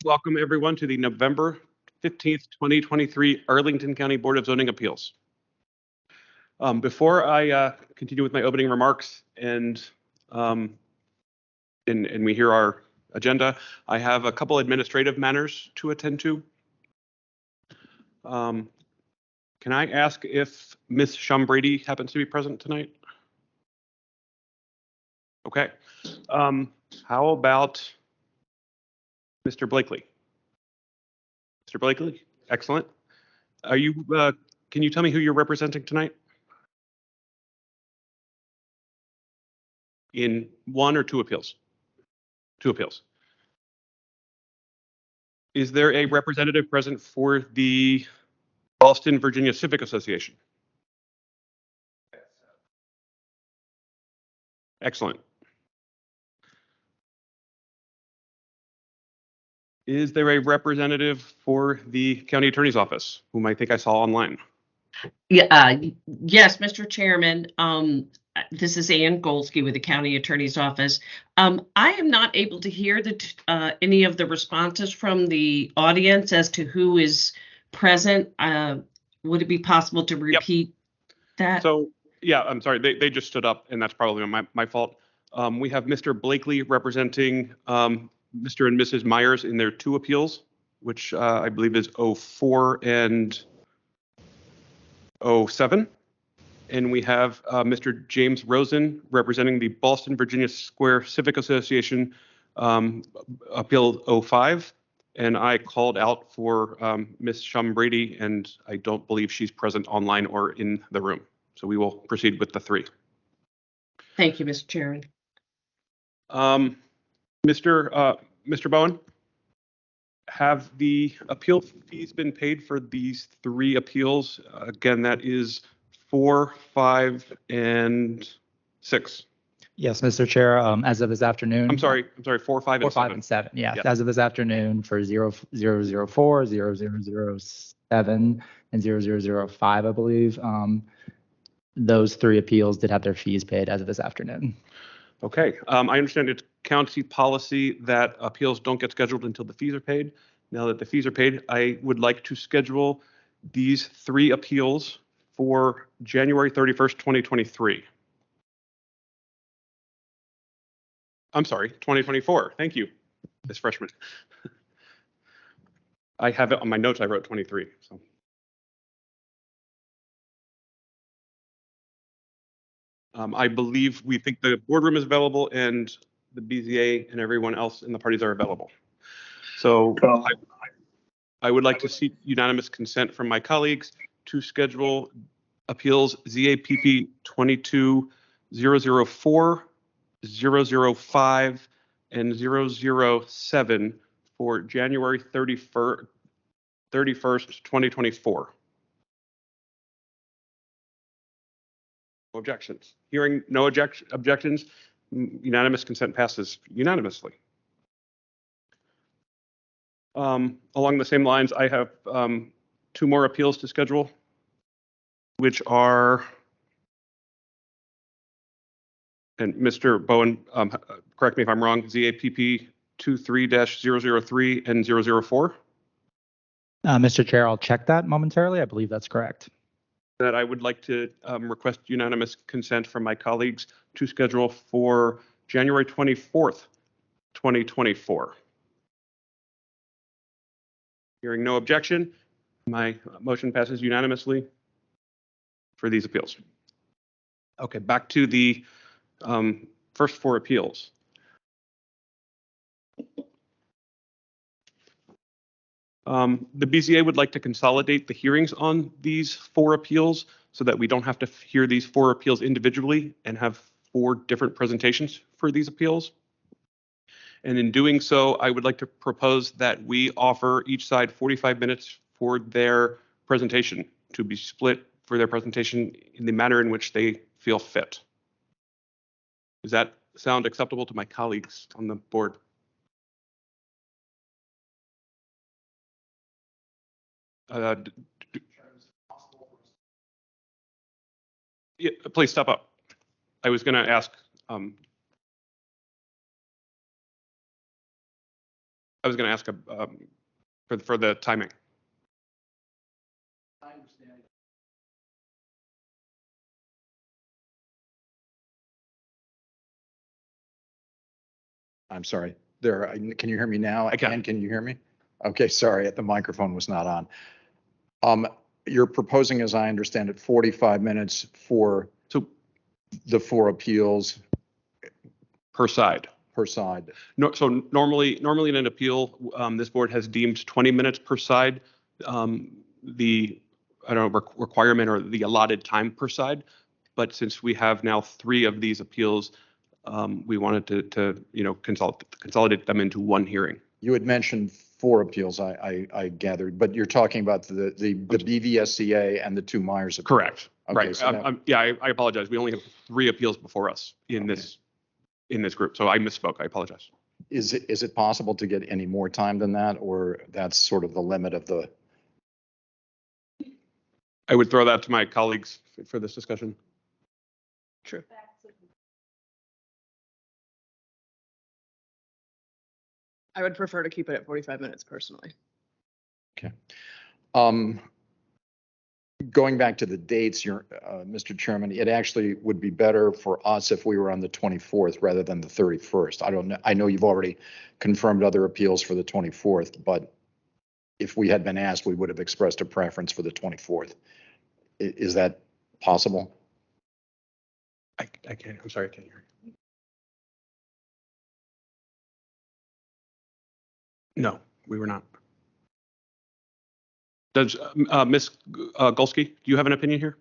Welcome everyone to the November 15th, 2023 Arlington County Board of Zoning Appeals. Before I continue with my opening remarks and we hear our agenda, I have a couple administrative matters to attend to. Can I ask if Ms. Shumbrady happens to be present tonight? Okay. How about Mr. Blakely? Mr. Blakely, excellent. Are you? Can you tell me who you're representing tonight? In one or two appeals? Two appeals. Is there a representative present for the Boston, Virginia Civic Association? Excellent. Is there a representative for the county attorney's office, whom I think I saw online? Yeah, yes, Mr. Chairman. This is Ann Golsky with the county attorney's office. I am not able to hear any of the responses from the audience as to who is present. Would it be possible to repeat that? So, yeah, I'm sorry. They just stood up, and that's probably my fault. We have Mr. Blakely representing Mr. and Mrs. Myers in their two appeals, which I believe is 04 and 07. And we have Mr. James Rosen representing the Boston, Virginia Square Civic Association Appeal 05. And I called out for Ms. Shumbrady, and I don't believe she's present online or in the room. So we will proceed with the three. Thank you, Mr. Chairman. Mr. Bowen, have the appeal fees been paid for these three appeals? Again, that is 4, 5, and 6. Yes, Mr. Chair, as of this afternoon. I'm sorry, 4, 5, and 7. 7. Yeah, as of this afternoon for 0004, 0007, and 0005, I believe. Those three appeals did have their fees paid as of this afternoon. Okay, I understand it's county policy that appeals don't get scheduled until the fees are paid. Now that the fees are paid, I would like to schedule these three appeals for January 31st, 2023. I'm sorry, 2024. Thank you, Ms. Freshman. I have it on my notes. I wrote 23. So. I believe we think the boardroom is available and the BZA and everyone else in the parties are available. So I would like to seek unanimous consent from my colleagues to schedule appeals ZAPP 22-004, 005, and 007 for January 31st, 2024. No objections. Hearing no objections, unanimous consent passes unanimously. Along the same lines, I have two more appeals to schedule, which are, and Mr. Bowen, correct me if I'm wrong, ZAPP 23-003 and 004. Mr. Chair, I'll check that momentarily. I believe that's correct. That I would like to request unanimous consent from my colleagues to schedule for January 24th, 2024. Hearing no objection, my motion passes unanimously for these appeals. Okay, back to the first four appeals. The BZA would like to consolidate the hearings on these four appeals so that we don't have to hear these four appeals individually and have four different presentations for these appeals. And in doing so, I would like to propose that we offer each side 45 minutes for their presentation to be split for their presentation in the manner in which they feel fit. Does that sound acceptable to my colleagues on the board? Yeah, please step up. I was going to ask. I was going to ask for the timing. I'm sorry. There, can you hear me now? I can. And can you hear me? Okay, sorry, the microphone was not on. You're proposing, as I understand it, 45 minutes for So the 4 appeals per side. per side. No, so normally in an appeal, this board has deemed 20 minutes per side. The, I don't know, requirement or the allotted time per side. But since we have now 3 of these appeals, we wanted to consolidate them into one hearing. You had mentioned 4 appeals, I gathered, but you're talking about the BVSCA and the 2 Myers appeals. Correct. Okay, Right. so that- Yeah, I apologize. We only have 3 appeals before us in this group, so I misspoke. I apologize. Is it possible to get any more time than that, or that's sort of the limit of the? I would throw that to my colleagues for this discussion. True. I would prefer to keep it at 45 minutes personally. Okay. Going back to the dates, Mr. Chairman, it actually would be better for us if we were on the 24th rather than the 31st. I don't know. I know you've already confirmed other appeals for the 24th, but if we had been asked, we would have expressed a preference for the 24th. Is that possible? I can't. I'm sorry. I can't hear you. No, we were not. Does Ms. Golsky, do you have an opinion here?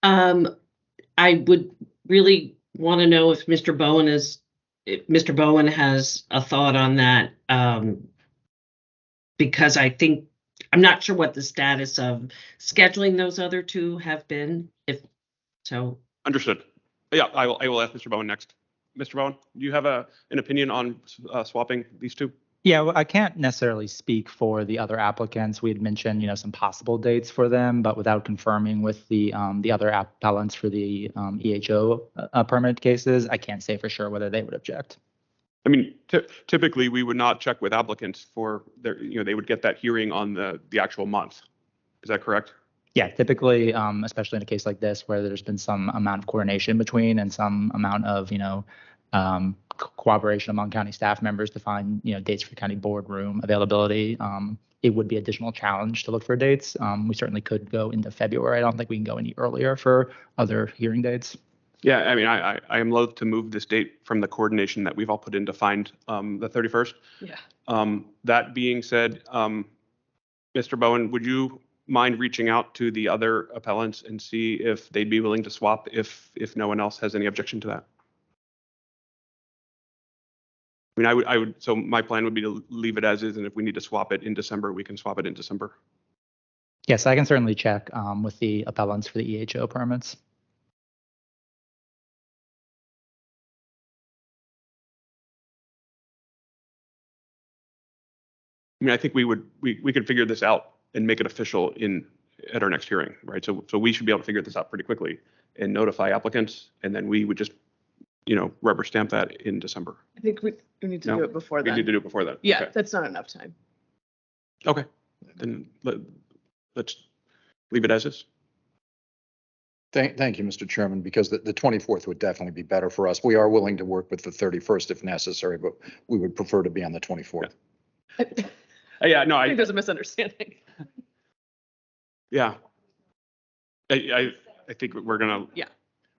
I would really want to know if Mr. Bowen has a thought on that. Because I'm not sure what the status of scheduling those other 2 have been. If so. Understood. Yeah, I will ask Mr. Bowen next. Mr. Bowen, do you have an opinion on swapping these 2? Yeah, well, I can't necessarily speak for the other applicants. We had mentioned, some possible dates for them, but without confirming with the other appellants for the EHO permit cases, I can't say for sure whether they would object. I mean, typically we would not check with applicants for their, they would get that hearing on the actual month. Is that correct? Yeah, typically, especially in a case like this where there's been some amount of coordination between and some amount of, cooperation among county staff members to find, dates for county boardroom availability. It would be additional challenge to look for dates. We certainly could go into February. I don't think we can go any earlier for other hearing dates. Yeah, I mean, I am loath to move this date from the coordination that we've all put in to find the 31st. Yeah. That being said, Mr. Bowen, would you mind reaching out to the other appellants and see if they'd be willing to swap if no one else has any objection to that? I mean, I would, so my plan would be to leave it as is, and if we need to swap it in December, we can swap it in December. Yes, I can certainly check with the appellants for the EHO permits. I mean, I think we could figure this out and make it official at our next hearing, right? So we should be able to figure this out pretty quickly and notify applicants, and then we would just, rubber stamp that in December. I think we need to No, do it before We then. need to do it before that. Yeah, Okay. that's not enough time. Okay. Then let's leave it as is. Thank you, Mr. Chairman, because the 24th would definitely be better for us. We are willing to work with the 31st if necessary, but we would prefer to be on the 24th. Yeah, no, I think there's a misunderstanding. yeah. I think we're gonna.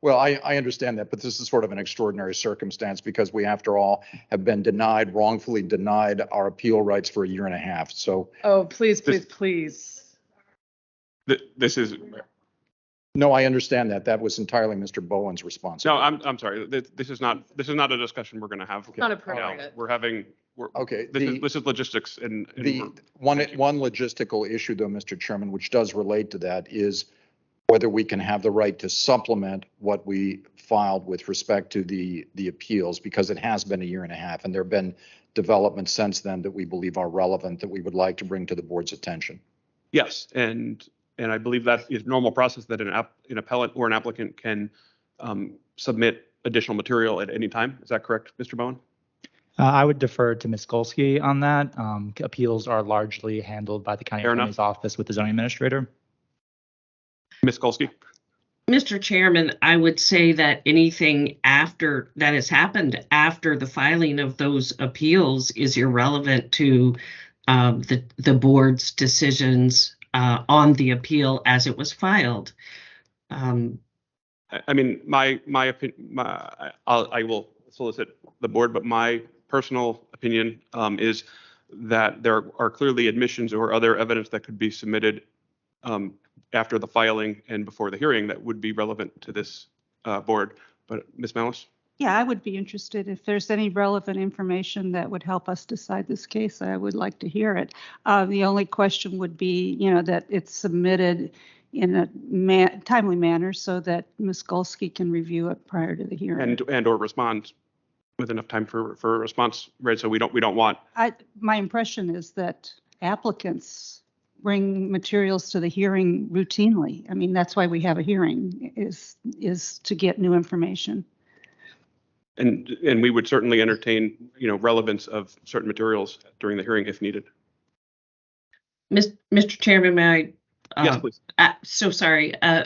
Well, I understand that, but this is sort of an extraordinary circumstance because we, after all, have been wrongfully denied our appeal rights for a year and a half. So, Oh, please. This is. no, I understand that. That was entirely Mr. Bowen's No, responsibility. I'm sorry. This is not a discussion we're gonna have. Not now. appropriate. Okay. This is logistics and The one logistical issue, though, Mr. Chairman, which does relate to that, is whether we can have the right to supplement what we filed with respect to the appeals, because it has been a year and a half, and there have been developments since then that we believe are relevant that we would like to bring to the board's attention. Yes, and I believe that is normal process that an appellant or an applicant can submit additional material at any time. Is that correct, Mr. Bowen? I would defer to Ms. Golsky on that. Appeals are largely handled by the county Fair enough. attorney's office with the zoning administrator. Ms. Kolsky? Mr. Chairman, I would say that anything after that has happened after the filing of those appeals is irrelevant to the board's decisions on the appeal as it was filed. I mean, my opinion, I will solicit the board, but my personal opinion is that there are clearly admissions or other evidence that could be submitted after the filing and before the hearing that would be relevant to this board. But Ms. Malice? Yeah, I would be interested if there's any relevant information that would help us decide this case. I would like to hear it. The only question would be, that it's submitted in a timely manner so that Ms. Golsky can review it prior to the hearing. And or respond with enough time for a response, right? So we don't want. My impression is that applicants bring materials to the hearing routinely. I mean, that's why we have a hearing is to get new information. And we would certainly entertain, relevance of certain materials during the hearing if needed. Mr. Chairman, may I? Yes, please. So sorry. I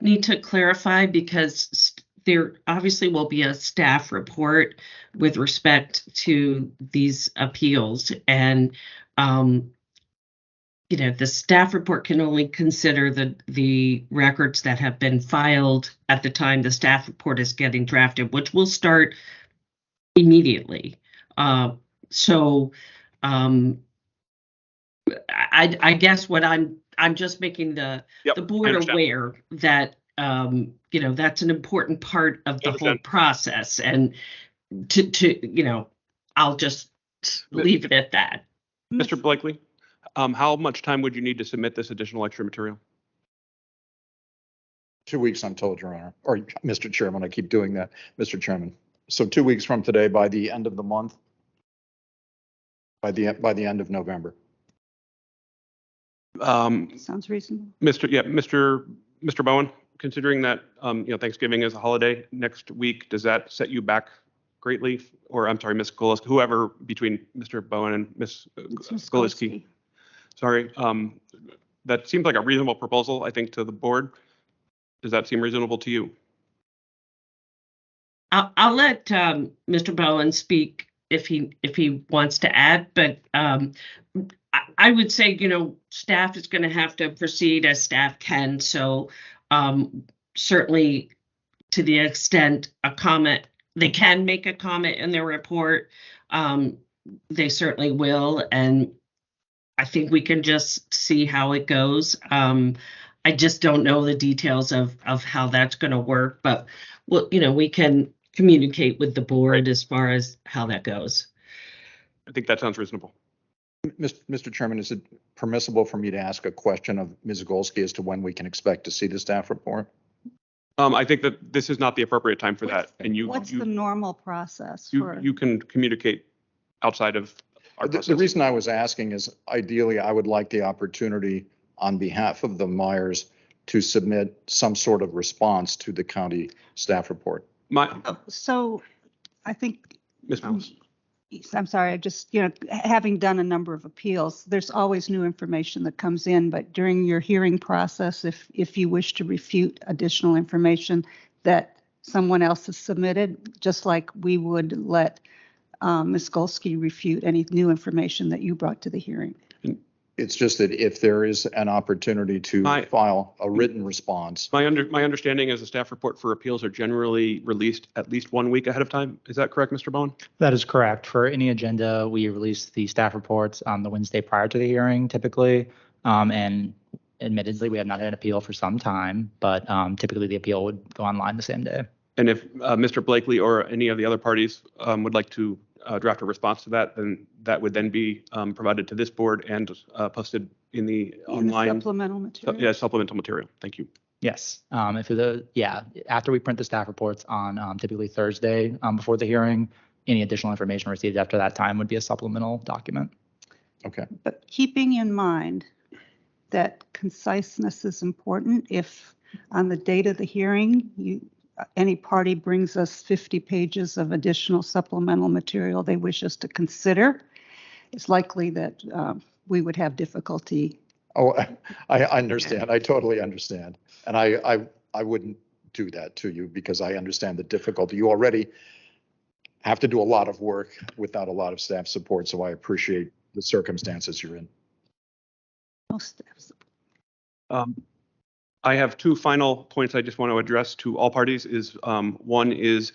need to clarify because there obviously will be a staff report with respect to these appeals, and the staff report can only consider the records that have been filed at the time the staff report is getting drafted, which will start immediately. So I guess what I'm just making the board aware that that's an important part of the whole process, and to I'll just leave it at that. Mr. Blakely, how much time would you need to submit this additional extra material? 2 weeks, I'm told, Your Honor, or Mr. Chairman, I keep doing that, Mr. Chairman. So 2 weeks from today, by the end of the month, by the end of November. Sounds reasonable. Mr. Bowen, considering that, Thanksgiving is a holiday next week, does that set you back greatly? Or I'm sorry, Ms. Goliski, whoever between Mr. Bowen and Ms. Goliski. Sorry, that seems like a reasonable proposal, I think, to the board. Does that seem reasonable to you? I'll let Mr. Bowen speak if he wants to add, but I would say, staff is going to have to proceed as staff can. So certainly to the extent they can make a comment in their report, they certainly will. And I think we can just see how it goes. I just don't know the details of how that's going to work, but we can communicate with the board as far as how that goes. I think that sounds reasonable. Mr. Chairman, is it permissible for me to ask a question of Ms. Golsky as to when we can expect to see the staff report? I think that this is not the appropriate time for that. And What's the normal process? You can communicate outside of our process. The reason I was asking is ideally I would like the opportunity on behalf of the Myers to submit some sort of response to the county staff report. So I think, Ms. Malice. I'm sorry, I just, having done a number of appeals, there's always new information that comes in, but during your hearing process, if you wish to refute additional information that someone else has submitted, just like we would let Ms. Golsky refute any new information that you brought to the hearing. It's just that if there is an opportunity to file a written response. My understanding is the staff report for appeals are generally released at least 1 week ahead of time. Is that correct, Mr. Bowen? That is correct. For any agenda, we release the staff reports on the Wednesday prior to the hearing typically. And admittedly, we have not had an appeal for some time, but typically the appeal would go online the same day. And if Mr. Blakely or any of the other parties would like to draft a response to that, then that would then be provided to this board and posted in the online supplemental material. Supplemental material. Thank you. Yes. After we print the staff reports on typically Thursday before the hearing, any additional information received after that time would be a supplemental document. Okay. But keeping in mind that conciseness is important, if on the date of the hearing any party brings us 50 pages of additional supplemental material they wish us to consider, it's likely that we would have difficulty. Oh, I understand. I totally understand. And I wouldn't do that to you because I understand the difficulty. You already have to do a lot of work without a lot of staff support, so I appreciate the circumstances you're in. Most staffs. I have two final points I just want to address to all parties. One is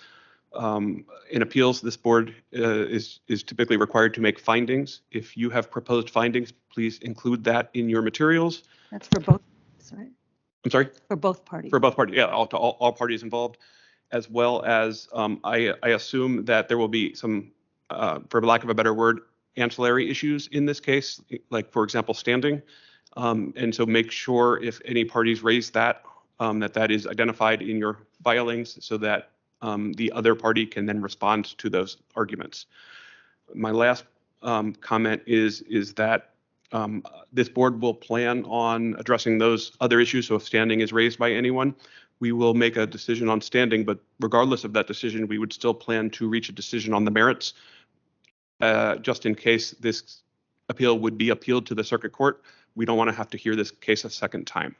in appeals, this board is typically required to make findings. If you have proposed findings, please include that in your materials. That's for both, right? I'm sorry? For both parties. For both parties, yeah, all parties involved, as well as I assume that there will be some, for lack of a better word, ancillary issues in this case, like for example, standing. And so make sure if any parties raise that, that is identified in your filings so that the other party can then respond to those arguments. My last comment is that this board will plan on addressing those other issues. So if standing is raised by anyone, we will make a decision on standing, but regardless of that decision, we would still plan to reach a decision on the merits, just in case this appeal would be appealed to the circuit court. We don't want to have to hear this case a second time.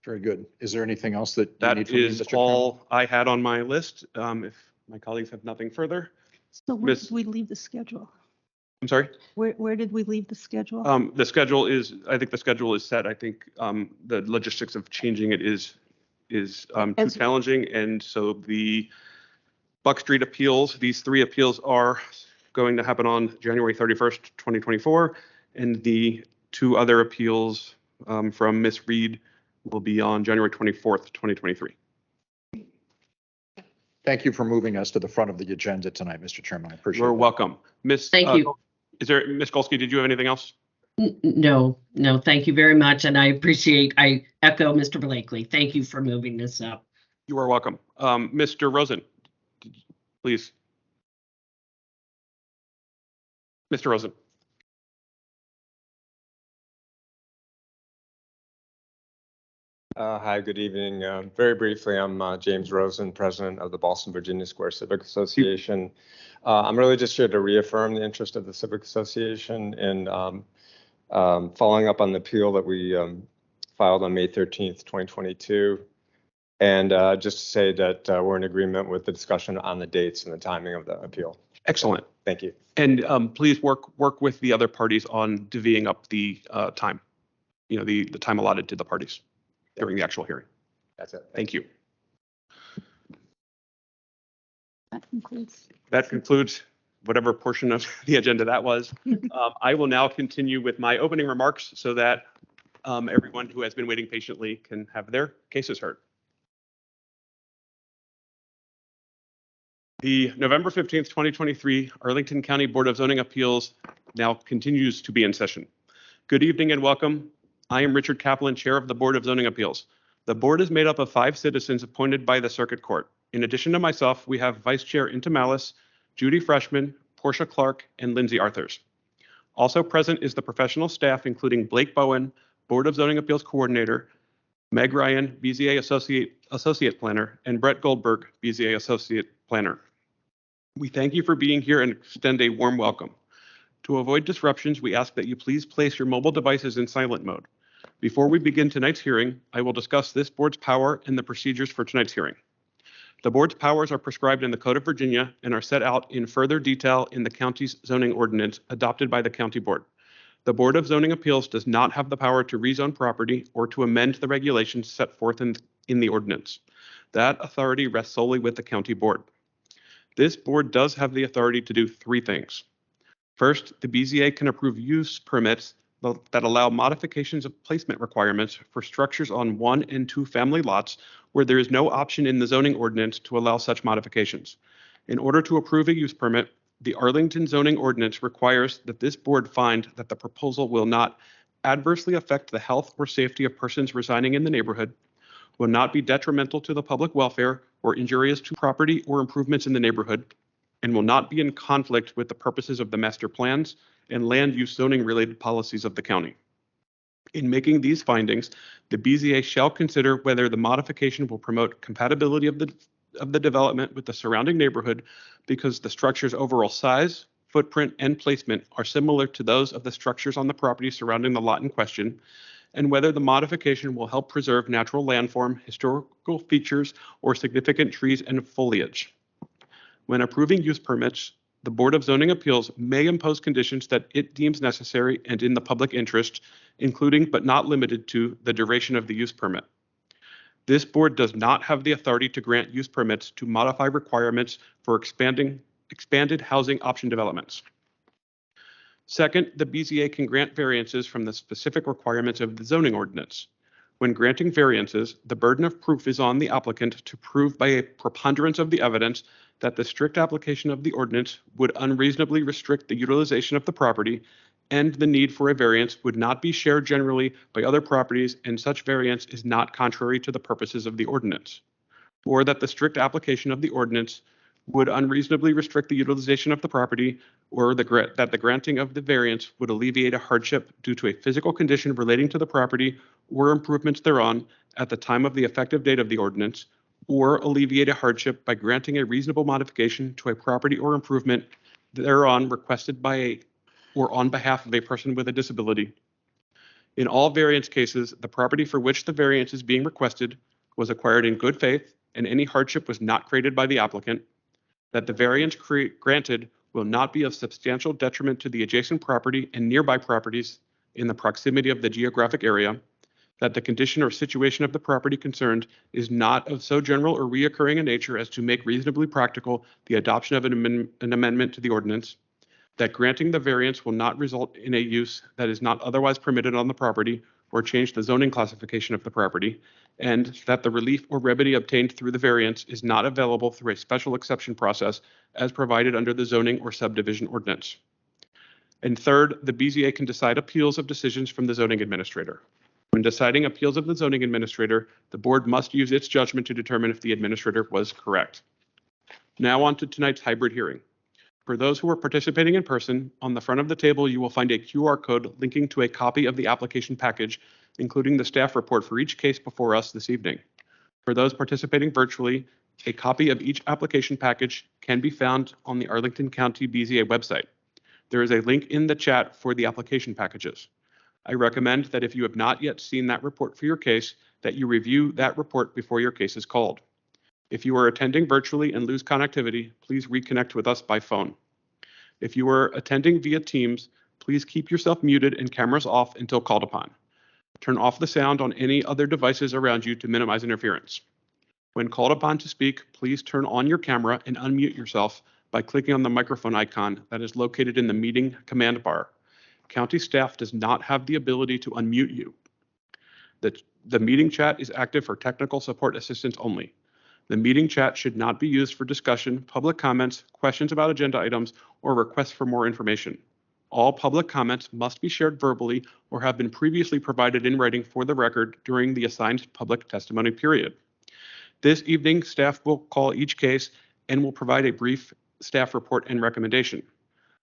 Very good. Is there anything else that you need That from me, is Mr. Chairman? all I had on my list. If my colleagues have nothing further. So where Miss- did we leave the schedule? I'm sorry. Where did we leave the schedule? The schedule is, I think the schedule is set. I think the logistics of changing it is too As- challenging. And so the Buck Street appeals, these three appeals are going to happen on January 31st, 2024. And the two other appeals from Miss Reed will be on January 24th, 2023. Thank you for moving us to the front of the agenda tonight, Mr. Chairman. I appreciate it. You're welcome. Miss. Thank you. Is there, Miss Golsky, did you have anything else? No, thank you very much. And I echo Mr. Blakely. Thank you for moving this up. You are welcome. Mr. Rosen, please. Mr. Rosen. Hi, good evening. Very briefly, I'm James Rosen, president of the Boston, Virginia Square Civic Association. I'm really just here to reaffirm the interest of the Civic Association in following up on the appeal that we filed on May 13th, 2022. And just to say that we're in agreement with the discussion on the dates and the timing of the appeal. Excellent. Thank you. And please work with the other parties on divvying up the time, the time allotted to the parties during the actual hearing. That's it. Thank you. That concludes. That concludes whatever portion of the agenda that was. I will now continue with my opening remarks so that everyone who has been waiting patiently can have their cases heard. The November 15th, 2023 Arlington County Board of Zoning Appeals now continues to be in session. Good evening and welcome. I am Richard Kaplan, Chair of the Board of Zoning Appeals. The board is made up of 5 citizens appointed by the Circuit Court. In addition to myself, we have Vice Chair Intamalis, Judy Freshman, Portia Clark, and Lindsay Arthurs. Also present is the professional staff, including Blake Bowen, Board of Zoning Appeals Coordinator, Meg Ryan, BZA Associate Planner, and Brett Goldberg, BZA Associate Planner. We thank you for being here and extend a warm welcome. To avoid disruptions, we ask that you please place your mobile devices in silent mode. Before we begin tonight's hearing, I will discuss this board's power and the procedures for tonight's hearing. The board's powers are prescribed in the Code of Virginia and are set out in further detail in the county's zoning ordinance adopted by the county board. The Board of Zoning Appeals does not have the power to rezone property or to amend the regulations set forth in the ordinance. That authority rests solely with the county board. This board does have the authority to do 3 things. First, the BZA can approve use permits that allow modifications of placement requirements for structures on 1 and 2 family lots where there is no option in the zoning ordinance to allow such modifications. In order to approve a use permit, the Arlington zoning ordinance requires that this board find that the proposal will not adversely affect the health or safety of persons residing in the neighborhood, will not be detrimental to the public welfare or injurious to property or improvements in the neighborhood, and will not be in conflict with the purposes of the master plans and land use zoning related policies of the county. In making these findings, the BZA shall consider whether the modification will promote compatibility of the development with the surrounding neighborhood because the structure's overall size, footprint, and placement are similar to those of the structures on the property surrounding the lot in question, and whether the modification will help preserve natural landform, historical features, or significant trees and foliage. When approving use permits, the Board of Zoning Appeals may impose conditions that it deems necessary and in the public interest, including but not limited to the duration of the use permit. This board does not have the authority to grant use permits to modify requirements for expanded housing option developments. Second, the BZA can grant variances from the specific requirements of the zoning ordinance. When granting variances, the burden of proof is on the applicant to prove by a preponderance of the evidence that the strict application of the ordinance would unreasonably restrict the utilization of the property, and the need for a variance would not be shared generally by other properties, and such variance is not contrary to the purposes of the ordinance, or that the strict application of the ordinance would unreasonably restrict the utilization of the property, or that the granting of the variance would alleviate a hardship due to a physical condition relating to the property or improvements thereon at the time of the effective date of the ordinance, or alleviate a hardship by granting a reasonable modification to a property or improvement thereon requested by or on behalf of a person with a disability. In all variance cases, the property for which the variance is being requested was acquired in good faith and any hardship was not created by the applicant, that the variance granted will not be of substantial detriment to the adjacent property and nearby properties in the proximity of the geographic area, that the condition or situation of the property concerned is not of so general or reoccurring a nature as to make reasonably practical the adoption of an amendment to the ordinance, that granting the variance will not result in a use that is not otherwise permitted on the property or change the zoning classification of the property, and that the relief or remedy obtained through the variance is not available through a special exception process as provided under the zoning or subdivision ordinance. And third, the BZA can decide appeals of decisions from the zoning administrator. When deciding appeals of the zoning administrator, the board must use its judgment to determine if the administrator was correct. Now on to tonight's hybrid hearing. For those who are participating in person, on the front of the table, you will find a QR code linking to a copy of the application package, including the staff report for each case before us this evening. For those participating virtually, a copy of each application package can be found on the Arlington County BZA website. There is a link in the chat for the application packages. I recommend that if you have not yet seen that report for your case, that you review that report before your case is called. If you are attending virtually and lose connectivity, please reconnect with us by phone. If you are attending via Teams, please keep yourself muted and cameras off until called upon. Turn off the sound on any other devices around you to minimize interference. When called upon to speak, please turn on your camera and unmute yourself by clicking on the microphone icon that is located in the meeting command bar. County staff does not have the ability to unmute you. The meeting chat is active for technical support assistance only. The meeting chat should not be used for discussion, public comments, questions about agenda items, or requests for more information. All public comments must be shared verbally or have been previously provided in writing for the record during the assigned public testimony period. This evening, staff will call each case and will provide a brief staff report and recommendation.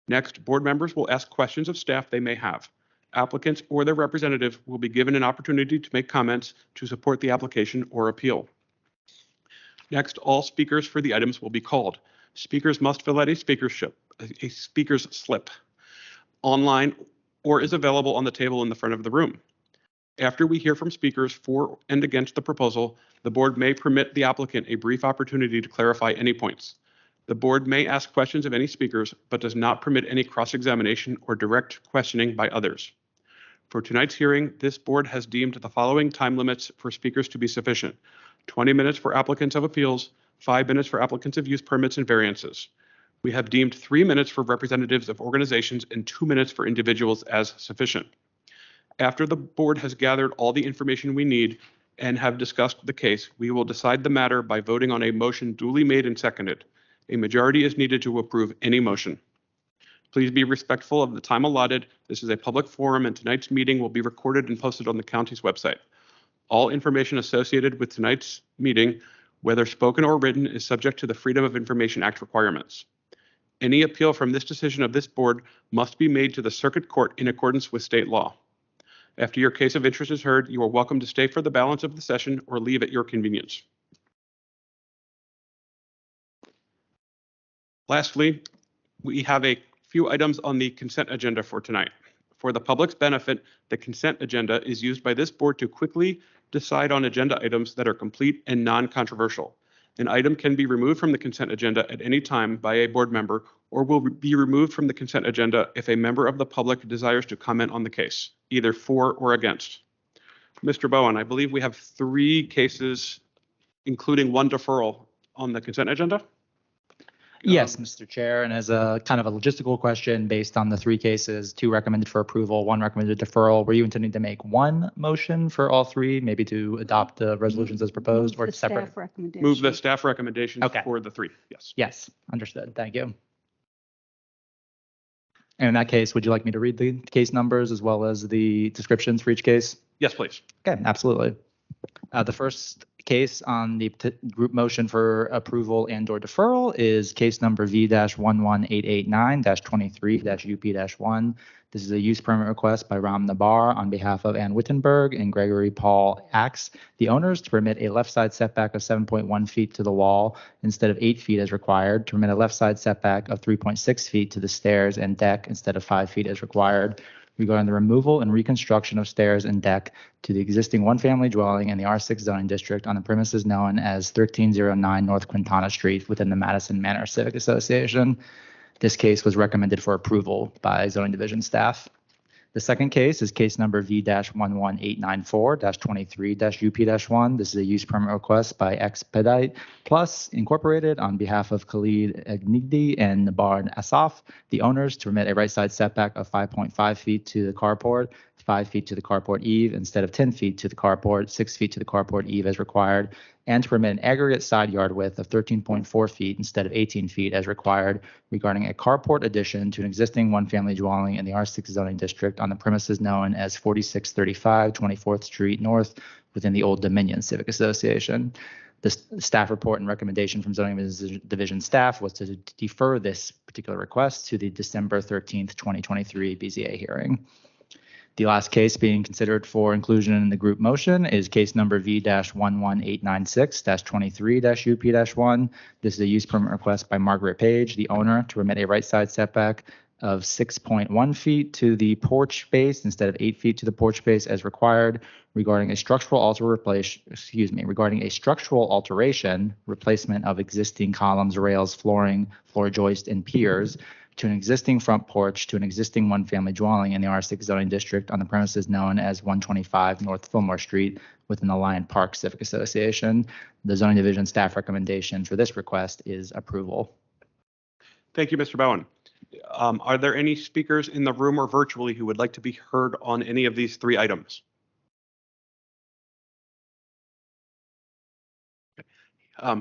Next, board members will ask questions of staff they may have. Applicants or their representative will be given an opportunity to make comments to support the application or appeal. Next, all speakers for the items will be called. Speakers must fill out a speaker's slip online or is available on the table in the front of the room. After we hear from speakers for and against the proposal, the board may permit the applicant a brief opportunity to clarify any points. The board may ask questions of any speakers, but does not permit any cross-examination or direct questioning by others. For tonight's hearing, this board has deemed the following time limits for speakers to be sufficient: 20 minutes for applicants of appeals, 5 minutes for applicants of use permits and variances. We have deemed 3 minutes for representatives of organizations and 2 minutes for individuals as sufficient. After the board has gathered all the information we need and have discussed the case, we will decide the matter by voting on a motion duly made and seconded. A majority is needed to approve any motion. Please be respectful of the time allotted. This is a public forum and tonight's meeting will be recorded and posted on the county's website. All information associated with tonight's meeting, whether spoken or written, is subject to the Freedom of Information Act requirements. Any appeal from this decision of this board must be made to the circuit court in accordance with state law. After your case of interest is heard, you are welcome to stay for the balance of the session or leave at your convenience. Lastly, we have a few items on the consent agenda for tonight. For the public's benefit, the consent agenda is used by this board to quickly decide on agenda items that are complete and non-controversial. An item can be removed from the consent agenda at any time by a board member or will be removed from the consent agenda if a member of the public desires to comment on the case, either for or against. Mr. Bowen, I believe we have 3 cases, including 1 deferral on the consent agenda. Yes, Mr. Chair, and as a kind of a logistical question based on the 3 cases, 2 recommended for approval, 1 recommended deferral, were you intending to make 1 motion for all 3, maybe to adopt the resolutions as proposed, Move or the separate? staff recommendation. Move the staff recommendations Okay. for the 3. Yes. Yes, understood. Thank you. And in that case, would you like me to read the case numbers as well as the descriptions for each case? Yes, please. Okay, absolutely. The first case on the group motion for approval and/or deferral is case number V-11889-23-UP-1. This is a use permit request by Ram Nabar on behalf of Ann Wittenberg and Gregory Paul Axe, the owners, to permit a left side setback of 7.1 feet to the wall instead of 8 feet as required, to permit a left side setback of 3.6 feet to the stairs and deck instead of 5 feet as required, regarding the removal and reconstruction of stairs and deck to the existing one-family dwelling in the R6 zoning district on the premises known as 1309 North Quintana Street within the Madison Manor Civic Association. This case was recommended for approval by zoning division staff. The second case is case number V-11894-23-UP-1. This is a use permit request by Expedite Plus Incorporated on behalf of Khalid Agnigdi and Nabar Asaf, the owners, to permit a right side setback of 5.5 feet to the carport, 5 feet to the carport eave instead of 10 feet to the carport, 6 feet to the carport eave as required, and to permit an aggregate side yard width of 13.4 feet instead of 18 feet as required regarding a carport addition to an existing one-family dwelling in the R6 zoning district on the premises known as 4635 24th Street North within the Old Dominion Civic Association. The staff report and recommendation from zoning division staff was to defer this particular request to the December 13th, 2023 BZA hearing. The last case being considered for inclusion in the group motion is case number V-11896-23-UP-1. This is a use permit request by Margaret Page, the owner, to permit a right side setback of 6.1 feet to the porch space instead of 8 feet to the porch space as required regarding a structural alteration, replacement of existing columns, rails, flooring, floor joist, and piers to an existing front porch to an existing one-family dwelling in the R6 zoning district on the premises known as 125 North Fillmore Street within the Lion Park Civic Association. The zoning division staff recommendation for this request is approval. Thank you, Mr. Bowen. Are there any speakers in the room or virtually who would like to be heard on any of these 3 items?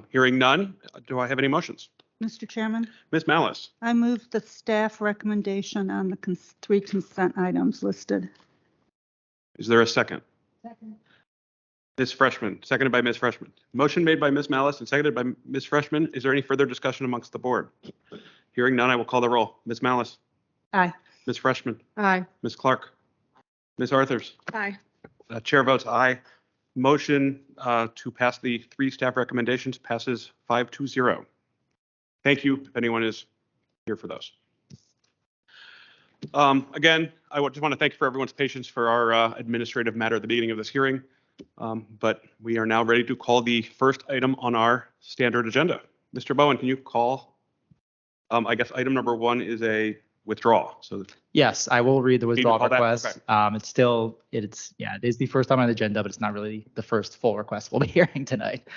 Hearing none, do I have any motions? Mr. Chairman, Ms. Malice, I move the staff recommendation on the 3 consent items listed. is there a second? Second. Ms. Freshman, seconded by Ms. Freshman. Motion made by Ms. Malice and seconded by Ms. Freshman. Is there any further discussion amongst the board? Hearing none, I will call the roll. Ms. Malice, Aye. Ms. Freshman, Aye. Ms. Clark, Ms. Arthurs. Aye. Chair votes aye. Motion to pass the 3 staff recommendations passes 5-0. Thank you, if anyone is here for those. Again, I just want to thank you for everyone's patience for our administrative matter at the beginning of this hearing. But we are now ready to call the first item on our standard agenda. Mr. Bowen, can you call? I guess item number 1 is a withdrawal. So Yes, I will read the withdrawal call that? request. It is the first time on the agenda, but it's not really the first full request we'll be hearing tonight.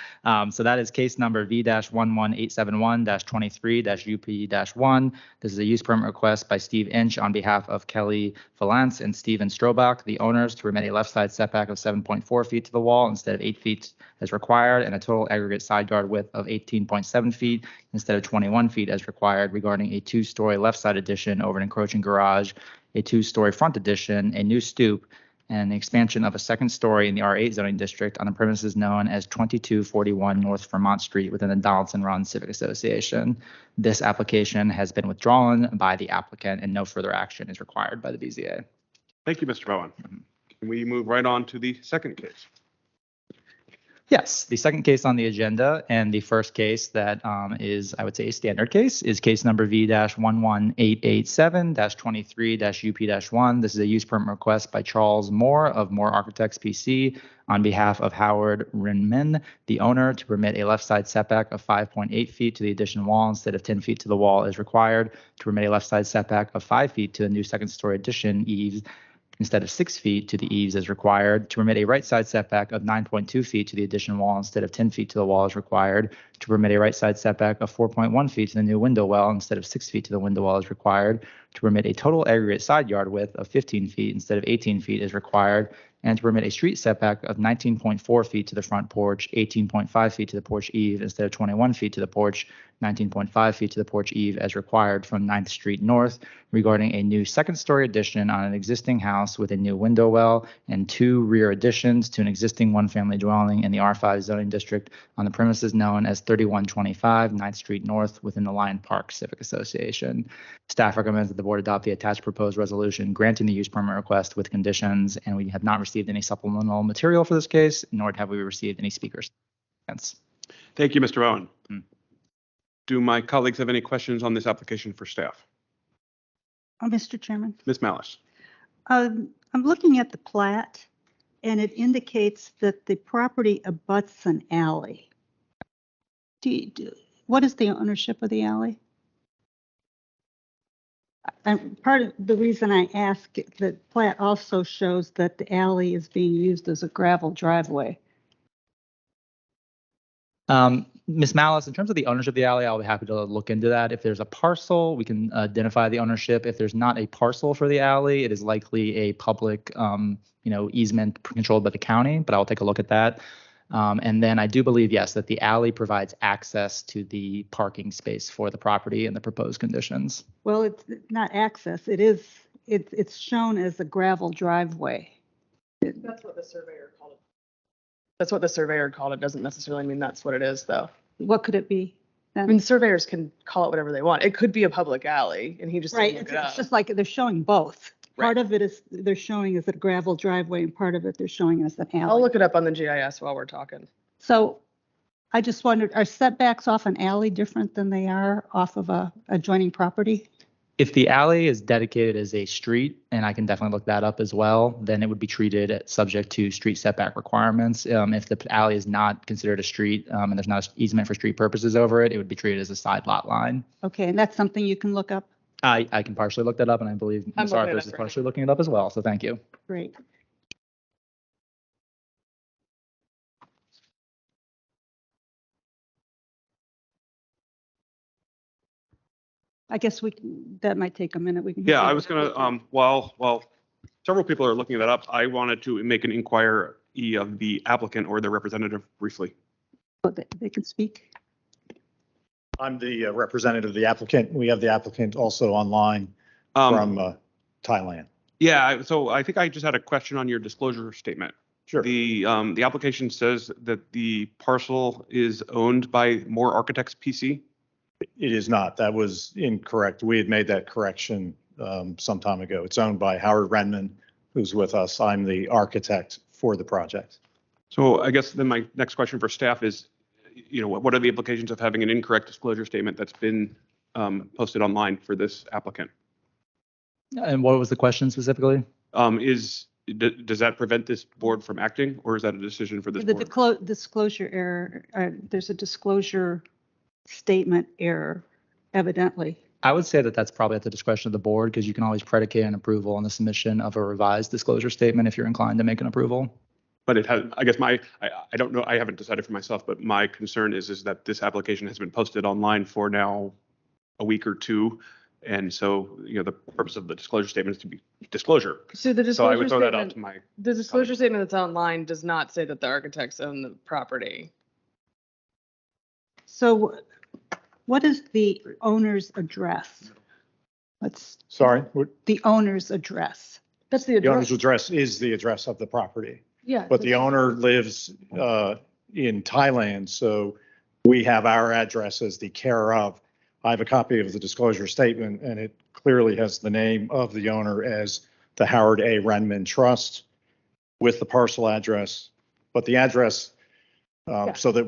So that is case number V-11871-23-UP-1. This is a use permit request by Steve Inch on behalf of Kelly Valance and Steven Strobach, the owners, to permit a left side setback of 7.4 feet to the wall instead of 8 feet as required, and a total aggregate side yard width of 18.7 feet instead of 21 feet as required regarding a 2-story left side addition over an encroaching garage, a 2-story front addition, a new stoop, and the expansion of a 2nd story in the R8 zoning district on the premises known as 2241 North Vermont Street within the Donaldson Run Civic Association. This application has been withdrawn by the applicant and no further action is required by the BZA. thank you, Mr. Bowen. Can we move right on to the second case? Yes, the second case on the agenda and the first case that is, I would say, a standard case is case number V-11887-23-UP-1. This is a use permit request by Charles Moore of Moore Architects PC on behalf of Howard Rinman, the owner, to permit a left side setback of 5.8 feet to the addition wall instead of 10 feet to the wall as required, to permit a left side setback of 5 feet to the new second story addition eaves instead of 6 feet to the eaves as required, to permit a right side setback of 9.2 feet to the addition wall instead of 10 feet to the wall as required, to permit a right side setback of 4.1 feet to the new window well instead of 6 feet to the window well as required, to permit a total aggregate side yard width of 15 feet instead of 18 feet as required, and to permit a street setback of 19.4 feet to the front porch, 18.5 feet to the porch eave instead of 21 feet to the porch, 19.5 feet to the porch eave as required from 9th Street North regarding a new second story addition on an existing house with a new window well and 2 rear additions to an existing one family dwelling in the R5 zoning district on the premises known as 3125 9th Street North within the Lion Park Civic Association. Staff recommends that the board adopt the attached proposed resolution granting the use permit request with conditions, and we have not received any supplemental material for this case, nor have we received any speakers. Thank you, Mr. Owen. Do my colleagues have any questions on this application for staff? Mr. Chairman, Ms. Malice? I'm looking at the plat, and it indicates that the property abuts an alley. What is the ownership of the alley? And part of the reason I ask, the plat also shows that the alley is being used as a gravel driveway. Ms. Malice, in terms of the ownership of the alley, I'll be happy to look into that. If there's a parcel, we can identify the ownership. If there's not a parcel for the alley, it is likely a public, easement controlled by the county, but I'll take a look at that. And then I do believe, yes, that the alley provides access to the parking space for the property and the proposed conditions. Well, it's not access. It's shown as a gravel driveway. That's what the surveyor called it. That's what the surveyor called it. Doesn't necessarily mean that's what it is, though. What could it be I then? mean, surveyors can call it whatever they want. It could be a public alley, and he just Right, didn't it's look it it's up. just like they're showing both. Right. Part of it is they're showing as a gravel driveway and part of it they're showing as an alley. I'll look it up on the GIS while we're talking. So I just wondered, are setbacks off an alley different than they are off of a adjoining property? If the alley is dedicated as a street, and I can definitely look that up as well, then it would be treated subject to street setback requirements. If the alley is not considered a street and there's not an easement for street purposes over it, it would be treated as a side lot line. Okay, and that's something you can look up? I can partially look that up, and I believe I'm Ms. looking it Arthurs up is right now. partially looking it up as well, so thank you. Great. I guess that might take a minute. We can. Yeah, I was gonna, while several people are looking that up, I wanted to make an inquiry of the applicant or their representative briefly. They can speak. I'm the representative of the applicant. We have the applicant also online from Thailand. Yeah, so I think I just had a question on your disclosure statement. Sure. The application says that the parcel is owned by Moore Architects PC. It is not. That was incorrect. We had made that correction some time ago. It's owned by Howard Renman, who's with us. I'm the architect for the project. So I guess then my next question for staff is, what are the implications of having an incorrect disclosure statement that's been posted online for this applicant? And what was the question specifically? Does that prevent this board from acting, or is that a decision for this The board? disclosure error, there's a disclosure statement error, evidently. I would say that that's probably at the discretion of the board, because you can always predicate an approval on the submission of a revised disclosure statement if you're inclined to make an approval. But it has, I guess I don't know, I haven't decided for myself, but my concern is that this application has been posted online for now a week or two. And so, the purpose of the disclosure statement is to be disclosure. So the So I disclosure would throw that out statement, to my, the disclosure statement that's online does not say that the architects own the property. So what is the owner's address? Sorry, The owner's address. That's the the owner's address. address is the address of the property, Yeah. but the owner lives in Thailand, so we have our address as the care of. I have a copy of the disclosure statement, and it clearly has the name of the owner as the Howard A. Renman Trust. with the parcel address, but the address, Yeah. so that,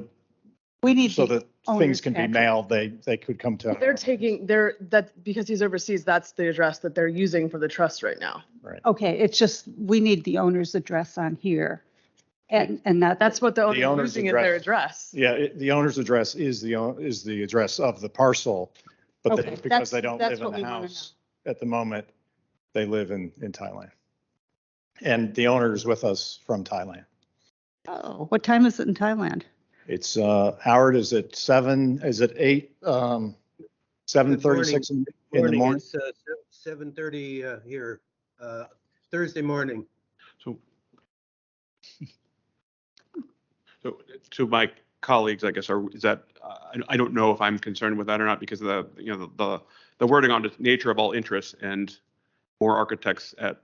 We need so the that owner's things can be address. mailed, they could come to. They're taking, that, because he's overseas, that's the address that they're using for the trust right now. Okay, it's just, we need the owner's address on here. And That's what the The owner's owner's using as their address. Yeah, the owner's address is the address of the parcel, but Okay, because they don't that's live in what the we wanna house at the moment, they live in Thailand. And the owner is with us from Thailand. Oh, what time is it in Thailand? It's, Howard, is it 8, 7:36 in the morning? It's 7:30 here, Thursday morning. So, so to my colleagues, I guess, is that, I don't know if I'm concerned with that or not because of the wording on the nature of all interests, and more architects at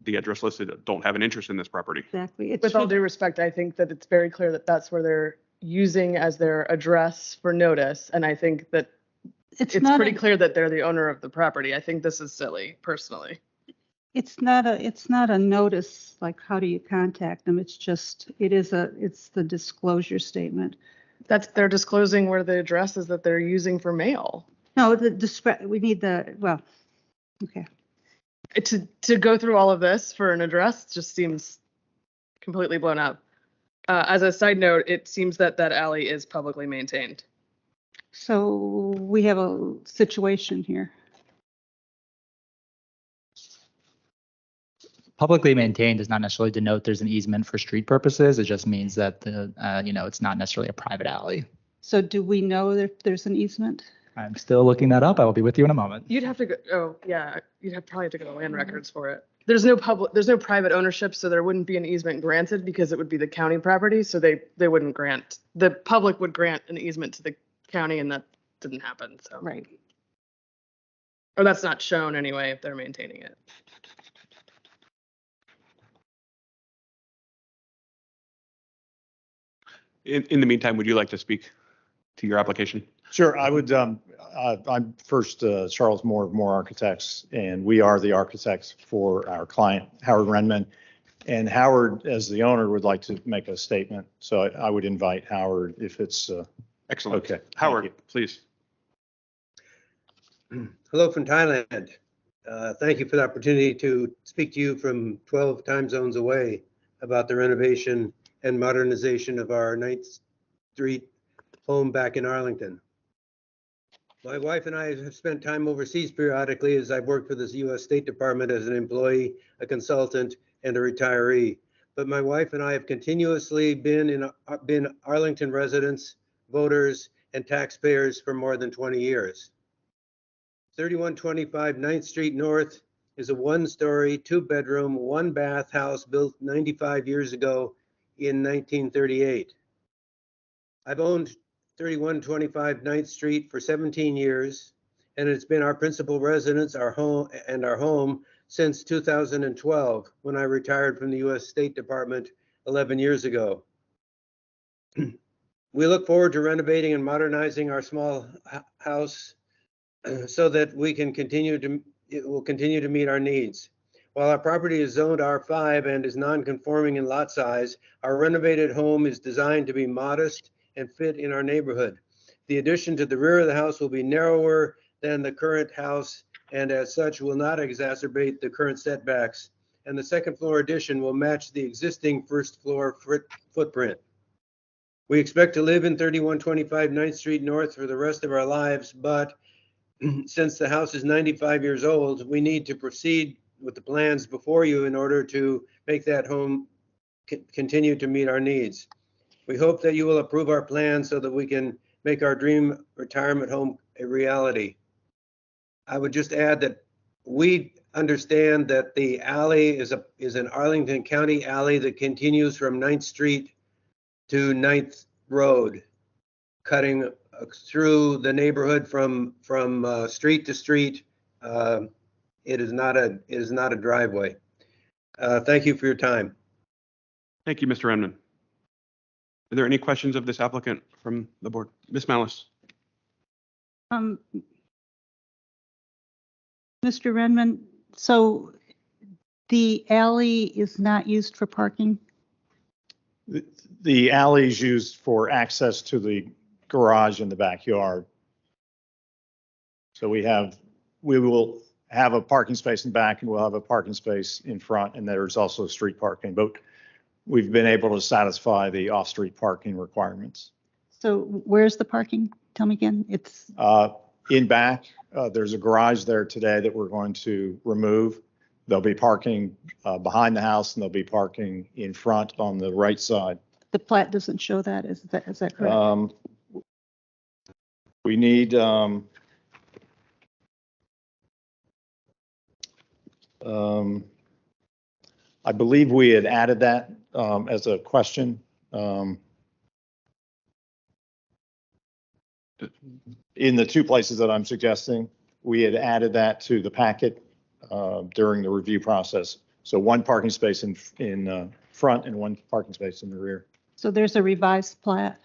the address listed don't have an interest in this property. Exactly. It With all should- due respect, I think that it's very clear that that's where they're using as their address for notice. And I think that it's not pretty a- clear that they're the owner of the property. I think this is silly, personally. It's not a notice, like how do you contact them? It's just, it's the disclosure statement. They're disclosing where the address is that they're using for mail. No, we need well, okay. To go through all of this for an address just seems completely blown up. As a side note, it seems that that alley is publicly maintained. So we have a situation here. Publicly maintained does not necessarily denote there's an easement for street purposes. It just means that it's not necessarily a private alley. So do we know that there's an easement? I'm still looking that up. I will be with you in a moment. You'd have to go, oh, yeah, probably have to go to land records for it. There's no private ownership, so there wouldn't be an easement granted because it would be the county property, so they wouldn't grant, the public would grant an easement to the county, and that didn't happen, so. Right. Or that's not shown anyway if they're maintaining it. In the meantime, would you like to speak to your application? Sure, I would, I'm first Charles Moore of Moore Architects, and we are the architects for our client, Howard Renman. And Howard, as the owner, would like to make a statement. So I would invite Howard if it's Excellent. okay. Thank Howard, you. please. Hello from Thailand. Thank you for the opportunity to speak to you from 12 time zones away about the renovation and modernization of our 9th Street home back in Arlington. My wife and I have spent time overseas periodically as I've worked for the U.S. State Department as an employee, a consultant, and a retiree. But my wife and I have continuously been Arlington residents, voters, and taxpayers for more than 20 years. 3125 9th Street North is a one-story, two-bedroom, one-bath house built 95 years ago in 1938. I've owned 3125 9th Street for 17 years, and it's been our principal residence, our home since 2012, when I retired from the U.S. State Department 11 years ago. We look forward to renovating and modernizing our small house so that it will continue to meet our needs. While our property is zoned R5 and is non-conforming in lot size, our renovated home is designed to be modest and fit in our neighborhood. The addition to the rear of the house will be narrower than the current house, and as such will not exacerbate the current setbacks. And the second floor addition will match the existing first floor footprint. We expect to live in 3125 9th Street North for the rest of our lives, but since the house is 95 years old, we need to proceed with the plans before you in order to make that home continue to meet our needs. We hope that you will approve our plan so that we can make our dream retirement home a reality. I would just add that we understand that the alley is an Arlington County alley that continues from 9th Street to 9th Road, cutting through the neighborhood from street to street. It is not a driveway. Thank you for your time. Thank you, Mr. Renman. Are there any questions of this applicant from the board? Ms. Malice? Mr. Renman, so The alley is not used for parking? The alley is used for access to the garage in the backyard. So we will have a parking space in back and we'll have a parking space in front, and there's also street parking, but we've been able to satisfy the off-street parking requirements. So where's the parking? Tell me again. It's, In back, there's a garage there today that we're going to remove. There'll be parking behind the house and there'll be parking in front on the right side. the plat doesn't show that. Is that correct? We need, I believe we had added that as a question. In the two places that I'm suggesting, we had added that to the packet during the review process. So one parking space in front and one parking space in the rear. So there's a revised plat.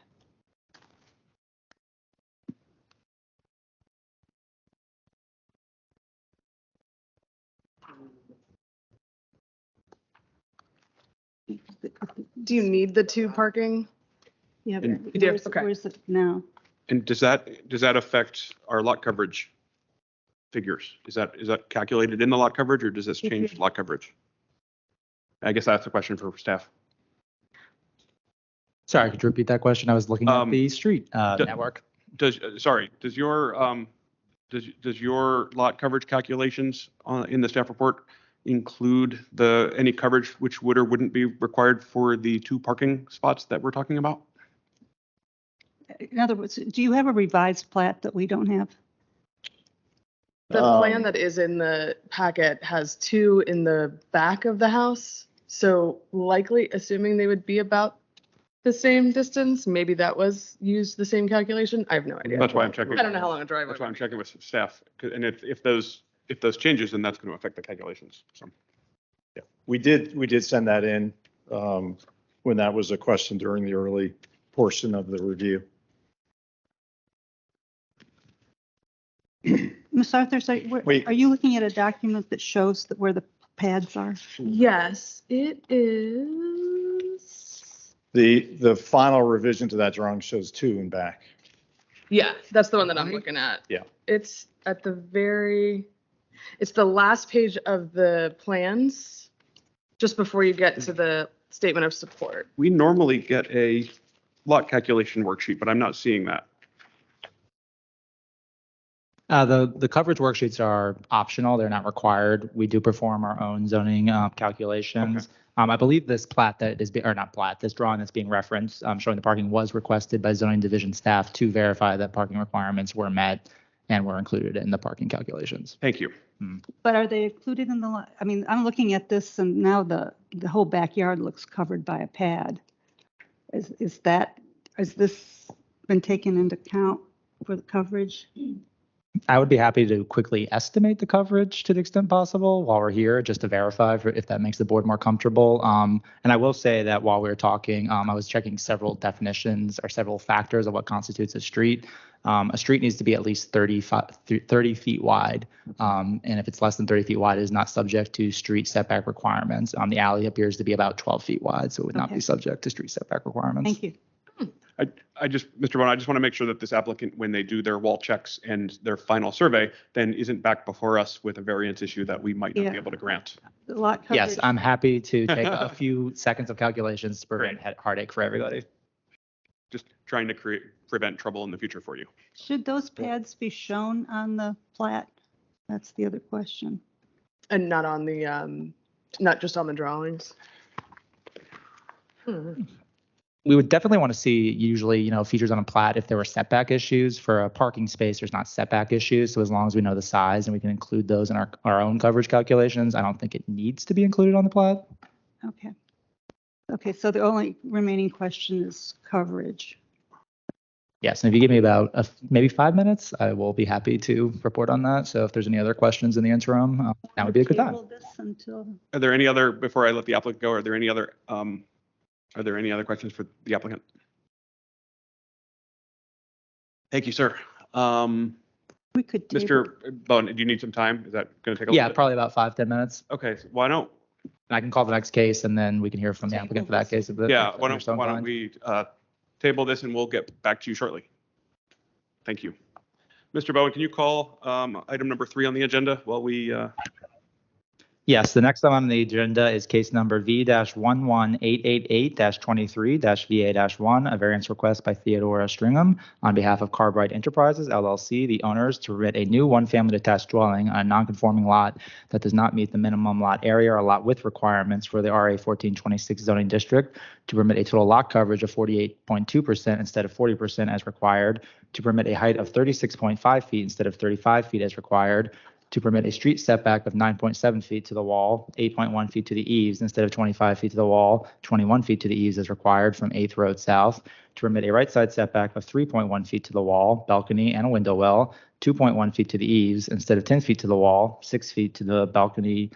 Do you need the two parking? Yeah, And- but You do? where's, Okay. where's it now? And does that affect our lot coverage figures? Is that calculated in the lot coverage, or does this change lot coverage? I guess that's a question for staff. Sorry, could you repeat that question? I was looking at the street network. Does your lot coverage calculations in the staff report include any coverage which would or wouldn't be required for the two parking spots that we're talking about? In other words, do you have a revised plat that we don't have? The plan that is in the packet has two in the back of the house. So likely, assuming they would be about the same distance, maybe that was used the same calculation. I have no idea. That's why I'm checking. I don't know how long a drive That's would why I'm be. checking with staff. And if those changes, then that's going to affect the calculations. So. Yeah, we did send that in when that was a question during the early portion of the review. Ms. Arthur, so Wait. are you looking at a document that shows that where the pads are? Yes, it is. The final revision to that drawing shows two in back. Yeah, that's the one that I'm looking at. Yeah. It's at it's the last page of the plans, just before you get to the statement of support. We normally get a lot calculation worksheet, but I'm not seeing that. The coverage worksheets are optional. They're not required. We do perform our own zoning calculations. I believe this plat that is, or not plat, this drawing that's being referenced, showing the parking was requested by zoning division staff to verify that parking requirements were met and were included in the parking calculations. Thank you. But are they included in the lot? I mean, I'm looking at this and now the whole backyard looks covered by a pad. Has this been taken into account for the coverage? I would be happy to quickly estimate the coverage to the extent possible while we're here, just to verify if that makes the board more comfortable. And I will say that while we were talking, I was checking several definitions or several factors of what constitutes a street. A street needs to be at least 30 feet wide. And if it's less than 30 feet wide, it is not subject to street setback requirements. The alley appears to be about 12 feet wide, so it would not Okay. be subject to street setback requirements. Thank you. Mr. Bone, I just want to make sure that this applicant, when they do their wall checks and their final survey, then isn't back before us with a variance issue that we might not Yeah. be able to grant. The lot coverage. Yes, I'm happy to take a few seconds of calculations to prevent heartache for everybody. Just trying to prevent trouble in the future for you. Should those pads be shown on the plat? That's the other question. And not on the, not just on the drawings. We would definitely want to see usually, features on a plat if there were setback issues. For a parking space, there's not setback issues. So as long as we know the size and we can include those in our own coverage calculations, I don't think it needs to be included on the plat. Okay. Okay, so the only remaining question is coverage. Yes, and if you give me about maybe 5 minutes, I will be happy to report on that. So if there's any other questions in the interim, that would be a good time. Table this until, Are there any other, before I let the applicant go, are there any other questions for the applicant? we could table. Mr. Bone, do you need some time? Is that going to take a Yeah, little bit? probably about 5-10 minutes. Okay, so why don't And I can call the next case and then we can hear from the applicant for that case. if Yeah, if why you're so don't inclined. we table this and we'll get back to you shortly. Thank you. Mr. Bowen, can you call item number 3 on the agenda while we, Yes, the next item on the agenda is case number V-11888-23-VA-1, a variance request by Theodora Stringham on behalf of Carbright Enterprises LLC, the owners, to permit a new one-family detached dwelling on a non-conforming lot that does not meet the minimum lot area or lot width requirements for the RA 1426 zoning district, to permit a total lot coverage of 48.2% instead of 40% as required, to permit a height of 36.5 feet instead of 35 feet as required, to permit a street setback of 9.7 feet to the wall, 8.1 feet to the eaves instead of 25 feet to the wall, 21 feet to the eaves as required from 8th Road South, to permit a right side setback of 3.1 feet to the wall, balcony, and a window well, 2.1 feet to the eaves instead of 10 feet to the wall, 6 feet to the balcony,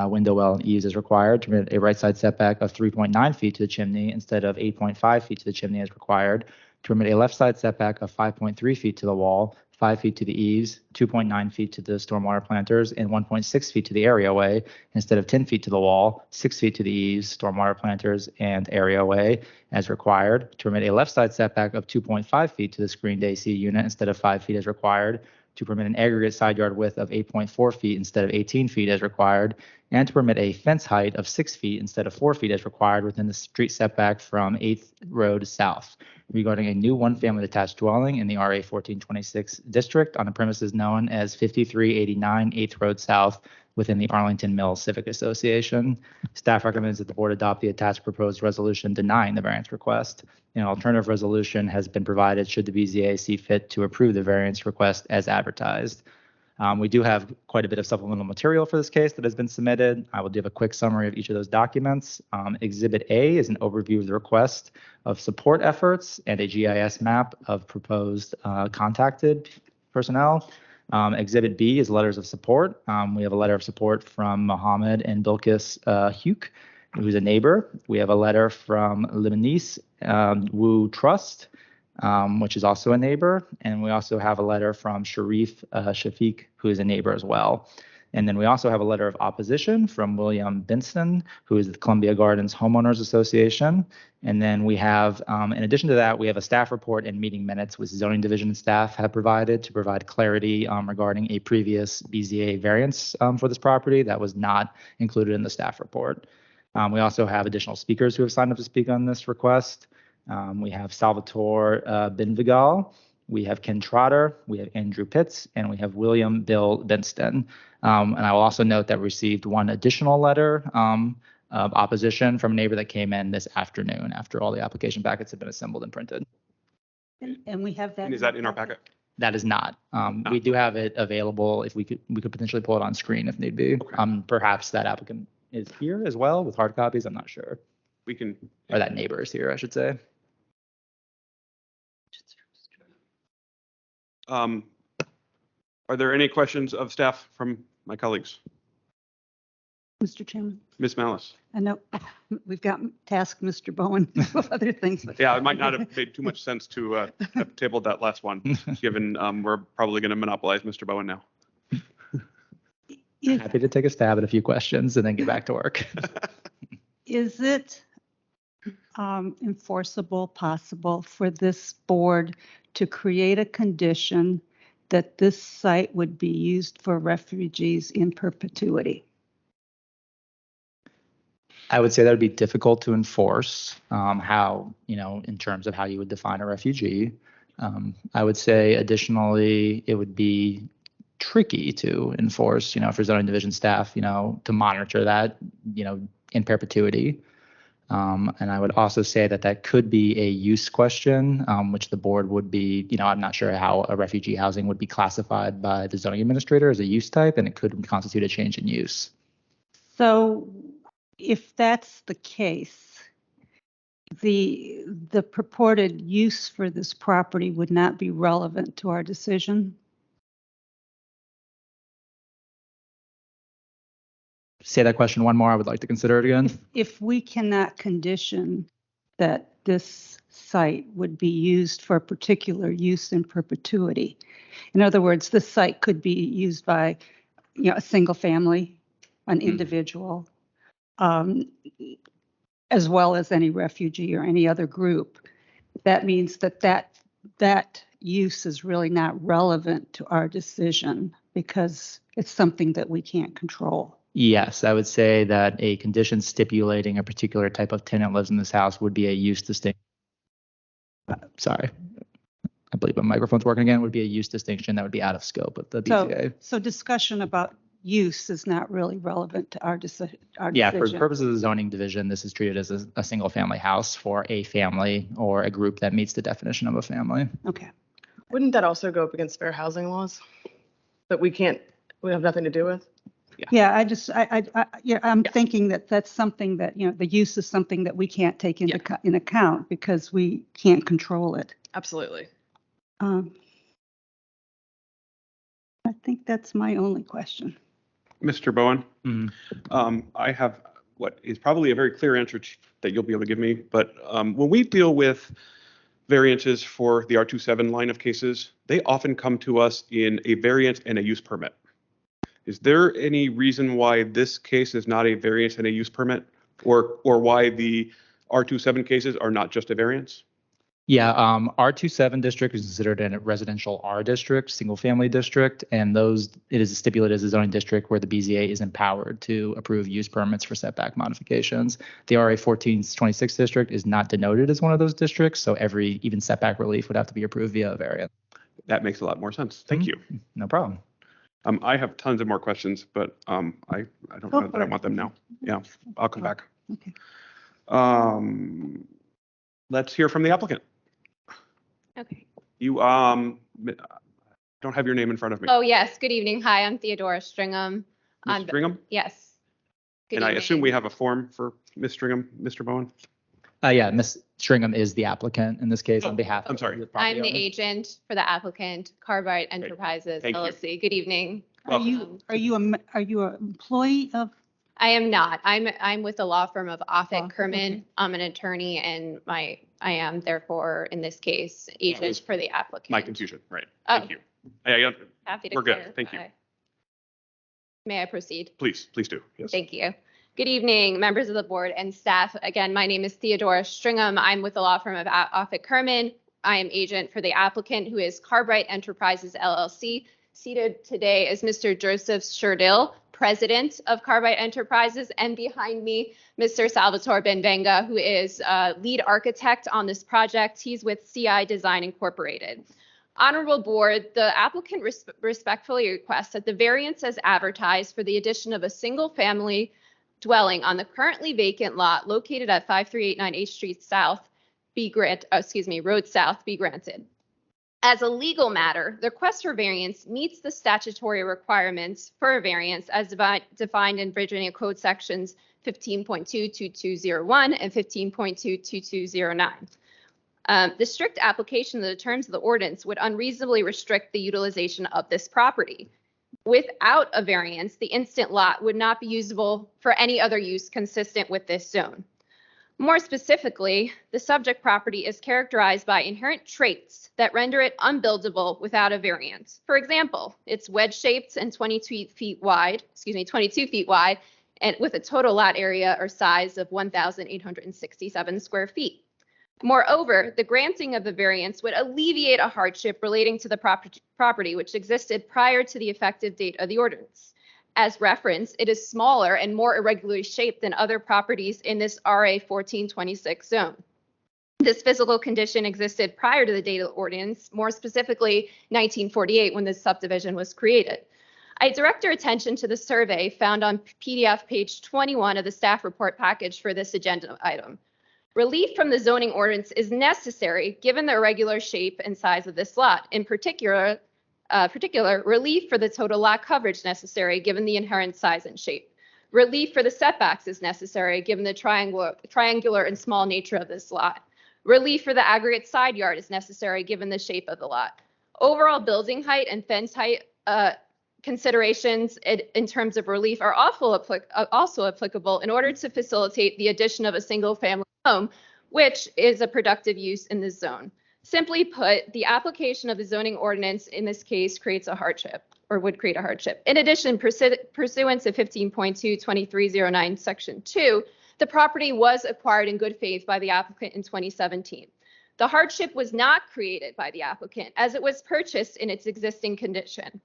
window well, and eaves as required, to permit a right side setback of 3.9 feet to the chimney instead of 8.5 feet to the chimney as required, to permit a left side setback of 5.3 feet to the wall, 5 feet to the eaves, 2.9 feet to the stormwater planters, and 1.6 feet to the areaway instead of 10 feet to the wall, 6 feet to the eaves, stormwater planters, and areaway as required, to permit a left side setback of 2.5 feet to the screened AC unit instead of 5 feet as required, to permit an aggregate side yard width of 8.4 feet instead of 18 feet as required, and to permit a fence height of 6 feet instead of 4 feet as required within the street setback from 8th Road South, regarding a new one-family detached dwelling in the RA 1426 district on the premises known as 5389 8th Road South within the Arlington Mills Civic Association. Staff recommends that the board adopt the attached proposed resolution denying the variance request. An alternative resolution has been provided should the BZA see fit to approve the variance request as advertised. We do have quite a bit of supplemental material for this case that has been submitted. I will give a quick summary of each of those documents. Exhibit A is an overview of the request of support efforts and a GIS map of proposed contacted personnel. Exhibit B is letters of support. We have a letter of support from Mohammed and Bilkis Huk, who's a neighbor. We have a letter from Lebanese Wu Trust, which is also a neighbor. And we also have a letter from Sharif Shafiq, who is a neighbor as well. And then we also have a letter of opposition from William Benson, who is the Columbia Gardens Homeowners Association. And then we have, in addition to that, we have a staff report and meeting minutes which zoning division staff have provided to provide clarity regarding a previous BZA variance for this property that was not included in the staff report. We also have additional speakers who have signed up to speak on this request. We have Salvatore Benvigal, we have Ken Trotter, we have Andrew Pitts, and we have William Bill Benston. And I will also note that we received one additional letter of opposition from a neighbor that came in this afternoon after all the application packets have been assembled and printed. And we have that. and is that in our packet? That is not. We do have it available if we could potentially pull it on screen if need be. Okay. Perhaps that applicant is here as well with hard copies. I'm not sure. We can, Or that neighbor is here, I should say. are there any questions of staff from my colleagues? Mr. Chairman, Ms. Malice? I know we've got tasked Mr. Bowen with other things. But Yeah, it might not have made too much sense to have tabled that last one, given we're probably going to monopolize Mr. Bowen now. Happy to take a stab at a few questions and then get back to work. Is it enforceable, possible for this board to create a condition that this site would be used for refugees in perpetuity? I would say that would be difficult to enforce how, in terms of how you would define a refugee. I would say additionally, it would be tricky to enforce, for zoning division staff, to monitor that, in perpetuity. And I would also say that could be a use question, which the board would be, I'm not sure how a refugee housing would be classified by the zoning administrator as a use type, and it could constitute a change in use. So if that's the case, the purported use for this property would not be relevant to our decision? Say that question one more. I would like to consider it again. If we cannot condition that this site would be used for a particular use in perpetuity, in other words, this site could be used by, a single family, an individual, um, as well as any refugee or any other group, that means that use is really not relevant to our decision because it's something that we can't control. Yes, I would say that a condition stipulating a particular type of tenant lives in this house would be a use distinction. Sorry, I believe my microphone's working again. Would be a use distinction that would be out of scope of the BZA. So discussion about use is not really relevant to our decision. Yeah, for purposes of the zoning division, this is treated as a single family house for a family or a group that meets the definition of a family. Okay. Wouldn't that also go up against fair housing laws? That we have nothing to do with? Yeah, I'm thinking that that's something that, the use is something that we can't take into in account because we can't control it. Absolutely. I think that's my only question. Mr. Bowen, Mhm. I have what is probably a very clear answer that you'll be able to give me. But when we deal with variances for the R27 line of cases, they often come to us in a variance and a use permit. Is there any reason why this case is not a variance and a use permit, or why the R27 cases are not just a variance? Yeah, R27 district is considered a residential R district, single family district, and it is stipulated as a zoning district where the BZA is empowered to approve use permits for setback modifications. The RA 1426 district is not denoted as one of those districts, so even setback relief would have to be approved via a variance. That makes a lot more sense. Thank you. No problem. I have tons of more questions, but I don't know that I want them now. Yeah, I'll come back. Okay. Let's hear from the applicant. Okay. You don't have your name in front of me. Oh, yes. Good evening. Hi, I'm Theodora Stringham. Ms. Stringham? Yes. Good And I evening. assume we have a form for Ms. Stringham, Mr. Bowen? Yeah, Ms. Stringham is the applicant in this case on behalf of I'm sorry. the property I'm the owner. agent for the applicant, Carbide Enterprises Thank you. LLC. Good evening. Are you an employee of? I am not. I'm with the law firm of Oh, Offit Kerman. okay. I'm an attorney, and I am therefore in this case agent was for the applicant. My confusion, right. Oh. Thank you. Happy to We're good. clarify. Thank you. May I proceed? Please do. Yes. Thank you. Good evening, members of the board and staff. Again, my name is Theodora Stringham. I'm with the law firm of Offit Kerman. I am agent for the applicant, who is Carbide Enterprises LLC. Seated today is Mr. Joseph Sherdill, president of Carbide Enterprises, and behind me, Mr. Salvatore Benvenga, who is lead architect on this project. He's with CI Design Incorporated. Honorable board, the applicant respectfully requests that the variance as advertised for the addition of a single family dwelling on the currently vacant lot located at 5389 H Street South Road South be granted. As a legal matter, the request for variance meets the statutory requirements for a variance as defined in Virginia Code sections 15.22201 and 15.22209. The strict application of the terms of the ordinance would unreasonably restrict the utilization of this property. Without a variance, the instant lot would not be usable for any other use consistent with this zone. More specifically, the subject property is characterized by inherent traits that render it unbuildable without a variance. For example, it's wedge-shaped and 22 feet wide, and with a total lot area or size of 1,867 square feet. Moreover, the granting of the variance would alleviate a hardship relating to the property which existed prior to the effective date of the ordinance. As referenced, it is smaller and more irregularly shaped than other properties in this RA 1426 zone. This physical condition existed prior to the date of the ordinance, more specifically 1948 when this subdivision was created. I direct your attention to the survey found on PDF page 21 of the staff report package for this agenda item. Relief from the zoning ordinance is necessary given the irregular shape and size of this lot. In particular, relief for the total lot coverage necessary given the inherent size and shape. Relief for the setbacks is necessary given the triangular and small nature of this lot. Relief for the aggregate side yard is necessary given the shape of the lot. Overall building height and fence height considerations in terms of relief are also applicable in order to facilitate the addition of a single family home, which is a productive use in this zone. Simply put, the application of the zoning ordinance in this case creates a hardship. or would create a hardship. In addition, pursuant to 15.22309 Section 2, the property was acquired in good faith by the applicant in 2017. The hardship was not created by the applicant as it was purchased in its existing condition.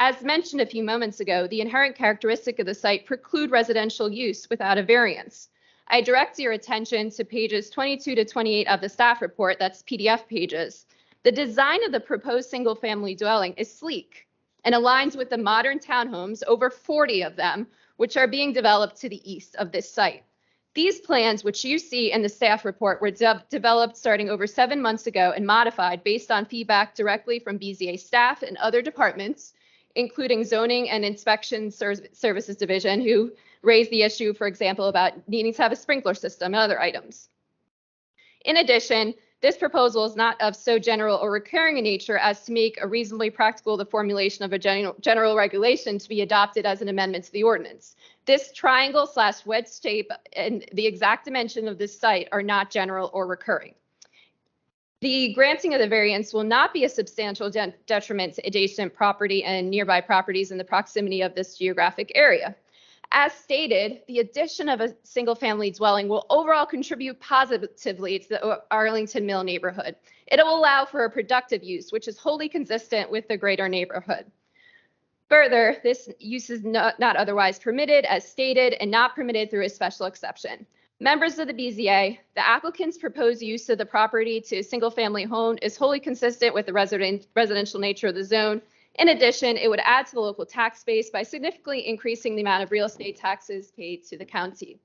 As mentioned a few moments ago, the inherent characteristic of the site preclude residential use without a variance. I direct your attention to pages 22 to 28 of the staff report, that's PDF pages. The design of the proposed single-family dwelling is sleek and aligns with the modern townhomes, over 40 of them, which are being developed to the east of this site. These plans, which you see in the staff report, were developed starting over 7 months ago and modified based on feedback directly from BZA staff and other departments, including Zoning and Inspection Services Division, who raised the issue, for example, about needing to have a sprinkler system and other items. In addition, this proposal is not of so general or recurring in nature as to make a reasonably practical the formulation of a general regulation to be adopted as an amendment to the ordinance. This triangle/wedge shape and the exact dimension of this site are not general or recurring. The granting of the variance will not be a substantial detriment to adjacent property and nearby properties in the proximity of this geographic area. As stated, the addition of a single-family dwelling will overall contribute positively to the Arlington Mill neighborhood. It will allow for a productive use, which is wholly consistent with the greater neighborhood. Further, this use is not otherwise permitted, as stated, and not permitted through a special exception. Members of the BZA, the applicant's proposed use of the property to a single-family home is wholly consistent with the residential nature of the zone. In addition, it would add to the local tax base by significantly increasing the amount of real estate taxes paid to the county.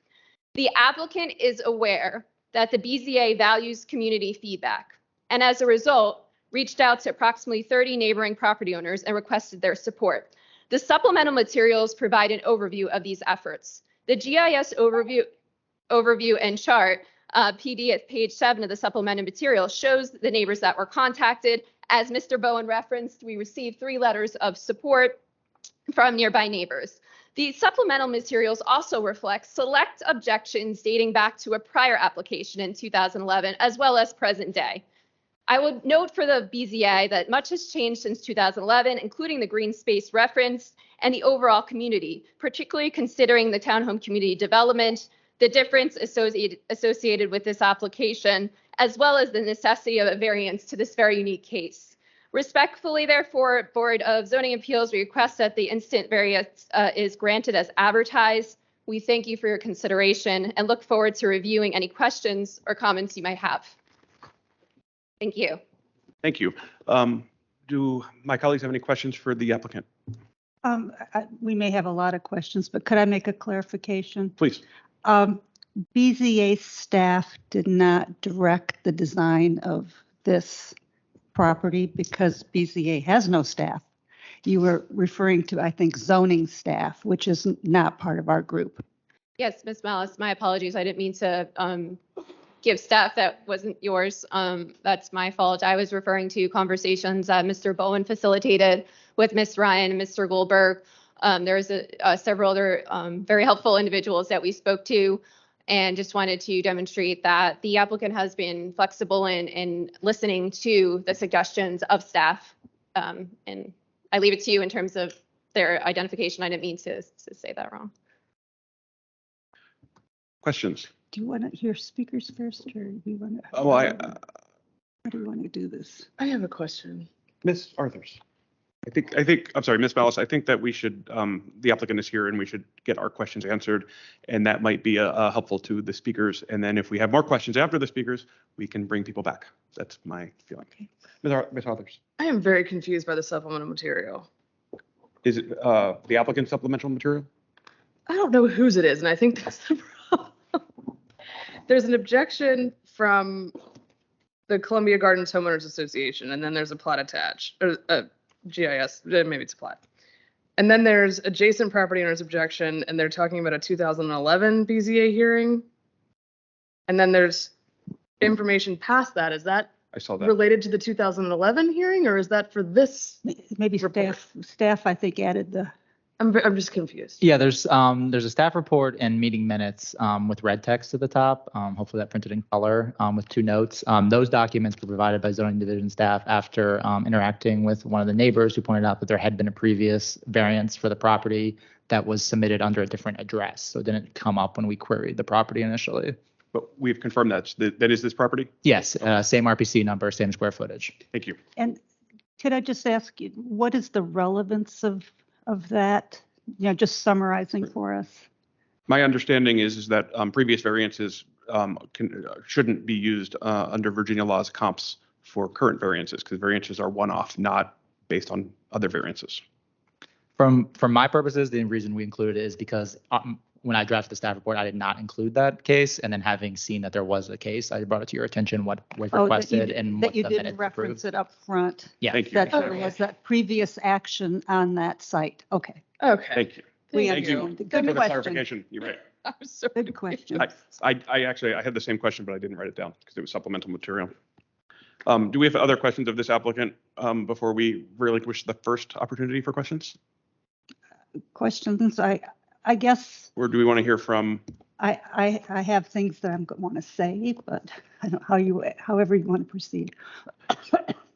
The applicant is aware that the BZA values community feedback, and as a result, reached out to approximately 30 neighboring property owners and requested their support. The supplemental materials provide an overview of these efforts. The GIS overview and chart, PD at page 7 of the supplemental material, shows the neighbors that were contacted. As Mr. Bowen referenced, we received 3 letters of support from nearby neighbors. The supplemental materials also reflect select objections dating back to a prior application in 2011, as well as present day. I would note for the BZA that much has changed since 2011, including the green space reference and the overall community, particularly considering the townhome community development, the difference associated with this application, as well as the necessity of a variance to this very unique case. Respectfully, therefore, Board of Zoning Appeals, we request that the instant variance is granted as advertised. We thank you for your consideration and look forward to reviewing any questions or comments you might have. Thank you. Thank you. Do my colleagues have any questions for the applicant? We may have a lot of questions, but could I make a clarification? Please. BZA staff did not direct the design of this property because BZA has no staff. You were referring to, I think, zoning staff, which is not part of our group. Yes, Ms. Malice, my apologies. I didn't mean to give staff that wasn't yours. That's my fault. I was referring to conversations that Mr. Bowen facilitated with Ms. Ryan and Mr. Goldberg. There's several other very helpful individuals that we spoke to, and just wanted to demonstrate that the applicant has been flexible in listening to the suggestions of staff. And I leave it to you in terms of their identification. I didn't mean to say that wrong. Questions? Do you want to hear speakers first, or do you want to? Oh, how do you want to do this? I have a question. Ms. Arthurs. I think, I'm sorry, Ms. Malice, I think that we should, the applicant is here and we should get our questions answered. And that might be helpful to the speakers. And then if we have more questions after the speakers, we can bring people back. That's my feeling. Okay. Ms. Arthurs. I am very confused by the supplemental material. Is it the applicant's supplemental material? I don't know whose it is, and I think that's the problem. There's an objection from the Columbia Gardens Homeowners Association, and then there's a plot attached, or a GIS, maybe it's a plot. And then there's adjacent property owners objection, and they're talking about a 2011 BZA hearing. And then there's information past that. Is that I saw that. related to the 2011 hearing, or is that for this? Maybe report? staff, I think, added I'm just confused. Yeah, there's a staff report and meeting minutes with red text at the top. Hopefully that printed in color with 2 notes. Those documents were provided by zoning division staff after interacting with one of the neighbors who pointed out that there had been a previous variance for the property that was submitted under a different address. So it didn't come up when we queried the property initially. But we've confirmed that is this property? Yes, same RPC number, same square footage. Thank you. And could I just ask you, what is the relevance of that? You know, just summarizing for us. My understanding is that previous variances shouldn't be used under Virginia law's comps for current variances, because variances are one-off, not based on other variances. From my purposes, the reason we included it is because when I drafted the staff report, I did not include that case. And then having seen that there was a case, I brought it to your attention what was requested and what That you the didn't minutes reference approved. it up front. Yeah. Thank you. That there was that previous action on that site. Okay. Okay. Thank you. We Thank you. understand. For Good the question. clarification. You're right. I'm so Good question. I actually had the same question, but I didn't write it down because it was supplemental material. Do we have other questions of this applicant before we relinquish the first opportunity for questions? Questions. I guess Or do we want to hear from? I have things that I'm want to say, but I don't however you want to proceed.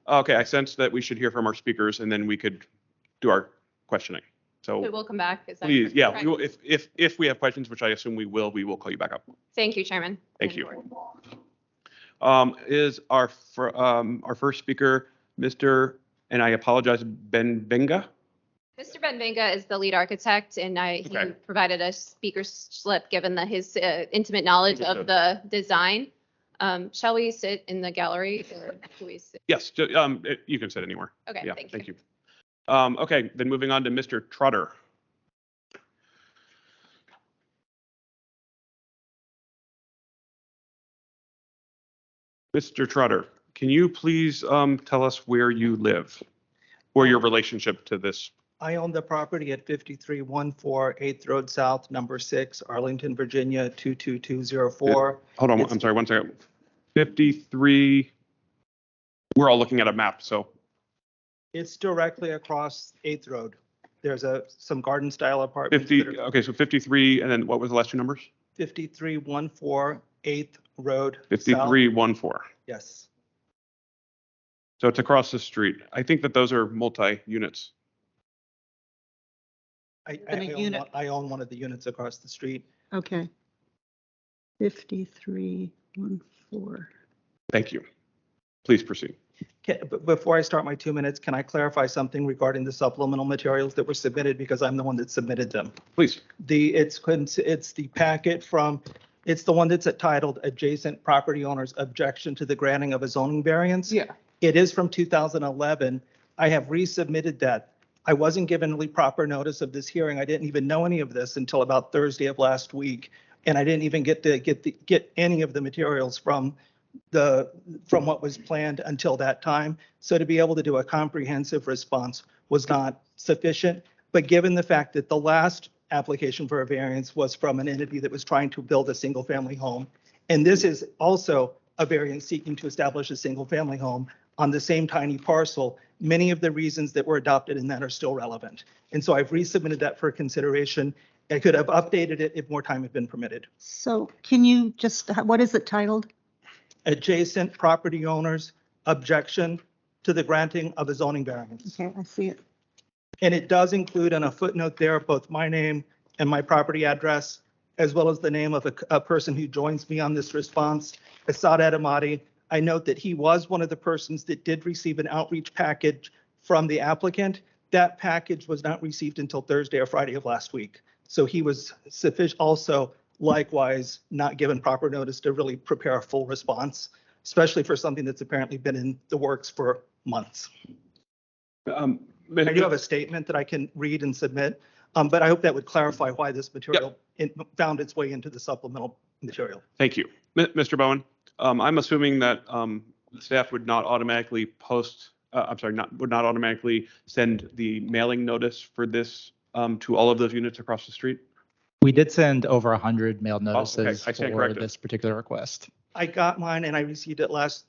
Okay, I sense that we should hear from our speakers and then we could do our questioning. So So we'll come back. Is that please, yeah, correct? we will, if we have questions, which I assume we will call you back up. Thank you, Chairman. Thank and you. board. Is our first speaker, Mr. and I apologize, Ben Venga? Mr. Benvenga is the lead architect, and he Okay. provided a speaker's slip given his intimate knowledge of the design. Shall we sit in the gallery or do we sit? Yes, you can sit anywhere. Okay, Yeah, thank you. Okay, then moving on to Mr. Trotter. Mr. Trotter, can you please tell us where you live or your relationship to this? I own the property at 5314 8th Road South, number 6, Arlington, Virginia, 22204. Hold on, It's- I'm sorry, 1 second. 53, we're all looking at a map, so It's directly across 8th Road. There's some garden style apartments. 50, that are okay, so 53, and then what was the last 2 numbers? 5314 8th Road. South. 5314. Yes. So it's across the street. I think that those are multi-units. And a unit. I own one of the units across the street. Okay. 5314. Thank you. Please proceed. Before I start my 2 minutes, can I clarify something regarding the supplemental materials that were submitted, because I'm the one that submitted them? Please. It's the packet from, it's the one that's titled Adjacent Property Owner's Objection to the Granting of a Zoning Variance. Yeah. It is from 2011. I have resubmitted that. I wasn't given proper notice of this hearing. I didn't even know any of this until about Thursday of last week. And I didn't even get any of the materials from what was planned until that time. So to be able to do a comprehensive response was not sufficient. But given the fact that the last application for a variance was from an entity that was trying to build a single family home, and this is also a variance seeking to establish a single family home on the same tiny parcel, many of the reasons that were adopted in that are still relevant. And so I've resubmitted that for consideration. I could have updated it if more time had been permitted. So can you just, what is it titled? Adjacent property owners' objection to the granting of a zoning variance. Okay, I see it. And it does include in a footnote there, both my name and my property address, as well as the name of a person who joins me on this response, Assad Adamati. I note that he was one of the persons that did receive an outreach package from the applicant. That package was not received until Thursday or Friday of last week. So he was also likewise not given proper notice to really prepare a full response, especially for something that's apparently been in the works for months. I do have a statement that I can read and submit, but I hope that would clarify why this material found its way into the supplemental material. Thank you. Mr. Bowen, I'm assuming that staff would not automatically would not automatically send the mailing notice for this to all of those units across the street? We did send over 100 mailed notices I stand for corrected. this particular request. I got mine and I received it last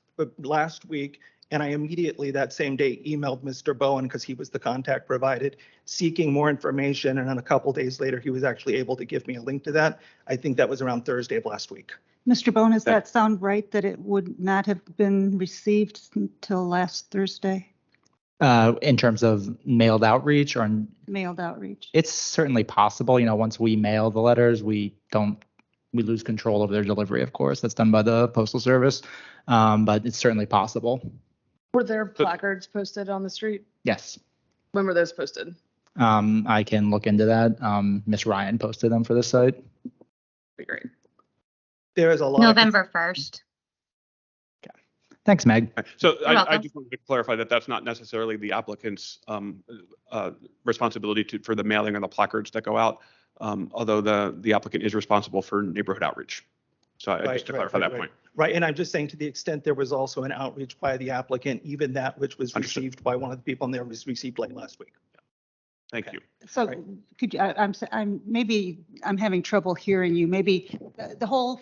week. And I immediately that same day emailed Mr. Bowen because he was the contact provided, seeking more information. And then a couple days later, he was actually able to give me a link to that. I think that was around Thursday of last week. Mr. Bone, does that sound right that it would not have been received until last Thursday? In terms of mailed outreach or Mailed outreach? it's certainly possible. Once we mail the letters, we lose control of their delivery, of course. That's done by the Postal Service. But it's certainly possible. Were there placards posted on the street? Yes. When were those posted? I can look into that. Miss Ryan posted them for the site. Be great. There is a lot. November 1st. Thanks, Meg. So I welcome. just wanted to clarify that that's not necessarily the applicant's responsibility for the mailing of the placards that go out, although the applicant is responsible for neighborhood outreach. So just to clarify that point. Right, and I'm just saying to the extent there was also an outreach by the applicant, even that which was Understood. received by one of the people in there was received late last week. Thank you. So Right. could you, I'm having trouble hearing you. Maybe the whole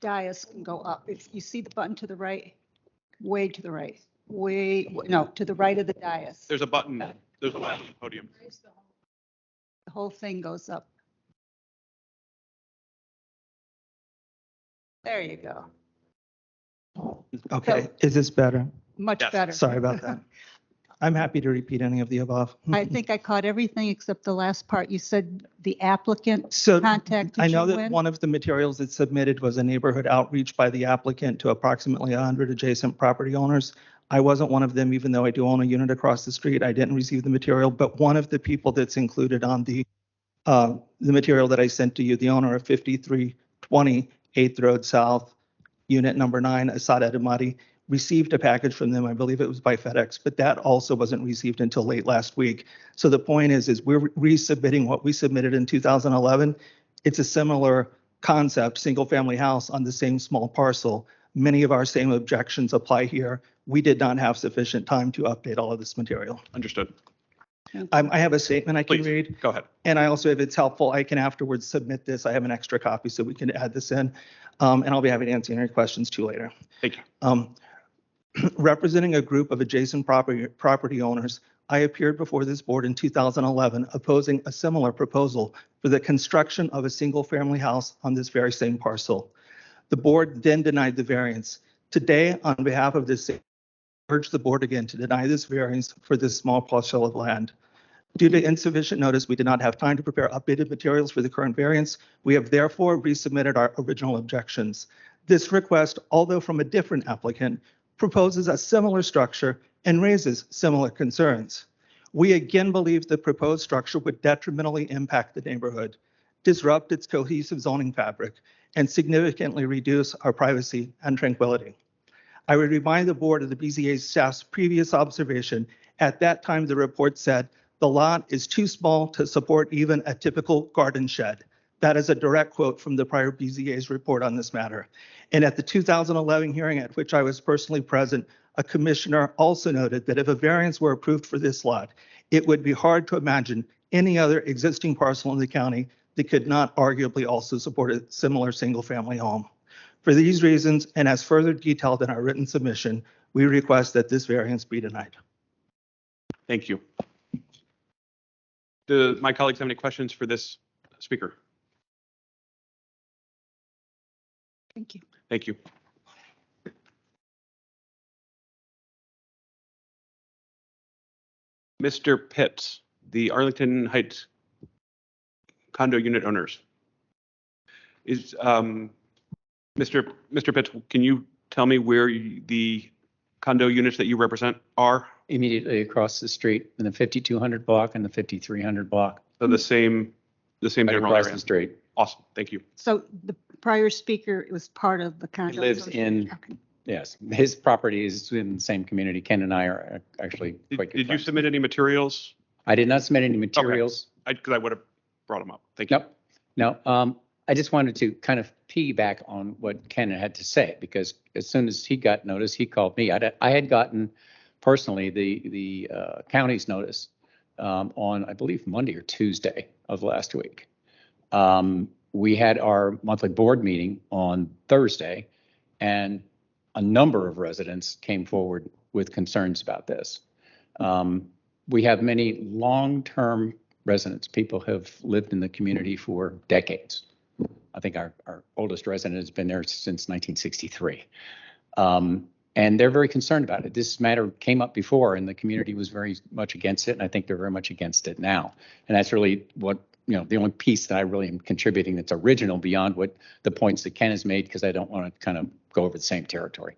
dais can go up. If you see the button to the right, way to the right, no, to the right of the dais. There's a button on the podium. The whole thing goes up. There you go. Okay, is this better? Much Yes. better. Sorry about that. I'm happy to repeat any of the above. I think I caught everything except the last part. You said the applicant So contacted you I know that when? one of the materials that's submitted was a neighborhood outreach by the applicant to approximately 100 adjacent property owners. I wasn't one of them, even though I do own a unit across the street. I didn't receive the material, but one of the people that's included on the material that I sent to you, the owner of 5320 8th Road South, unit number 9, Asad Edamati, received a package from them. I believe it was by FedEx, but that also wasn't received until late last week. So the point is we're resubmitting what we submitted in 2011. It's a similar concept, single family house on the same small parcel. Many of our same objections apply here. We did not have sufficient time to update all of this material. Understood. I have a statement I can Please, read. go ahead. And I also, if it's helpful, I can afterwards submit this. I have an extra copy so we can add this in. And I'll be happy to answer any questions too later. Thank you. Representing a group of adjacent property owners, I appeared before this board in 2011 opposing a similar proposal for the construction of a single-family house on this very same parcel. The board then denied the variance. Today, on behalf of this, I urge the board again to deny this variance for this small parcel of land. Due to insufficient notice, we did not have time to prepare updated materials for the current variance. We have therefore resubmitted our original objections. This request, although from a different applicant, proposes a similar structure and raises similar concerns. We again believe the proposed structure would detrimentally impact the neighborhood, disrupt its cohesive zoning fabric, and significantly reduce our privacy and tranquility. I would remind the board of the BZA staff's previous observation. At that time, the report said, the lot is too small to support even a typical garden shed. That is a direct quote from the prior BZA's report on this matter. And at the 2011 hearing at which I was personally present, a commissioner also noted that if a variance were approved for this lot, it would be hard to imagine any other existing parcel in the county that could not arguably also support a similar single-family home. For these reasons, and as further detailed in our written submission, we request that this variance be denied. Thank you. Do my colleagues have any questions for this speaker? Thank you. Thank you. Mr. Pitts, the Arlington Heights condo unit owners. Is Mr. Pitts, can you tell me where the condo units that you represent are? Immediately across the street in the 5200 block and the 5300 block. So the same Right general across area. the street. Awesome, thank you. So the prior speaker was part of the condo. He lives in, Okay. yes, his property is in the same community. Ken and I are actually quite good Did you friends. submit any materials? I did not submit any materials. Because I would have brought them up. Thank you. Nope. No, I just wanted to kind of piggyback on what Ken had to say, because as soon as he got notice, he called me. I had gotten personally the county's notice on, I believe, Monday or Tuesday of last week. We had our monthly board meeting on Thursday, and a number of residents came forward with concerns about this. We have many long-term residents. People have lived in the community for decades. I think our oldest resident has been there since 1963. And they're very concerned about it. This matter came up before and the community was very much against it. And I think they're very much against it now. And that's really what, the only piece that I really am contributing that's original beyond what the points that Ken has made, because I don't want to kind of go over the same territory.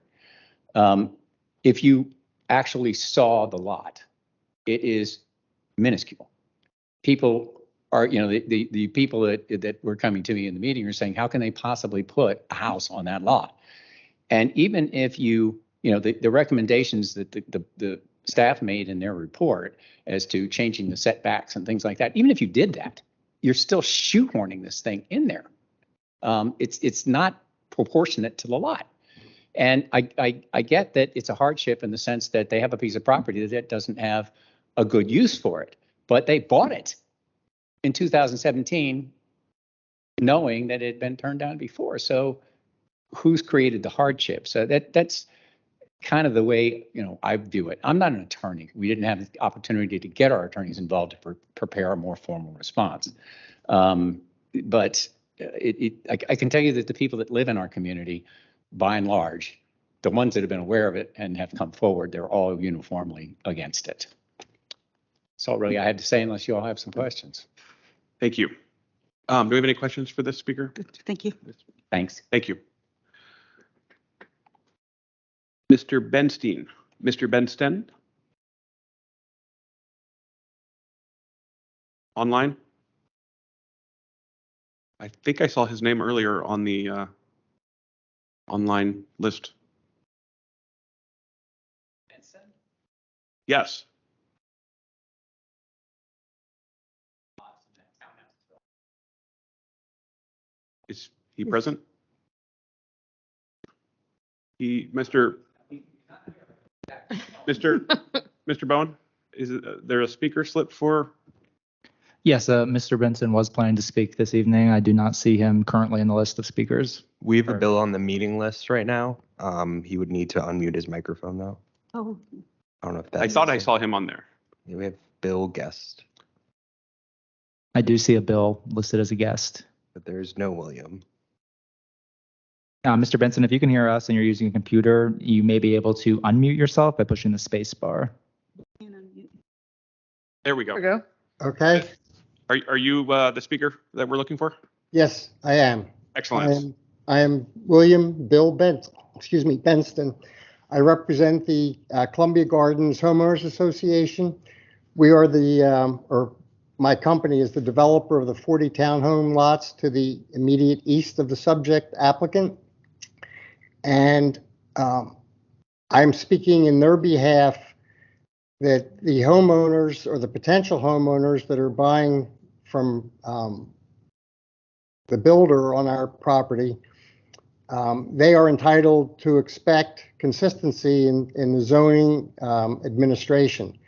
If you actually saw the lot, it is minuscule. People are, the people that were coming to me in the meeting are saying, how can they possibly put a house on that lot? And even if the recommendations that the staff made in their report as to changing the setbacks and things like that, even if you did that, you're still shoehorning this thing in there. It's not proportionate to the lot. And I get that it's a hardship in the sense that they have a piece of property that doesn't have a good use for it, but they bought it in 2017 knowing that it had been turned down before. So who's created the hardship? So that's kind of the way, I view it. I'm not an attorney. We didn't have the opportunity to get our attorneys involved to prepare a more formal response. But I can tell you that the people that live in our community, by and large, the ones that have been aware of it and have come forward, they're all uniformly against it. That's all really I had to say, unless you all have some questions. Thank you. Do we have any questions for this speaker? Thank you. Thanks. Thank you. Mr. Benstein. Mr. Bensten? Online? I think I saw his name earlier on the online list. Yes. Is he present? Mr. Bowen, is there a speaker slip for? Yes, Mr. Benson was planning to speak this evening. I do not see him currently in the list of speakers. We have a bill on the meeting list right now. He would need to unmute his microphone though. Oh, I don't know if that's. I thought I saw him on there. Yeah, we have Bill Guest, I do see a Bill listed as a guest. but there's no William. Mr. Benson, if you can hear us and you're using a computer, you may be able to unmute yourself by pushing the space bar. There we go. There we go. Okay, Are you the speaker that we're looking for? yes, I am. Excellent. I am Bill Benston. I represent the Columbia Gardens Homeowners Association. We are my company is the developer of the 40 townhome lots to the immediate east of the subject applicant. And I'm speaking in their behalf that the homeowners or the potential homeowners that are buying from the builder on our property, they are entitled to expect consistency in the zoning administration.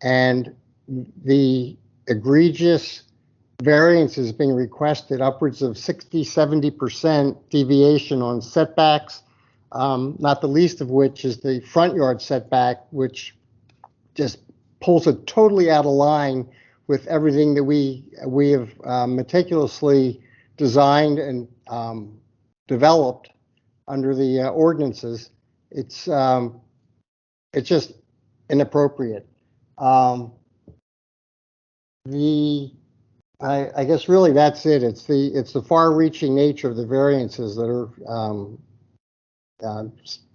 And the egregious variances being requested, upwards of 60–70% deviation on setbacks, not the least of which is the front yard setback, which just pulls it totally out of line with everything that we have meticulously designed and developed under the ordinances. It's just inappropriate. I guess really that's it. It's the far-reaching nature of the variances that are,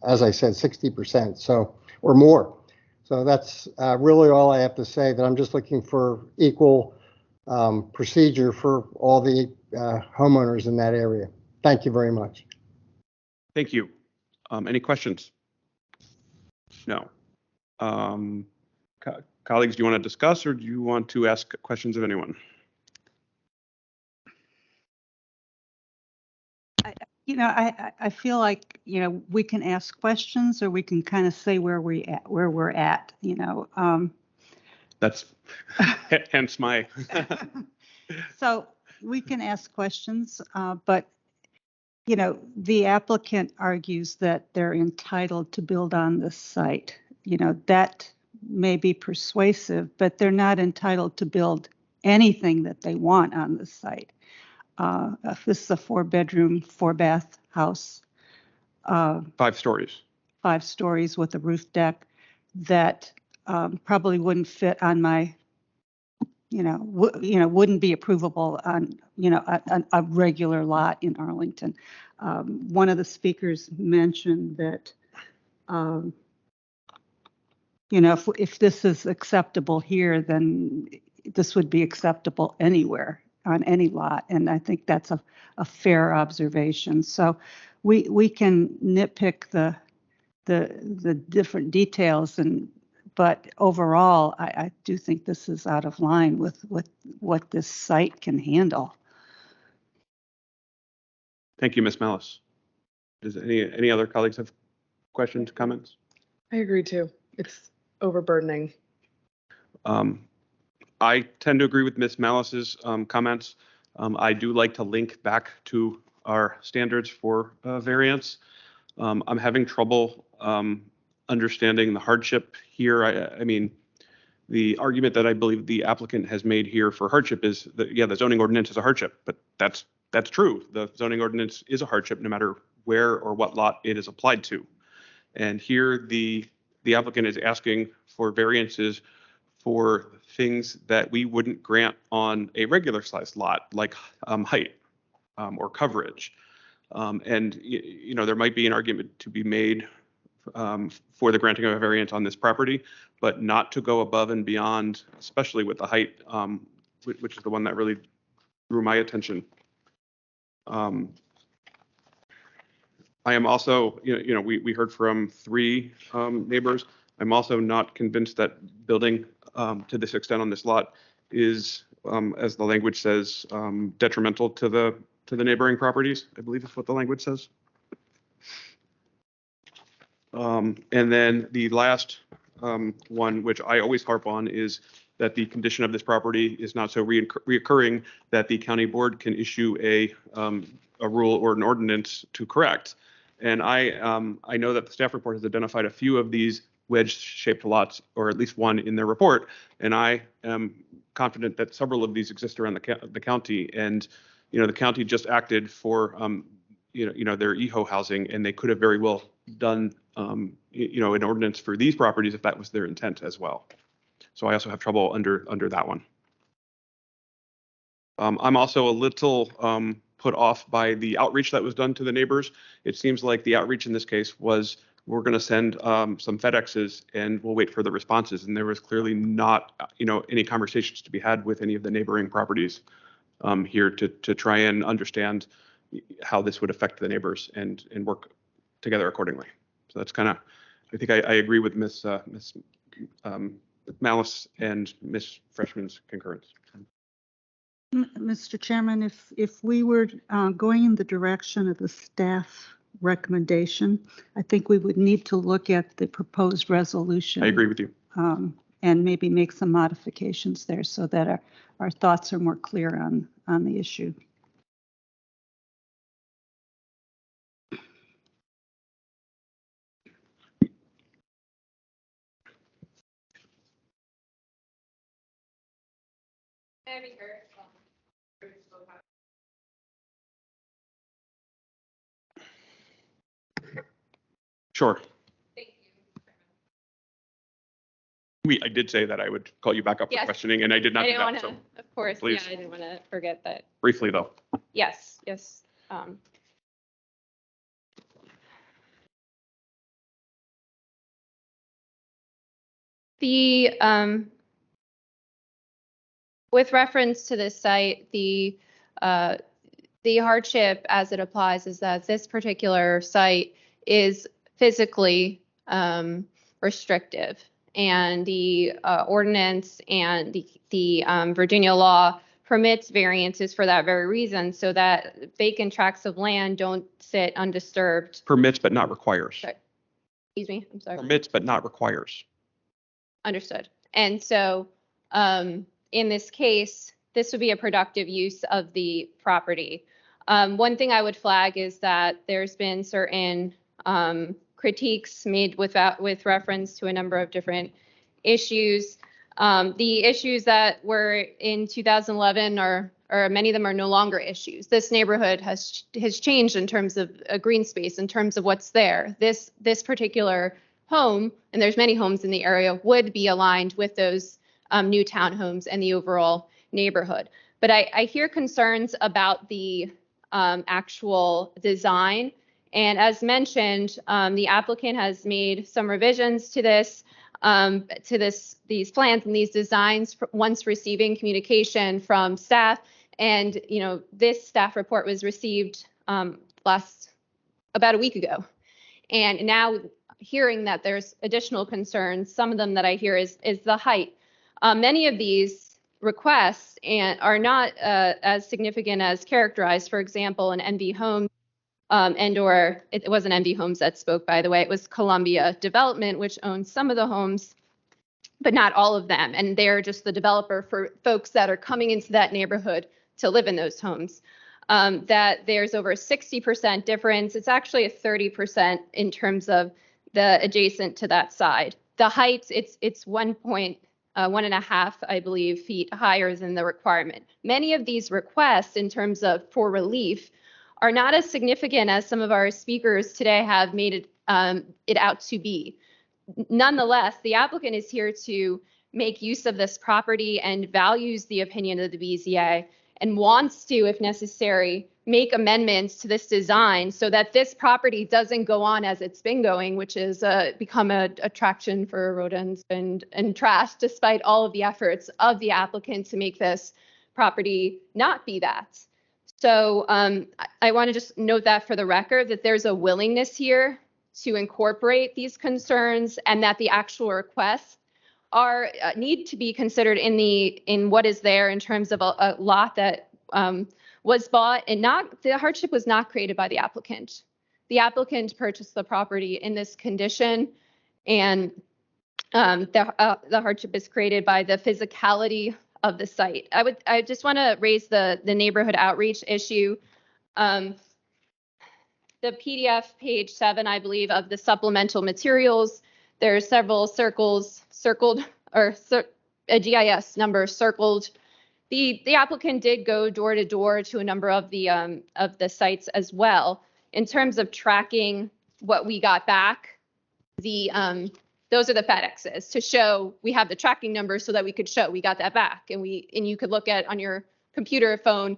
as I said, 60%, so or more. So that's really all I have to say. That I'm just looking for equal procedure for all the homeowners in that area. Thank you very much. Thank you. Any questions? No. Colleagues, do you want to discuss or do you want to ask questions of anyone? I feel like, we can ask questions or we can kind of say where we're at, That's hence my. So we can ask questions, but, the applicant argues that they're entitled to build on this site. that may be persuasive, but they're not entitled to build anything that they want on the site. If this is a 4-bedroom, 4-bath house, 5 stories. 5 stories with a roof deck, that probably wouldn't fit on my, wouldn't be approvable on, a regular lot in Arlington. One of the speakers mentioned that, if this is acceptable here, then this would be acceptable anywhere on any lot. And I think that's a fair observation. So we can nitpick the different details, but overall, I do think this is out of line with what this site can handle. Thank you, Ms. Malice. Does any other colleagues have questions, comments? I agree too. It's overburdening. I tend to agree with Ms. Malice's comments. I do like to link back to our standards for variance. I'm having trouble understanding the hardship here. I mean, the argument that I believe the applicant has made here for hardship is that, yeah, the zoning ordinance is a hardship, but that's true. The zoning ordinance is a hardship no matter where or what lot it is applied to. And here the applicant is asking for variances for things that we wouldn't grant on a regular sized lot, like height or coverage. And there might be an argument to be made for the granting of a variance on this property, but not to go above and beyond, especially with the height, which is the one that really drew my attention. I am also, we heard from 3 neighbors. I'm also not convinced that building to this extent on this lot is, as the language says, detrimental to the neighboring properties. I believe is what the language says. And then the last one, which I always harp on, is that the condition of this property is not so reoccurring that the county board can issue a rule or an ordinance to correct. And I know that the staff report has identified a few of these wedge-shaped lots, or at least one in their report. And I am confident that several of these exist around the county. And the county just acted for their EHO housing, and they could have very well done an ordinance for these properties if that was their intent as well. So I also have trouble under that one. I'm also a little put off by the outreach that was done to the neighbors. It seems like the outreach in this case was, we're going to send some FedExes and we'll wait for the responses. And there was clearly not, any conversations to be had with any of the neighboring properties here to try and understand how this would affect the neighbors and work together accordingly. So that's kind of, I think I agree with Ms. Malice and Ms. Freshman's concurrence. Mr. Chairman, if we were going in the direction of the staff recommendation, I think we would need to look at the proposed resolution. I agree with you. And maybe make some modifications there so that our thoughts are more clear on the issue. Sure. Thank you. I did say that I would call you back up for questioning, and I did not do that. So of course, please. Yeah, I didn't want to forget that. Briefly, though. Yes. With reference to this site, the hardship as it applies is that this particular site is physically restrictive, and the ordinance and the Virginia law permits variances for that very reason, so that vacant tracts of land don't sit undisturbed. Permits but not requires. Sorry. Excuse me, I'm sorry. Permits but not requires. Understood. And so in this case, this would be a productive use of the property. One thing I would flag is that there's been certain critiques made with reference to a number of different issues. The issues that were in 2011 or many of them are no longer issues. This neighborhood has changed in terms of a green space, in terms of what's there. This particular home, and there's many homes in the area, would be aligned with those new townhomes and the overall neighborhood. But I hear concerns about the actual design. And as mentioned, the applicant has made some revisions to these plans and these designs once receiving communication from staff. And this staff report was received about a week ago. And now hearing that there's additional concerns, some of them that I hear is the height. Many of these requests are not as significant as characterized. For example, an NB Home or it wasn't NB Homes that spoke, by the way, it was Columbia Development, which owns some of the homes, but not all of them. And they're just the developer for folks that are coming into that neighborhood to live in those homes. That there's over a 60% difference. It's actually a 30% in terms of the adjacent to that side. The height, it's 1.5, I believe, feet higher than the requirement. Many of these requests in terms of for relief are not as significant as some of our speakers today have made it out to be. Nonetheless, the applicant is here to make use of this property and values the opinion of the BZA and wants to, if necessary, make amendments to this design so that this property doesn't go on as it's been going, which is become an attraction for rodents and trash, despite all of the efforts of the applicant to make this property not be that. So I want to just note that for the record, that there's a willingness here to incorporate these concerns and that the actual requests need to be considered in what is there in terms of a lot that was bought, and the hardship was not created by the applicant. The applicant purchased the property in this condition, and the hardship is created by the physicality of the site. I just want to raise the neighborhood outreach issue. The PDF page 7, I believe, of the supplemental materials, there are several circled or a GIS number circled. The applicant did go door to door to a number of the sites as well. In terms of tracking what we got back, those are the FedExes to show we have the tracking number so that we could show we got that back, and you could look at on your computer or phone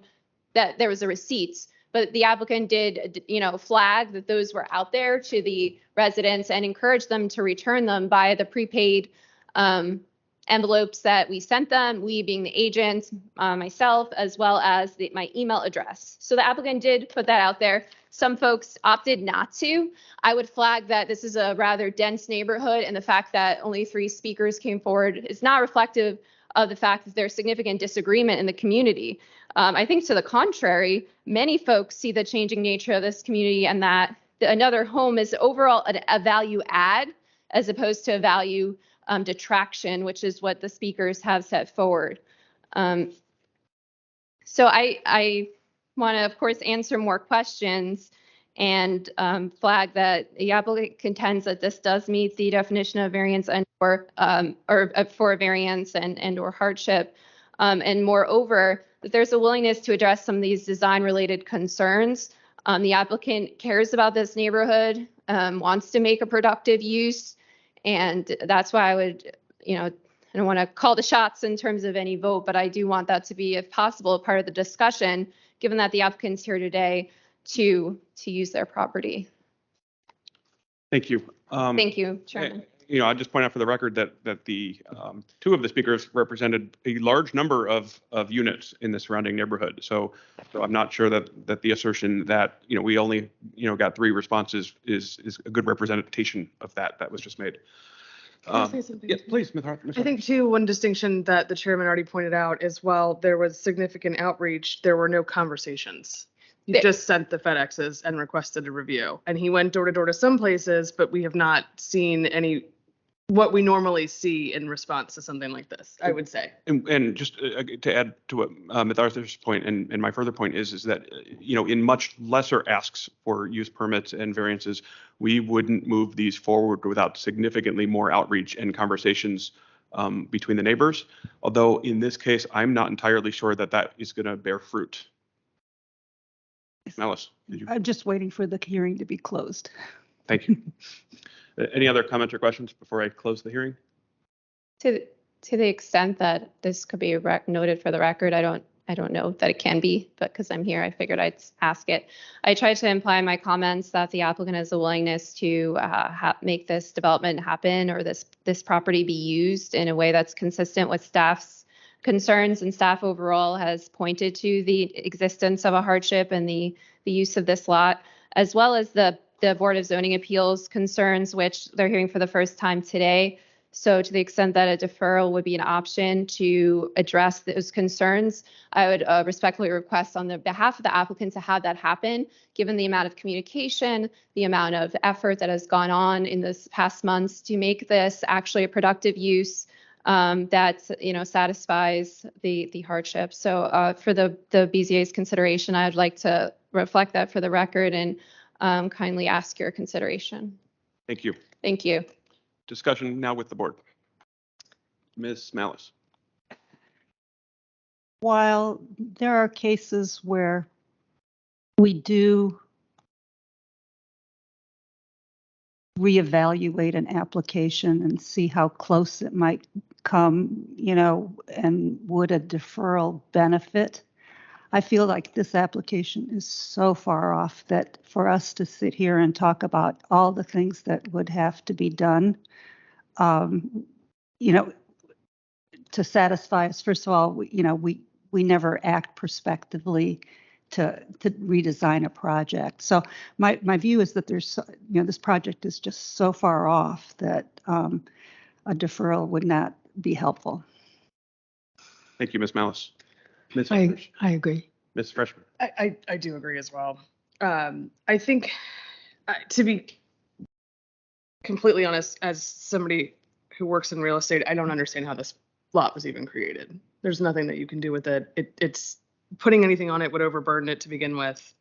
that there was a receipt. But the applicant did, flag that those were out there to the residents and encourage them to return them by the prepaid envelopes that we sent them, we being the agent, myself, as well as my email address. So the applicant did put that out there. Some folks opted not to. I would flag that this is a rather dense neighborhood, and the fact that only 3 speakers came forward is not reflective of the fact that there's significant disagreement in the community. I think to the contrary, many folks see the changing nature of this community and that another home is overall a value add as opposed to a value detraction, which is what the speakers have set forward. So I want to, of course, answer more questions and flag that the applicant contends that this does meet the definition of variance and or for variance and or hardship. And moreover, that there's a willingness to address some of these design-related concerns. The applicant cares about this neighborhood, wants to make a productive use, and that's why I would, I don't want to call the shots in terms of any vote, but I do want that to be, if possible, a part of the discussion, given that the applicant's here today to use their property. Thank you. Thank you, Chairman. I just point out for the record that the 2 of the speakers represented a large number of units in the surrounding neighborhood. So I'm not sure that the assertion that we only got 3 responses is a good representation of that was just made. Can I say something? Yes, please, Ms. Hart. I think too, one distinction that the chairman already pointed out is while there was significant outreach, there were no conversations. He just sent the FedExes and requested a review, and he went door to door to some places, but we have not seen any what we normally see in response to something like this, I would say. And just to add to what MacArthur's point and my further point is that, in much lesser asks for use permits and variances, we wouldn't move these forward without significantly more outreach and conversations between the neighbors. Although in this case, I'm not entirely sure that is going to bear fruit. Malice, did you? I'm just waiting for the hearing to be closed. Thank you. Any other comments or questions before I close the hearing? To the extent that this could be noted for the record, I don't know that it can be, but because I'm here, I figured I'd ask it. I tried to imply in my comments that the applicant has a willingness to make this development happen, or this property be used in a way that's consistent with staff's concerns, and staff overall has pointed to the existence of a hardship and the use of this lot, as well as the Board of Zoning Appeals concerns, which they're hearing for the first time today. So to the extent that a deferral would be an option to address those concerns, I would respectfully request on the behalf of the applicant to have that happen, given the amount of communication, the amount of effort that has gone on in this past months to make this actually a productive use that satisfies the hardship. So for the BZA's consideration, I'd like to reflect that for the record and kindly ask your consideration. Thank you. Thank you. Discussion now with the board. Ms. Malice. While there are cases where we do reevaluate an application and see how close it might come, and would a deferral benefit, I feel like this application is so far off that for us to sit here and talk about all the things that would have to be done, to satisfy us. First of all, we never act prospectively to redesign a project. So my view is that this project is just so far off that a deferral would not be helpful. Thank you, Ms. Malice. Ms. I Eldridge. agree. Ms. Freshman. I do agree as well. I think, to be completely honest, as somebody who works in real estate, I don't understand how this lot was even created. There's nothing that you can do with it. It's putting anything on it would overburden it to begin with.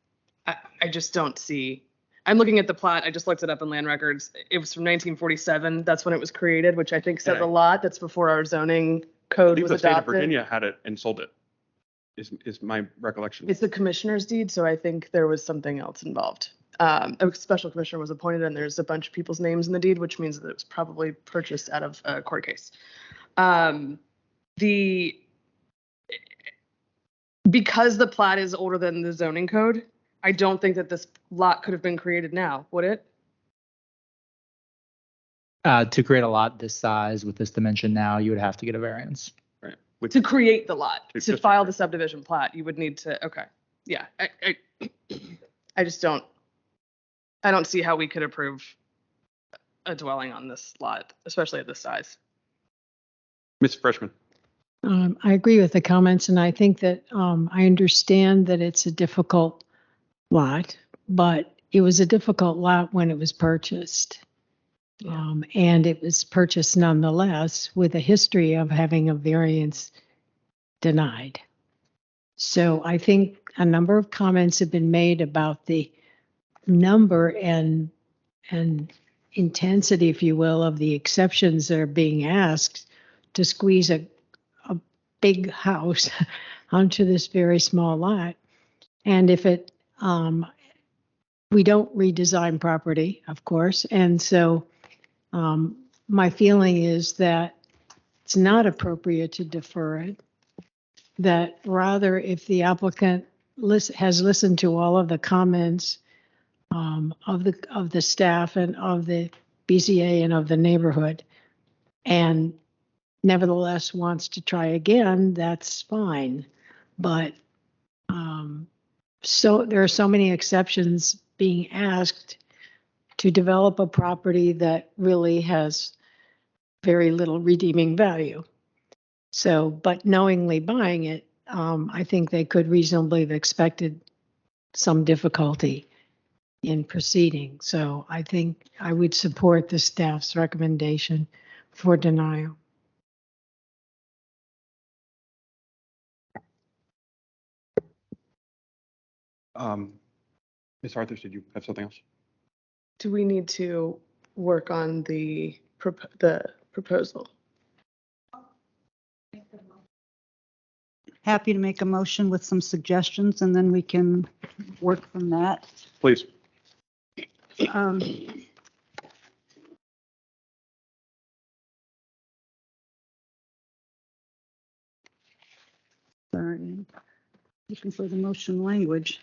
I just don't see. I'm looking at the plot. I just looked it up in land records. It was from 1947. That's when it was created, which I think says a lot. That's before our zoning code was the state of adopted. Virginia had it and sold it, is my recollection. It's the commissioner's deed, so I think there was something else involved. A special commissioner was appointed, and there's a bunch of people's names in the deed, which means that it was probably purchased out of a court case. Because the plat is older than the zoning code, I don't think that this lot could have been created now, would it? To create a lot this size with this dimension now, you would have to get a variance. Right. To create the lot, to just- file the subdivision plat, you would need to, okay. Yeah, I just don't, I don't see how we could approve a dwelling on this lot, especially at this size. Ms. Freshman. I agree with the comments, and I think that I understand that it's a difficult lot, but it was a difficult lot when it was purchased. And it was purchased nonetheless with a history of having a variance denied. So I think a number of comments have been made about the number and intensity, if you will, of the exceptions that are being asked to squeeze a big house onto this very small lot. And if it, we don't redesign property, of course. And so my feeling is that it's not appropriate to defer it, that rather if the applicant has listened to all of the comments of the staff and of the BZA and of the neighborhood, and nevertheless wants to try again, that's fine. But so there are so many exceptions being asked to develop a property that really has very little redeeming value. So, but knowingly buying it, I think they could reasonably have expected some difficulty in proceeding. So I think I would support the staff's recommendation for denial. Ms. Arthurs, did you have something else? Do we need to work on the proposal? Happy to make a motion with some suggestions and then we can work from that. Please. Um, Sorry, looking for the motion language.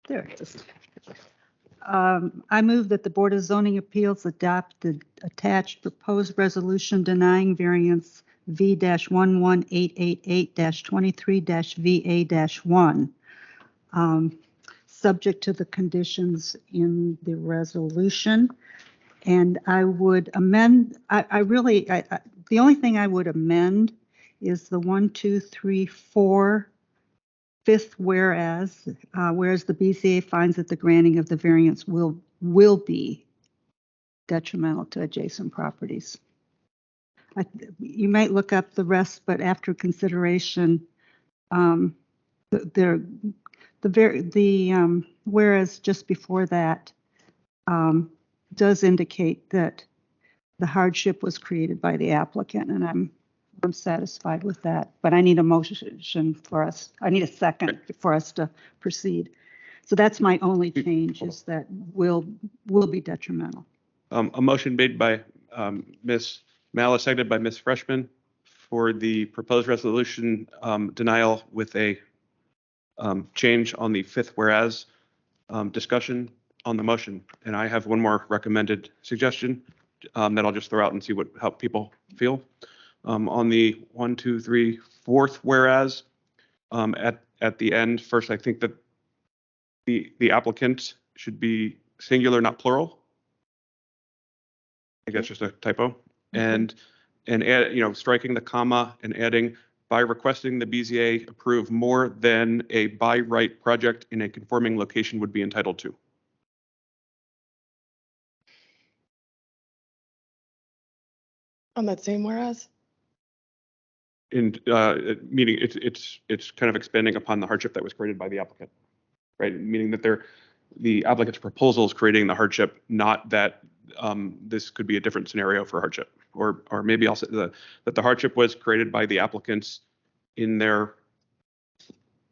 There it is. I move that the Board of Zoning Appeals adopt the attached proposed resolution denying variance V-11888-23-VA-1, subject to the conditions in the resolution. And I would amend, the only thing I would amend is the 1, 2, 3, 4, fifth whereas the BZA finds that the granting of the variance will be detrimental to adjacent properties. You might look up the rest, but after consideration, whereas just before that does indicate that the hardship was created by the applicant, and I'm satisfied with that, but I need a motion for us. I need a second for us to proceed. So that's my only change, is that will be detrimental. A motion made by Ms. Malice, seconded by Ms. Freshman for the proposed resolution denial with a change on the fifth whereas discussion on the motion. And I have one more recommended suggestion that I'll just throw out and see how people feel. On the 1, 2, 3, fourth whereas, at the end, first, I think that the applicant should be singular, not plural. I think that's just a typo. And add, striking the comma and adding, by requesting the BZA approve more than a by right project in a conforming location would be entitled to. On that same whereas? In meaning it's kind of expanding upon the hardship that was created by the applicant, right? Meaning that the applicant's proposal is creating the hardship, not that this could be a different scenario for hardship, or maybe I'll say that the hardship was created by the applicants in their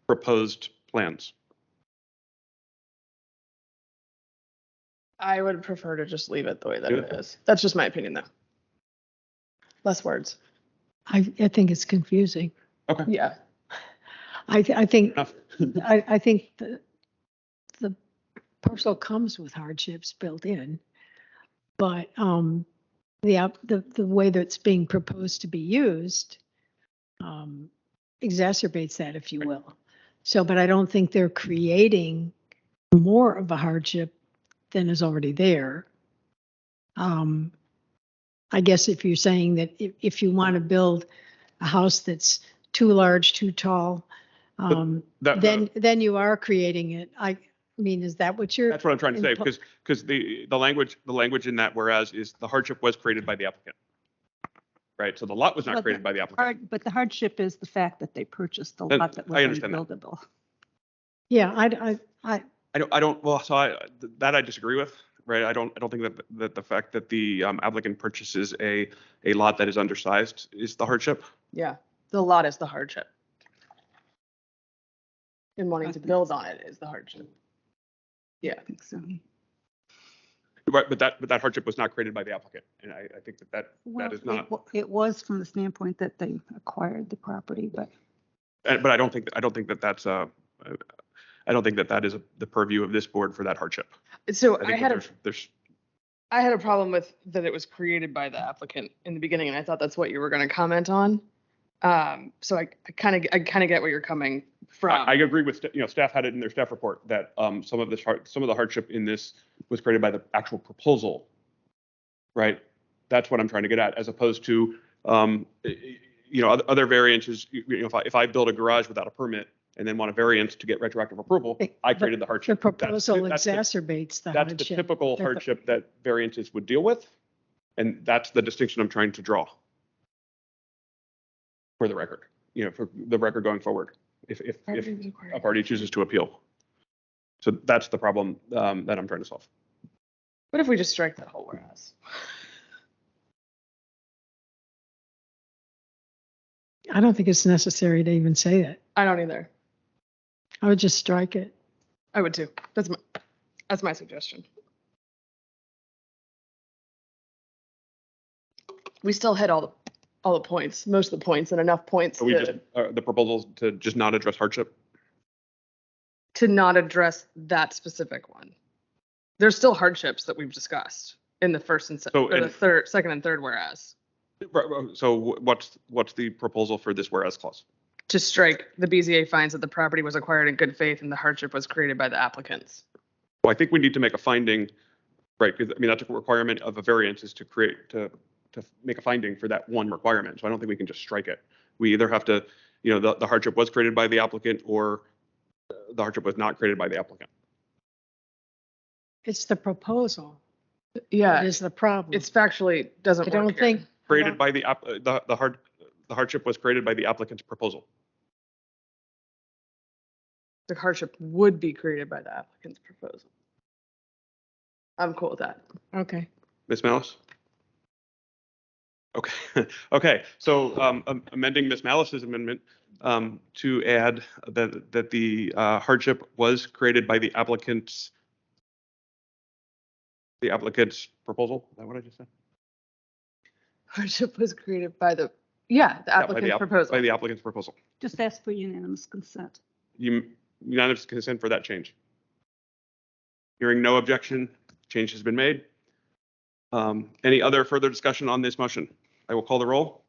proposed plans. I would prefer to just leave it the way that it is. That's just my opinion, though. Less words. I think it's confusing. Okay. Yeah. I think Enough. I think the parcel comes with hardships built in, but the way that it's being proposed to be used exacerbates that, if you will. So, but I don't think they're creating more of a hardship than is already there. I guess if you're saying that if you want to build a house that's too large, too tall, then you are creating it. I mean, is that what you're? That's what I'm trying to say, because the language in that whereas is the hardship was created by the applicant, right? So the lot was not created by the applicant. But the hardship is the fact that they purchased the lot that was unbuildable. Yeah, I don't. Well, so that I disagree with. Right. I don't think that the fact that the applicant purchases a lot that is undersized is the hardship. Yeah, the lot is the hardship. And wanting to build on it is the hardship. Yeah, I think so. Right, but that hardship was not created by the applicant, and I think that is not. It was from the standpoint that they acquired the property, but I don't think that that's I don't think that is the purview of this board for that hardship. So I had a problem with that it was created by the applicant in the beginning, and I thought that's what you were going to comment on. So I kind of get where you're coming from. I agree with staff had it in their staff report that some of the hardship in this was created by the actual proposal. Right, that's what I'm trying to get at, as opposed to other variances. If I build a garage without a permit, and then want a variance to get retroactive approval, I created the The hardship. proposal That's the- exacerbates the That's the hardship. typical that the- hardship that variances would deal with. And that's the distinction I'm trying to draw for the record, for the record going forward, if a party chooses to appeal. So that's the problem that I'm trying to solve. What if we just strike that whole whereas? I don't think it's necessary to even say it. I don't either. I would just strike it. I would too. That's my suggestion. We still hit all the points, most of the points, and enough points So we just, the proposals to just not address hardship. to not address that specific one. There's still hardships that we've discussed in the first and second and third whereas. So what's the proposal for this whereas clause? To strike, the BZA finds that the property was acquired in good faith and the hardship was created by the applicants. Well, I think we need to make a finding, right? Because that's a requirement of a variance, is to make a finding for that one requirement. So I don't think we can just strike it. We either have to, the hardship was created by the applicant, or the hardship was not created by the applicant. It's the proposal. Yeah, That is the problem. it's factually doesn't I work don't here. think. Created by the hardship was created by the applicant's proposal. The hardship would be created by the applicant's proposal. I'm cool with that. Okay. Ms. Malice? Okay, okay. So amending Ms. Malice's amendment to add that the hardship was created by the applicant's proposal. Is that what I just said? Hardship was created by the applicant's proposal. By the applicant's proposal. Just ask for unanimous consent. Unanimous consent for that change. Hearing no objection, change has been made. Any other further discussion on this motion? I will call the roll.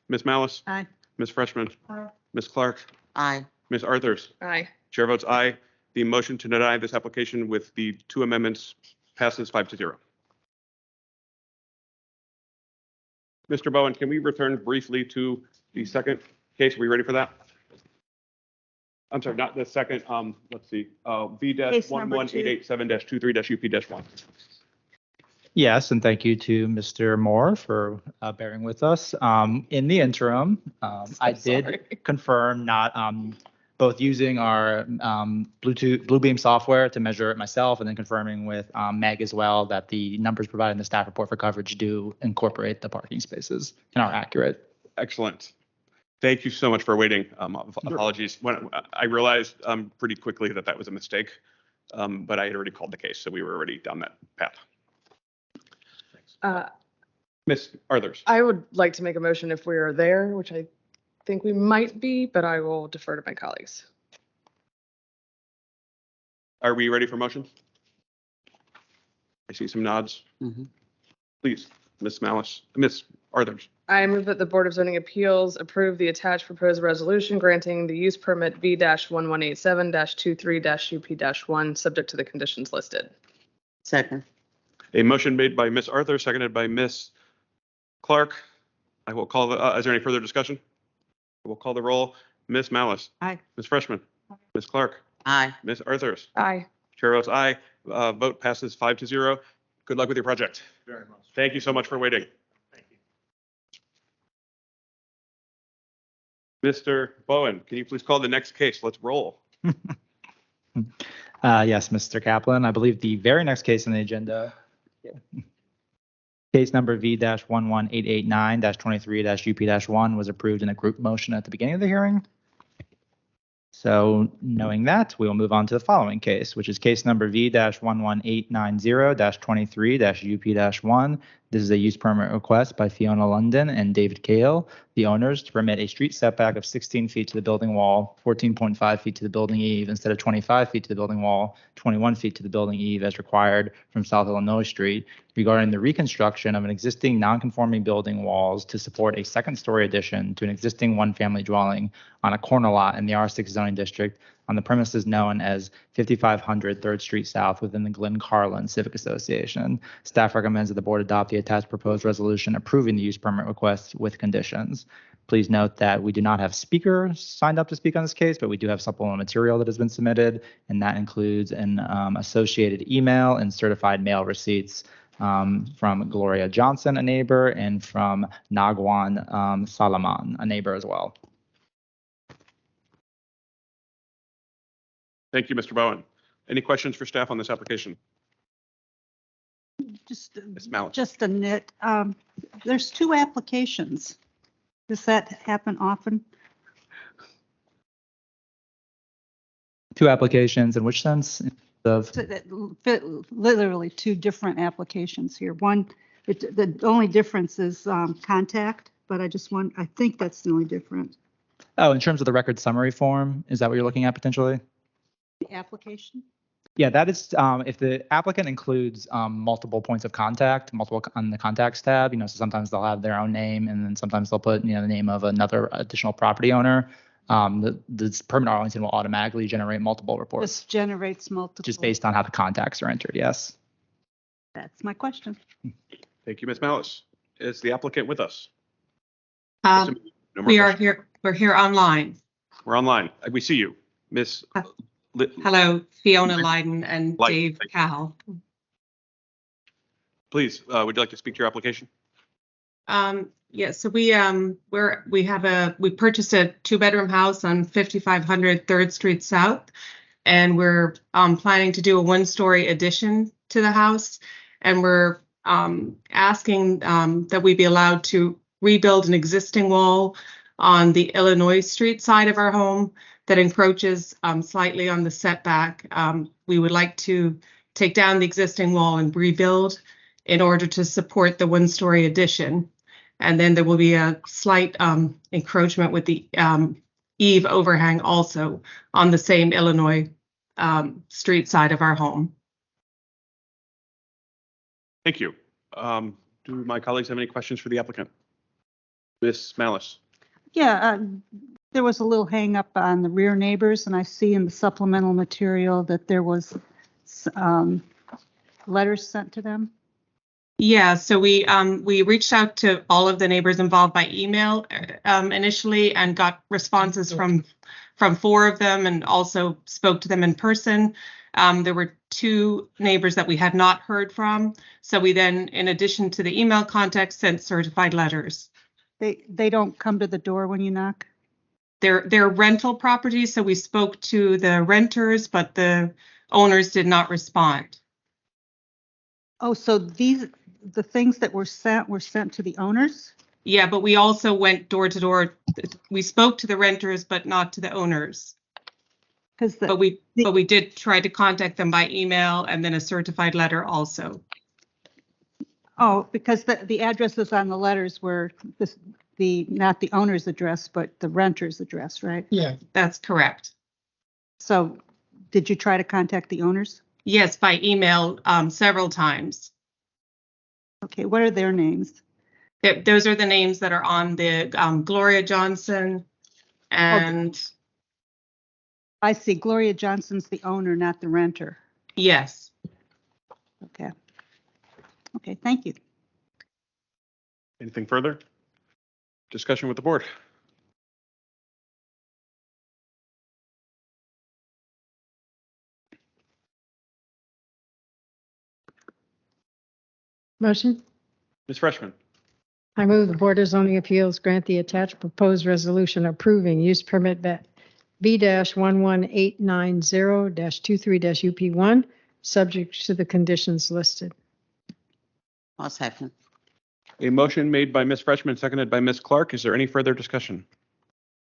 Ms. Malice? Aye. Ms. Freshman? Aye. Ms. Clark? Aye. Ms. Arthurs? Aye. Chair votes aye. The motion to deny this application with the two amendments passes 5-0. Mr. Bowen, can we return briefly to the second case? Are we ready for that? I'm sorry, not the second, let's see, Case number two. V-11887-23-UP-1. Yes, and thank you to Mr. Moore for bearing with us. In the interim, I did confirm not both using our Bluebeam software to measure it myself, and then confirming with Meg as well that the numbers provided in the staff report for coverage do incorporate the parking spaces and are accurate. Excellent. Thank you so much for waiting. Apologies. When I realized pretty quickly that was a mistake, but I had already called the case, so we were already down that path. Ms. Arthurs. I would like to make a motion if we are there, which I think we might be, but I will defer to my colleagues. Are we ready for motions? I see some nods. Please, Ms. Malice, Ms. Arthurs. I move that the Board of Zoning Appeals approve the attached proposed resolution granting the use permit V-1187-23-UP-1, subject to the conditions listed. Second. A motion made by Ms. Arthur, seconded by Ms. Clark. I will call is there any further discussion? I will call the roll. Ms. Malice. Aye. Ms. Freshman. Ms. Clark. Aye. Ms. Arthurs. Aye. Chair votes aye. Vote passes 5-0. Good luck with your project. Very much. Thank you so much for waiting. Thank you. Mr. Bowen, can you please call the next case? Let's roll. Yes, Mr. Kaplan. I believe the very next case on the agenda, case number V-11889-23-UP-1 was approved in a group motion at the beginning of the hearing. So knowing that, we will move on to the following case, which is case number V-11890-23-UP-1. This is a use permit request by Fiona London and David Cale, the owners, to permit a street setback of 16 feet to the building wall, 14.5 feet to the building eave, instead of 25 feet to the building wall, 21 feet to the building eave as required from South Illinois Street, regarding the reconstruction of an existing non-conforming building walls to support a second-story addition to an existing one-family dwelling on a corner lot in the R6 zoning district on the premises known as 5500 3rd Street South within the Glen Carlin Civic Association. Staff recommends that the board adopt the attached proposed resolution approving the use permit request with conditions. Please note that we do not have speakers signed up to speak on this case, but we do have supplemental material that has been submitted, and that includes an associated email and certified mail receipts from Gloria Johnson, a neighbor, and from Nagwan Salaman, a neighbor as well. Thank you, Mr. Bowen. Any questions for staff on this application? Ms. Malik. Just a nit. There's 2 applications. Does that happen often? 2 applications in which sense? Of Literally 2 different applications here. One, the only difference is contact, but I think that's the only difference. Oh, in terms of the record summary form, is that what you're looking at potentially? The application? Yeah, that is, if the applicant includes multiple points of contact, multiple on the contacts tab, so sometimes they'll have their own name, and then sometimes they'll put, the name of another additional property owner. The permit Arlington will automatically generate multiple reports. This generates multiple. Just based on how the contacts are entered, yes. That's my question. Thank you, Ms. Malice. Is the applicant with us? No more We are questions. here. We're here online. We're online. We see you. Ms. Hello, Fiona Leiden and Leiden, Dave thank you. Cal. Please, would you like to speak to your application? Yeah, so we purchased a 2-bedroom house on 5500 3rd Street South, and we're planning to do a 1-story addition to the house, and we're asking that we be allowed to rebuild an existing wall on the Illinois Street side of our home that encroaches slightly on the setback. We would like to take down the existing wall and rebuild in order to support the 1-story addition. And then there will be a slight encroachment with the eave overhang also on the same Illinois street side of our home. Thank you. Do my colleagues have any questions for the applicant? Ms. Malice. Yeah, there was a little hang up on the rear neighbors, and I see in the supplemental material that there was letters sent to them. Yeah, so we reached out to all of the neighbors involved by email initially and got responses from 4 of them, and also spoke to them in person. There were 2 neighbors that we had not heard from. So we then, in addition to the email contact, sent certified letters. They don't come to the door when you knock? They're rental properties, so we spoke to the renters, but the owners did not respond. Oh, so the things that were sent to the owners? Yeah, but we also went door to door. We spoke to the renters, but not to the owners. But we did try to contact them by email and then a certified letter also. Oh, because the addresses on the letters were not the owner's address, but the renter's address, right? Yeah, that's correct. So did you try to contact the owners? Yes, by email several times. Okay, what are their names? Those are the names that are on the Gloria Johnson and. I see. Gloria Johnson's the owner, not the renter. Yes. Okay. Okay, thank you. Anything further? Discussion with the board. Motion? Ms. Freshman. I move the Board of Zoning Appeals grant the attached proposed resolution approving use permit B-11890-23-UP1, subject to the conditions listed. I'll second. A motion made by Ms. Freshman, seconded by Ms. Clark. Is there any further discussion?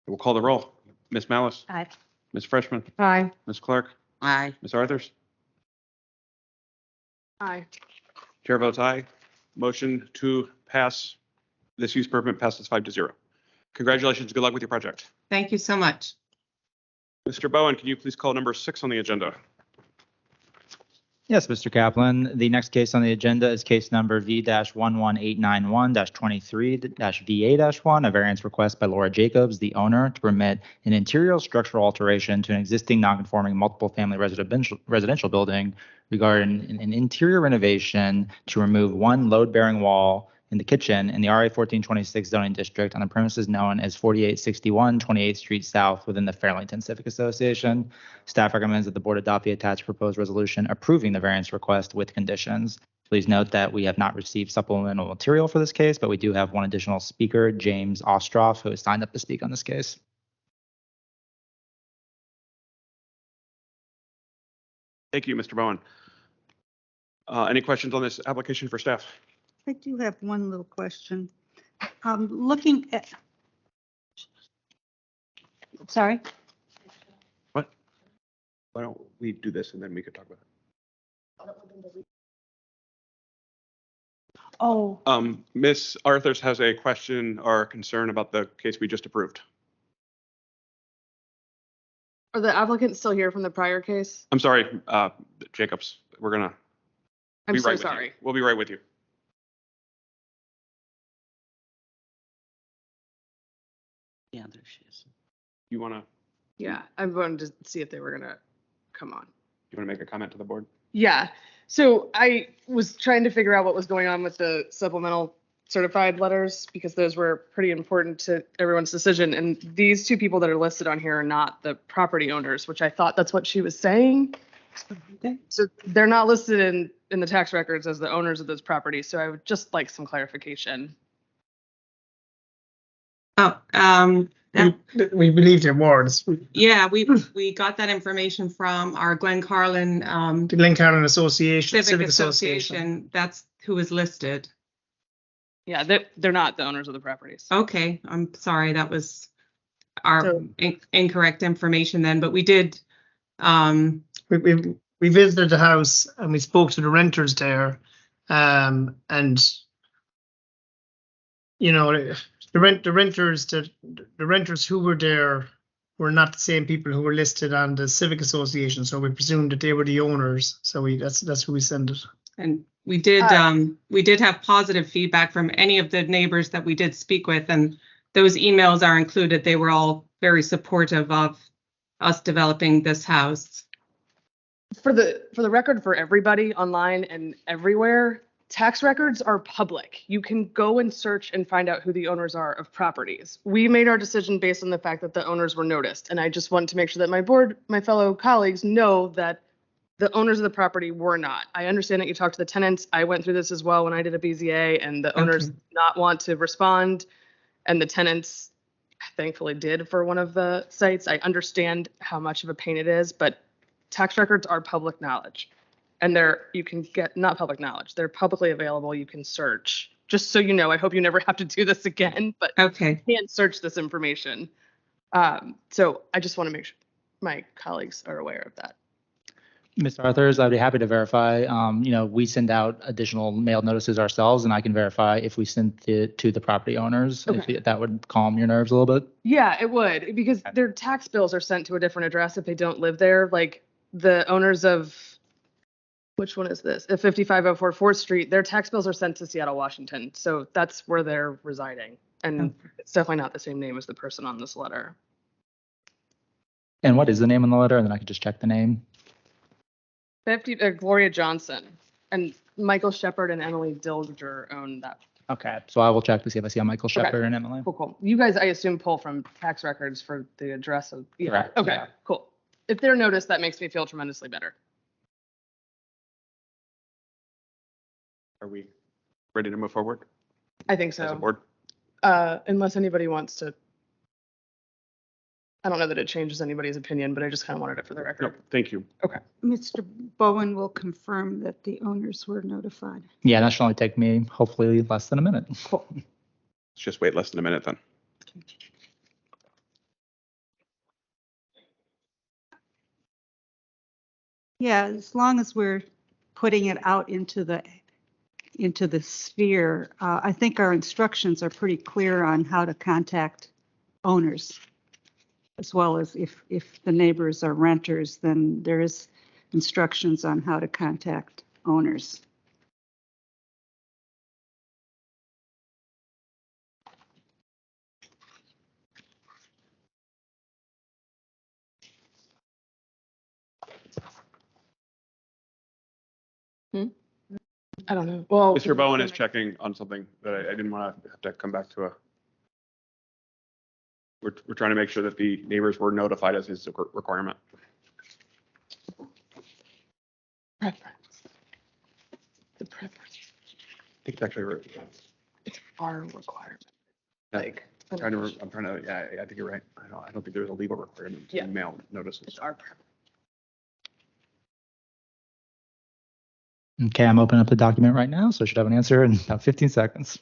We'll call the roll. Ms. Malice. Aye. Ms. Freshman. Aye. Ms. Clark. Aye. Ms. Arthurs. Aye. Chair votes aye. Motion to pass this use permit passes 5-0. Congratulations. Good luck with your project. Thank you so much. Mr. Bowen, can you please call number 6 on the agenda? Yes, Mr. Kaplan. The next case on the agenda is case number V-11891-23-VA-1, a variance request by Laura Jacobs, the owner, to permit an interior structural alteration to an existing nonconforming multiple family residential building regarding an interior renovation to remove one load-bearing wall in the kitchen in the RA 1426 zoning district on the premises known as 4861 28th Street South within the Fairlington Civic Association. Staff recommends that the board adopt the attached proposed resolution approving the variance request with conditions. Please note that we have not received supplemental material for this case, but we do have one additional speaker, James Ostroff, who has signed up to speak on this case. Thank you, Mr. Bowen. Any questions on this application for staff? I do have one little question. Looking at, sorry, What? Why don't we do this and then we could talk about it? oh, Ms. Arthurs has a question or concern about the case we just approved. Are the applicants still here from the prior case? I'm sorry, Jacobs, we're gonna I'm be so right with you. sorry. We'll be right with you. Yeah, there she is. You wanna Yeah, I'm going to see if they were gonna come on. make a comment to the board? Yeah, so I was trying to figure out what was going on with the supplemental certified letters because those were pretty important to everyone's decision. And these two people that are listed on here are not the property owners, which I thought that's what she was saying. okay. So they're not listed in the tax records as the owners of those properties. So I would just like some clarification. Oh, We believe their words. yeah, we got that information from our Glen Carlin The Glencairn Association, Civic Association. That's who is listed. Yeah, they're not the owners of the properties. Okay, I'm sorry, that was our So- incorrect information then, but we did, We visited the house and we spoke to the renters there. And you know, the renters who were there were not the same people who were listed on the Civic Association. So we presumed that they were the owners. So that's who we sent it. and we did have positive feedback from any of the neighbors that we did speak with, and those emails are included. They were all very supportive of us developing this house. For the record, for everybody online and everywhere, tax records are public. You can go and search and find out who the owners are of properties. We made our decision based on the fact that the owners were noticed. And I just want to make sure that my fellow colleagues know that the owners of the property were not. I understand that you talked to the tenants. I went through this as well when I did a BZA, and the owners did not want to respond. And the tenants thankfully did for one of the sites. I understand how much of a pain it is, but tax records are public knowledge. And you can get, not public knowledge, they're publicly available. You can search. Just so you know, I hope you never have to do this again, but Okay. you can search this information. So I just want to make sure my colleagues are aware of that. Mr. Arthurs, I'd be happy to verify. We send out additional mail notices ourselves, and I can verify if we sent it to the property owners, if that would calm your nerves a little bit. Yeah, it would, because their tax bills are sent to a different address if they don't live there. Like the owners of, which one is this? At 5504 4th Street, their tax bills are sent to Seattle, Washington. So that's where they're residing. And it's definitely not the same name as the person on this letter. And what is the name on the letter? And then I can just check the name. Gloria Johnson and Michael Shepard and Emily Dilger own that. Okay, so I will check to see if I see a Michael Shepard and Emily. Cool. You guys, I assume, pull from tax records for the address of. Yeah. Correct, Okay, yeah. cool. If they're noticed, that makes me feel tremendously better. Are we ready to move forward I think as a so. board? Unless anybody wants to. I don't know that it changes anybody's opinion, but I just kind of wanted it for the No, record. thank you. Okay. Mr. Bowen will confirm that the owners were notified. Yeah, that should only take me hopefully less than a minute. Cool. Let's just wait less than a minute then. Yeah, as long as we're putting it out into the sphere, I think our instructions are pretty clear on how to contact owners, as well as if the neighbors are renters, then there is instructions on how to contact owners. I don't know. Well, Mr. Bowen is checking on something that I didn't want to have to come back to a. We're trying to make sure that the neighbors were notified as his requirement. preference. The preference. I think it's actually right. It's our requirement. Like, I'm trying to, yeah, I think you're right. I don't think there's a legal requirement to mail notices. It's our preference. Okay, I'm opening up the document right now, so I should have an answer in about 15 seconds.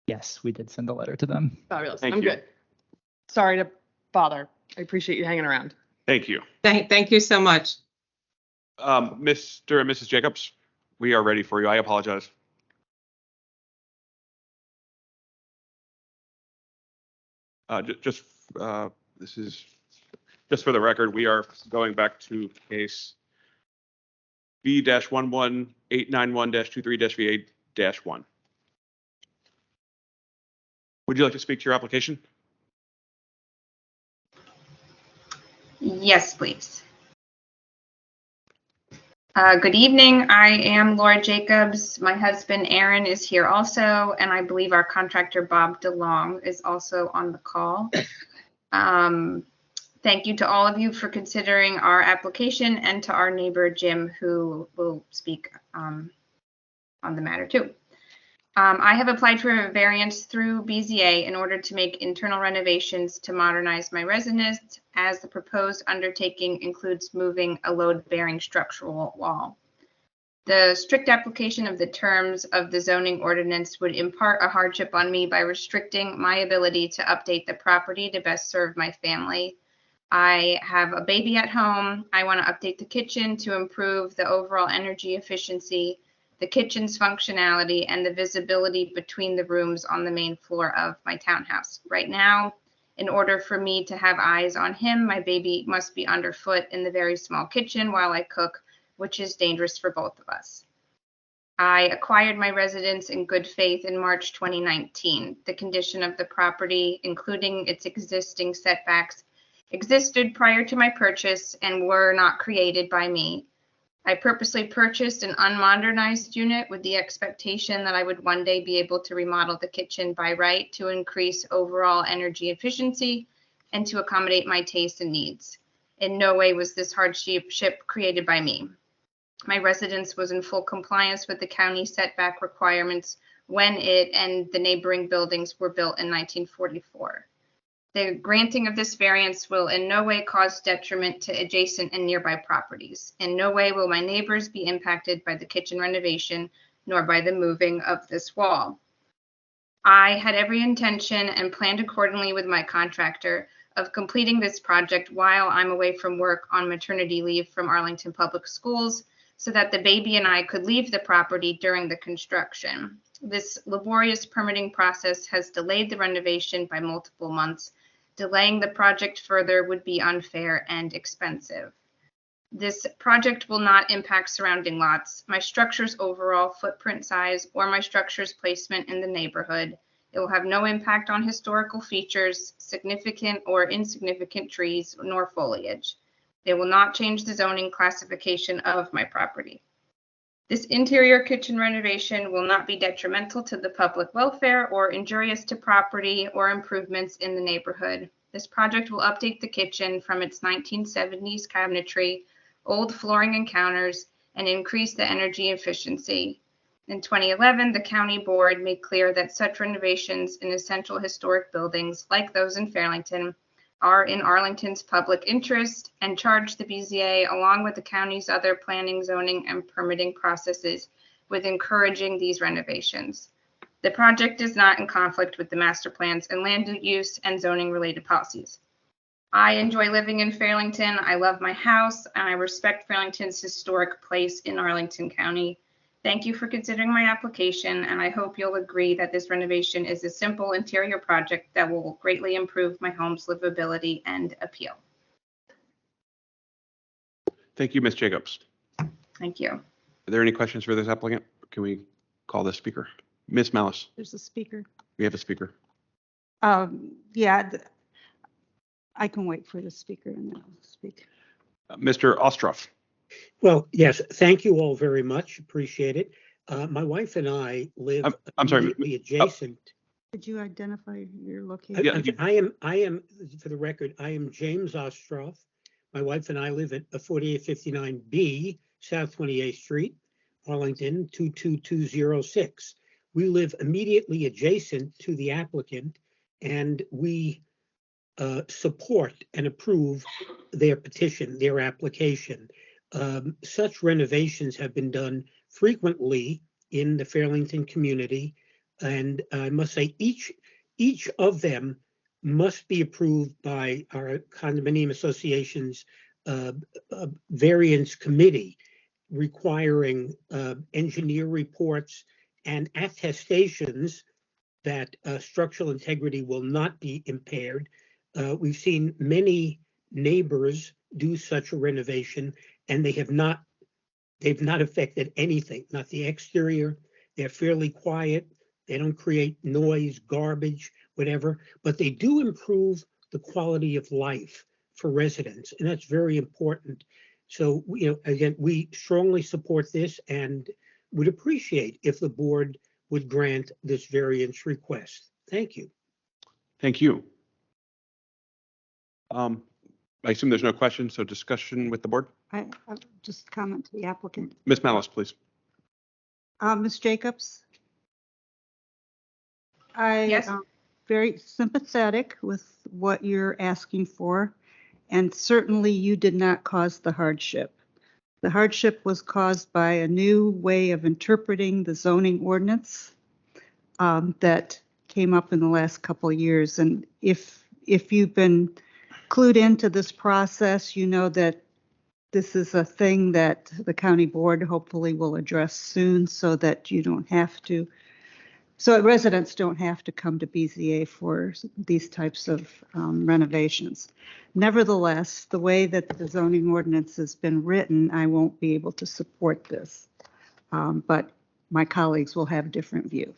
Yes, we did send a letter to them. Fabulous. Thank I'm you. good. Sorry to bother. I appreciate you hanging around. Thank you. Thank you so much. Mr. and Mrs. Jacobs, we are ready for you. I apologize. This is just for the record, we are going back to case B-11891-23-VA-1. Would you like to speak to your application? Yes, please. Good evening. I am Laura Jacobs. My husband Aaron is here also, and I believe our contractor Bob DeLong is also on the call. Thank you to all of you for considering our application, and to our neighbor Jim, who will speak on the matter too. I have applied for a variance through BZA in order to make internal renovations to modernize my residence, as the proposed undertaking includes moving a load-bearing structural wall. The strict application of the terms of the zoning ordinance would impart a hardship on me by restricting my ability to update the property to best serve my family. I have a baby at home. I want to update the kitchen to improve the overall energy efficiency, the kitchen's functionality, and the visibility between the rooms on the main floor of my townhouse. Right now, in order for me to have eyes on him, my baby must be underfoot in the very small kitchen while I cook, which is dangerous for both of us. I acquired my residence in good faith in March 2019. The condition of the property, including its existing setbacks, existed prior to my purchase and were not created by me. I purposely purchased an unmodernized unit with the expectation that I would one day be able to remodel the kitchen by right to increase overall energy efficiency and to accommodate my tastes and needs. In no way was this hardship created by me. My residence was in full compliance with the county setback requirements when it and the neighboring buildings were built in 1944. The granting of this variance will in no way cause detriment to adjacent and nearby properties. In no way will my neighbors be impacted by the kitchen renovation, nor by the moving of this wall. I had every intention and planned accordingly with my contractor of completing this project while I'm away from work on maternity leave from Arlington Public Schools, so that the baby and I could leave the property during the construction. This laborious permitting process has delayed the renovation by multiple months. Delaying the project further would be unfair and expensive. This project will not impact surrounding lots, my structure's overall footprint size, or my structure's placement in the neighborhood. It will have no impact on historical features, significant or insignificant trees, nor foliage. It will not change the zoning classification of my property. This interior kitchen renovation will not be detrimental to the public welfare or injurious to property or improvements in the neighborhood. This project will update the kitchen from its 1970s cabinetry, old flooring and counters, and increase the energy efficiency. In 2011, the county board made clear that such renovations in essential historic buildings, like those in Fairlington, are in Arlington's public interest, and charged the BZA, along with the county's other planning, zoning, and permitting processes, with encouraging these renovations. The project is not in conflict with the master plans and land use and zoning related policies. I enjoy living in Fairlington. I love my house, and I respect Fairlington's historic place in Arlington County. Thank you for considering my application, and I hope you'll agree that this renovation is a simple interior project that will greatly improve my home's livability and appeal. Thank you, Ms. Jacobs. Thank you. Are there any questions for this applicant? Can we call the speaker? Ms. Malice, There's a speaker. we have a speaker. Yeah, I can wait for the speaker and then I'll speak. Mr. Ostroff. Well, yes, thank you all very much. Appreciate it. My wife and I live I'm sorry. immediately adjacent. Could you identify your I location? am, for the record, I am James Ostroff. My wife and I live at 4859B, South 28th Street, Arlington, 22206. We live immediately adjacent to the applicant, and we support and approve their petition, their application. Such renovations have been done frequently in the Fairlington community, and I must say each of them must be approved by our condominium association's variance committee, requiring engineer reports and attestations that structural integrity will not be impaired. We've seen many neighbors do such a renovation, and they've not affected anything, not the exterior. They're fairly quiet. They don't create noise, garbage, whatever, but they do improve the quality of life for residents, and that's very important. So, again, we strongly support this and would appreciate if the board would grant this variance request. Thank you. Thank you. I assume there's no questions, so discussion with the board. I'll just comment to the applicant. Ms. Malice, please. Ms. Jacobs? I Yes. am very sympathetic with what you're asking for, and certainly you did not cause the hardship. The hardship was caused by a new way of interpreting the zoning ordinance that came up in the last couple of years. And if you've been clued into this process, you know that this is a thing that the county board hopefully will address soon so that you don't have to, so residents don't have to come to BZA for these types of renovations. Nevertheless, the way that the zoning ordinance has been written, I won't be able to support this. But my colleagues will have a different view.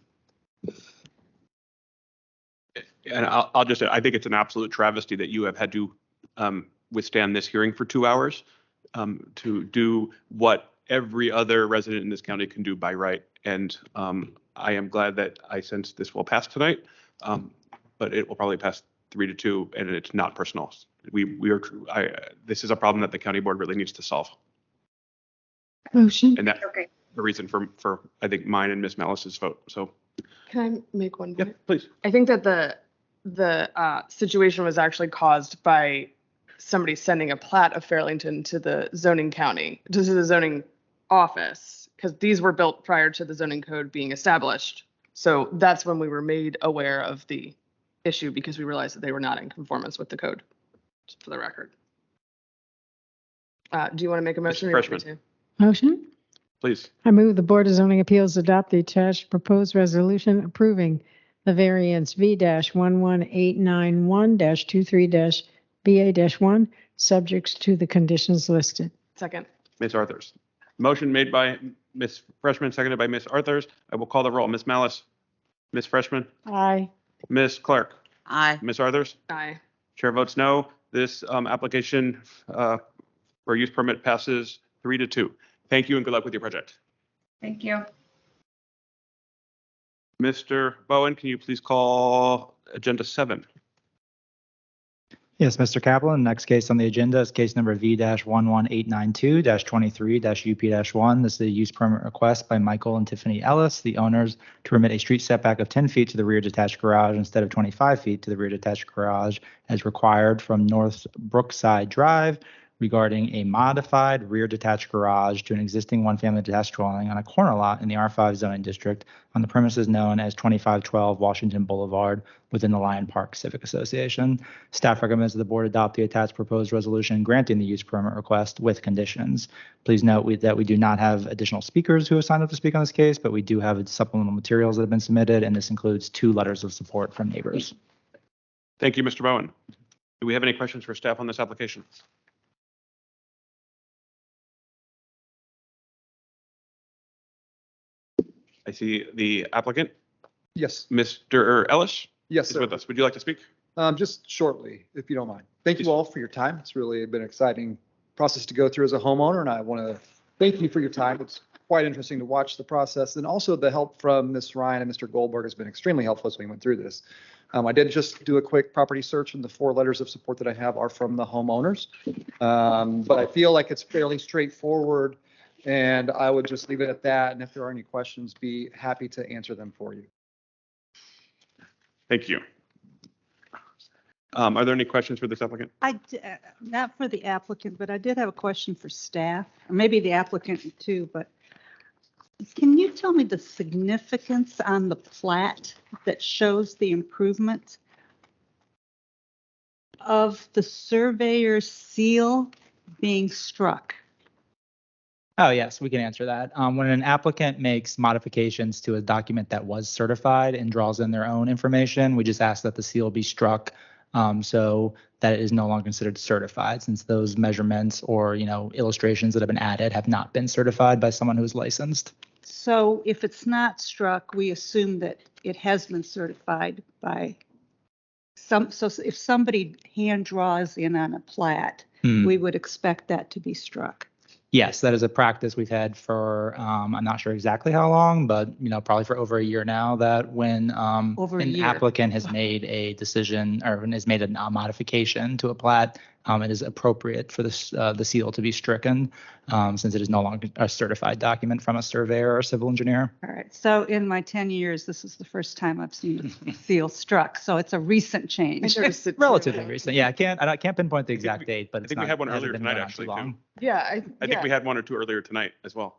And I'll just say, I think it's an absolute travesty that you have had to withstand this hearing for 2 hours to do what every other resident in this county can do by right. And I am glad that I sense this will pass tonight, but it will probably pass 3-2, and it's not personal. This is a problem that the county board really needs to solve. Motion. And that's Okay. the reason for I think mine and Ms. Malice's vote. So Can I make one point? please. I think that the situation was actually caused by somebody sending a plat of Fairlington to the zoning office, because these were built prior to the zoning code being established. So that's when we were made aware of the issue, because we realized that they were not in conformance with the code, just for the record. Do you want to make a motion? or you want me Freshman. to? Motion. Please. I move the Board of Zoning Appeals adopt the attached proposed resolution approving the variance V-118991-23-BA-1, subjects to the conditions listed. Second. Ms. Arthurs. Motion made by Ms. Freshman, seconded by Ms. Arthurs. I will call the roll. Ms. Malice. Ms. Freshman. Aye. Ms. Clark. Aye. Ms. Arthurs. Aye. Chair votes no. This application for use permit passes 3-2. Thank you and good luck with your project. Thank you. Mr. Bowen, can you please call agenda 7? Yes, Mr. Kaplan. Next case on the agenda is case number V-11892-23-UP-1. This is a use permit request by Michael and Tiffany Ellis, the owners, to permit a street setback of 10 feet to the rear detached garage instead of 25 feet to the rear detached garage as required from North Brookside Drive, regarding a modified rear detached garage to an existing one-family detached dwelling on a corner lot in the R5 zoning district on the premises known as 2512 Washington Boulevard within the Lion Park Civic Association. Staff recommends that the board adopt the attached proposed resolution granting the use permit request with conditions. Please note that we do not have additional speakers who have signed up to speak on this case, but we do have supplemental materials that have been submitted, and this includes 2 letters of support from neighbors. Thank you, Mr. Bowen. Do we have any questions for staff on this application? I see the applicant, Yes, Mr. Ellis, yes, is sir. with us. Would you like to speak? Just shortly, if you don't mind. Thank Please. you all for your time. It's really been an exciting process to go through as a homeowner, and I want to thank you for your time. It's quite interesting to watch the process, and also the help from Ms. Ryan and Mr. Goldberg has been extremely helpful as we went through this. I did just do a quick property search, and the 4 letters of support that I have are from the homeowners. But I feel like it's fairly straightforward, and I would just leave it at that. And if there are any questions, be happy to answer them for you. Thank you. Are there any questions for this applicant? Not for the applicant, but I did have a question for staff, or maybe the applicant too, but can you tell me the significance on the plat that shows the improvement of the surveyor's seal being struck? Oh, yes, we can answer that. When an applicant makes modifications to a document that was certified and draws in their own information, we just ask that the seal be struck so that it is no longer considered certified, since those measurements or, illustrations that have been added have not been certified by someone who's licensed. So if it's not struck, we assume that it has been certified by so if somebody hand draws in on a plat, we would expect that to be struck. Yes, that is a practice we've had for, I'm not sure exactly how long, but, probably for over a year now, that when an applicant has made a decision or has made a modification to a plat, it is appropriate for the seal to be stricken, since it is no longer a certified document from a surveyor or civil engineer. All right. So in my 10 years, this is the first time I've seen a seal struck. So it's a recent change. Relatively recent. Yeah, I can't pinpoint the exact date, but I think we had one earlier tonight, actually, too. Yeah. I think we had 1 or 2 earlier tonight as well.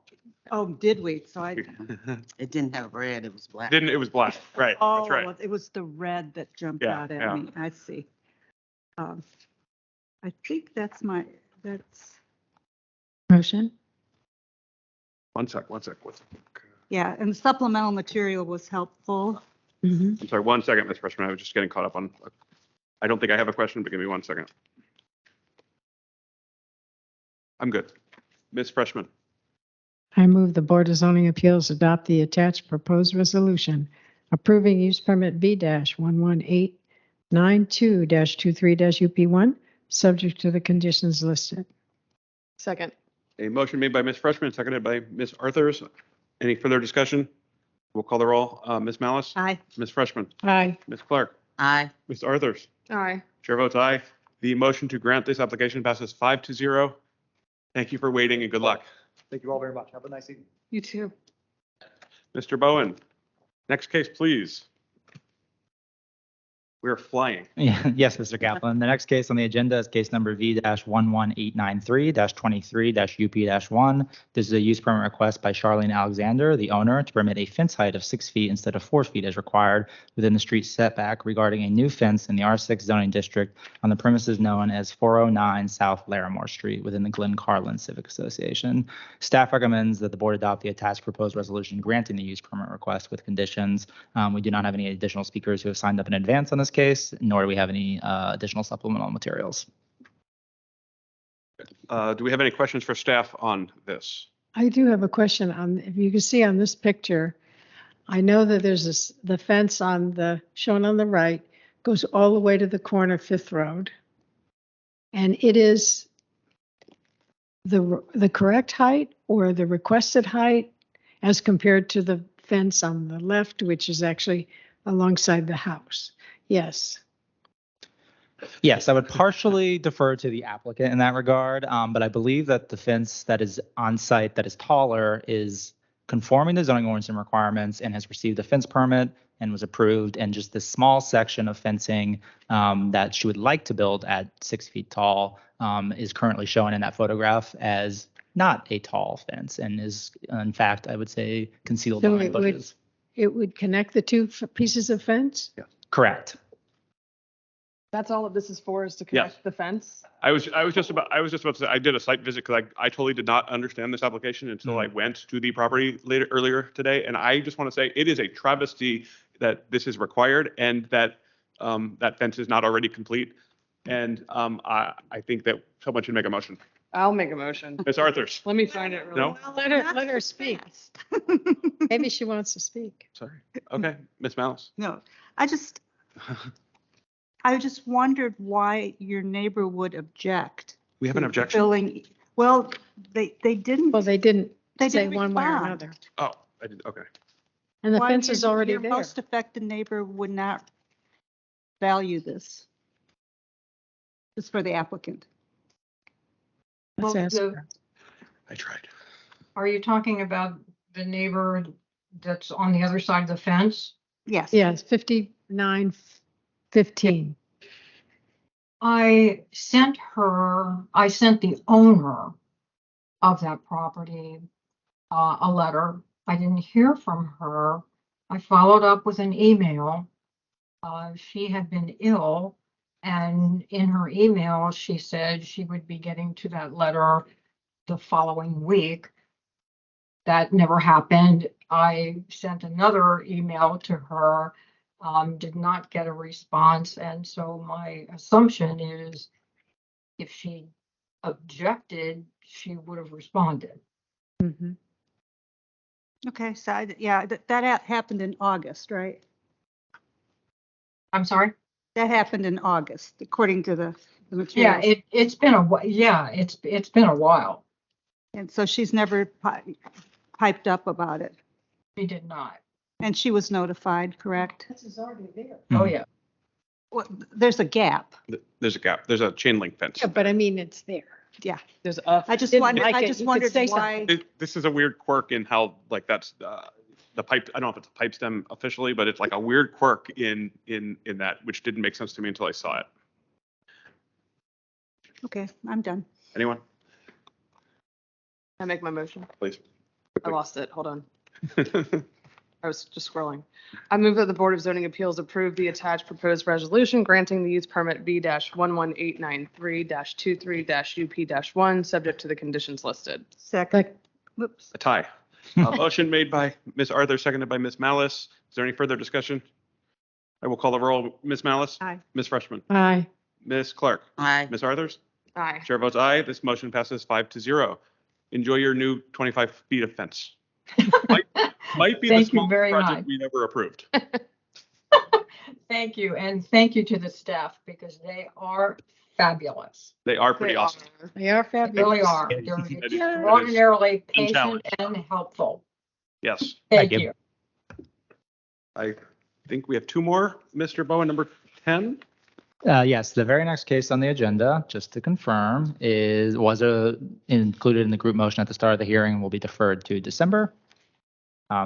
Oh, did we? So It didn't have red, it was black. It was black, right? Oh, That's right. it was the red that jumped Yeah, out at yeah. me. I see. I think that's Motion? One sec. yeah, and the supplemental material was helpful. Mm-hmm. I'm sorry, 1 second, Ms. Freshman. I was just getting caught up on, I don't think I have a question, but give me 1 second. I'm good. Ms. Freshman. I move the Board of Zoning Appeals adopt the attached proposed resolution approving use permit B-11892-23-UP1, subject to the conditions listed. Second. A motion made by Ms. Freshman, seconded by Ms. Arthurs. Any further discussion? We'll call the roll. Ms. Malice? Aye. Ms. Freshman? Aye. Ms. Clark? Aye. Mr. Arthurs? Aye. Chair votes aye. The motion to grant this application passes 5-0. Thank you for waiting and good luck. Thank you all very much. Have a nice evening. You too. Mr. Bowen, next case, please. We're flying. Yeah, yes, Mr. Kaplan. The next case on the agenda is case number V-11893-23-UP-1. This is a use permit request by Charlene Alexander, the owner, to permit a fence height of 6 feet instead of 4 feet as required within the street setback regarding a new fence in the R6 zoning district on the premises known as 409 South Larimore Street within the Glen Carlin Civic Association. Staff recommends that the board adopt the attached proposed resolution granting the use permit request with conditions. We do not have any additional speakers who have signed up in advance on this case, nor do we have any additional supplemental materials. Do we have any questions for staff on this? I do have a question on, if you can see on this picture, I know that there's the fence shown on the right goes all the way to the corner of 5th Road. And it is the correct height or the requested height as compared to the fence on the left, which is actually alongside the house. Yes. Yes, I would partially defer to the applicant in that regard, but I believe that the fence that is on site that is taller is conforming to zoning ordinance and requirements and has received a fence permit and was approved. And just this small section of fencing that she would like to build at 6 feet tall is currently shown in that photograph as not a tall fence and is, in fact, I would say concealed behind bushes. It would connect the two pieces of fence? Yeah. Correct. That's all that this is for, is to connect the fence? I was just about to say, I did a site visit because I totally did not understand this application until I went to the property earlier today. And I just want to say it is a travesty that this is required and that that fence is not already complete. And I think that someone should make a motion. I'll make a motion. Ms. Arthurs? Let me find it. Really No? Well, let her speak. Maybe she wants to speak. Sorry. Okay, Ms. Malice. No, I just wondered why your neighbor would object. We have an to objection? Filling, well, they didn't. Well, they didn't They say didn't one way or respond. another. Oh, I did, okay. And the Why fence is already your there. most affected neighbor would not value this. This is for the applicant. Let's Well, ask the- her. I tried. Are you talking about the neighbor that's on the other side of the fence? Yes. Yes, 5915. I sent the owner of that property a letter. I didn't hear from her. I followed up with an email. She had been ill, and in her email, she said she would be getting to that letter the following week. That never happened. I sent another email to her, did not get a response, and so my assumption is if she objected, she would have responded. Mhm. Okay, so yeah, that happened in August, right? I'm sorry? That happened in August, according to the Yeah, materials. it's been it's been a while. And so she's never piped up about it. She did not. And she was notified, correct? This is already there. Oh, yeah. Well, there's a gap. There's a gap. There's a chain link fence. Yeah, but I mean, it's there. Yeah. There's a. I just Didn't wondered, like I it, just you could wondered say why. This is a weird quirk in how, like, that's the pipe. I don't know if it's a pipe stem officially, but it's like a weird quirk in that, which didn't make sense to me until I saw it. Okay, I'm done. Anyone? I make my motion. Please. I lost it. Hold on. I was just scrolling. I move that the Board of Zoning Appeals approve the attached proposed resolution granting the use permit V-11893-23-UP-1, subject to the conditions listed. Second. Whoops. A tie. A motion made by Ms. Arthur, seconded by Ms. Malice. Is there any further discussion? I will call the roll. Ms. Malice? Aye. Ms. Freshman? Aye. Ms. Clark? Aye. Ms. Arthurs? Aye. Chair votes aye. This motion passes 5-0. Enjoy your new 25 feet of fence. Might be the Thank you smallest very project much. we've ever approved. Thank you, and thank you to the staff because they are fabulous. They are pretty awesome. They are They fabulous. really are. That They're is- extraordinarily been patient challenged. and helpful. Yes. Thank you. I think we have two more. Mr. Bowen, number 10. Yes, the very next case on the agenda, just to confirm, was included in the group motion at the start of the hearing and will be deferred to December.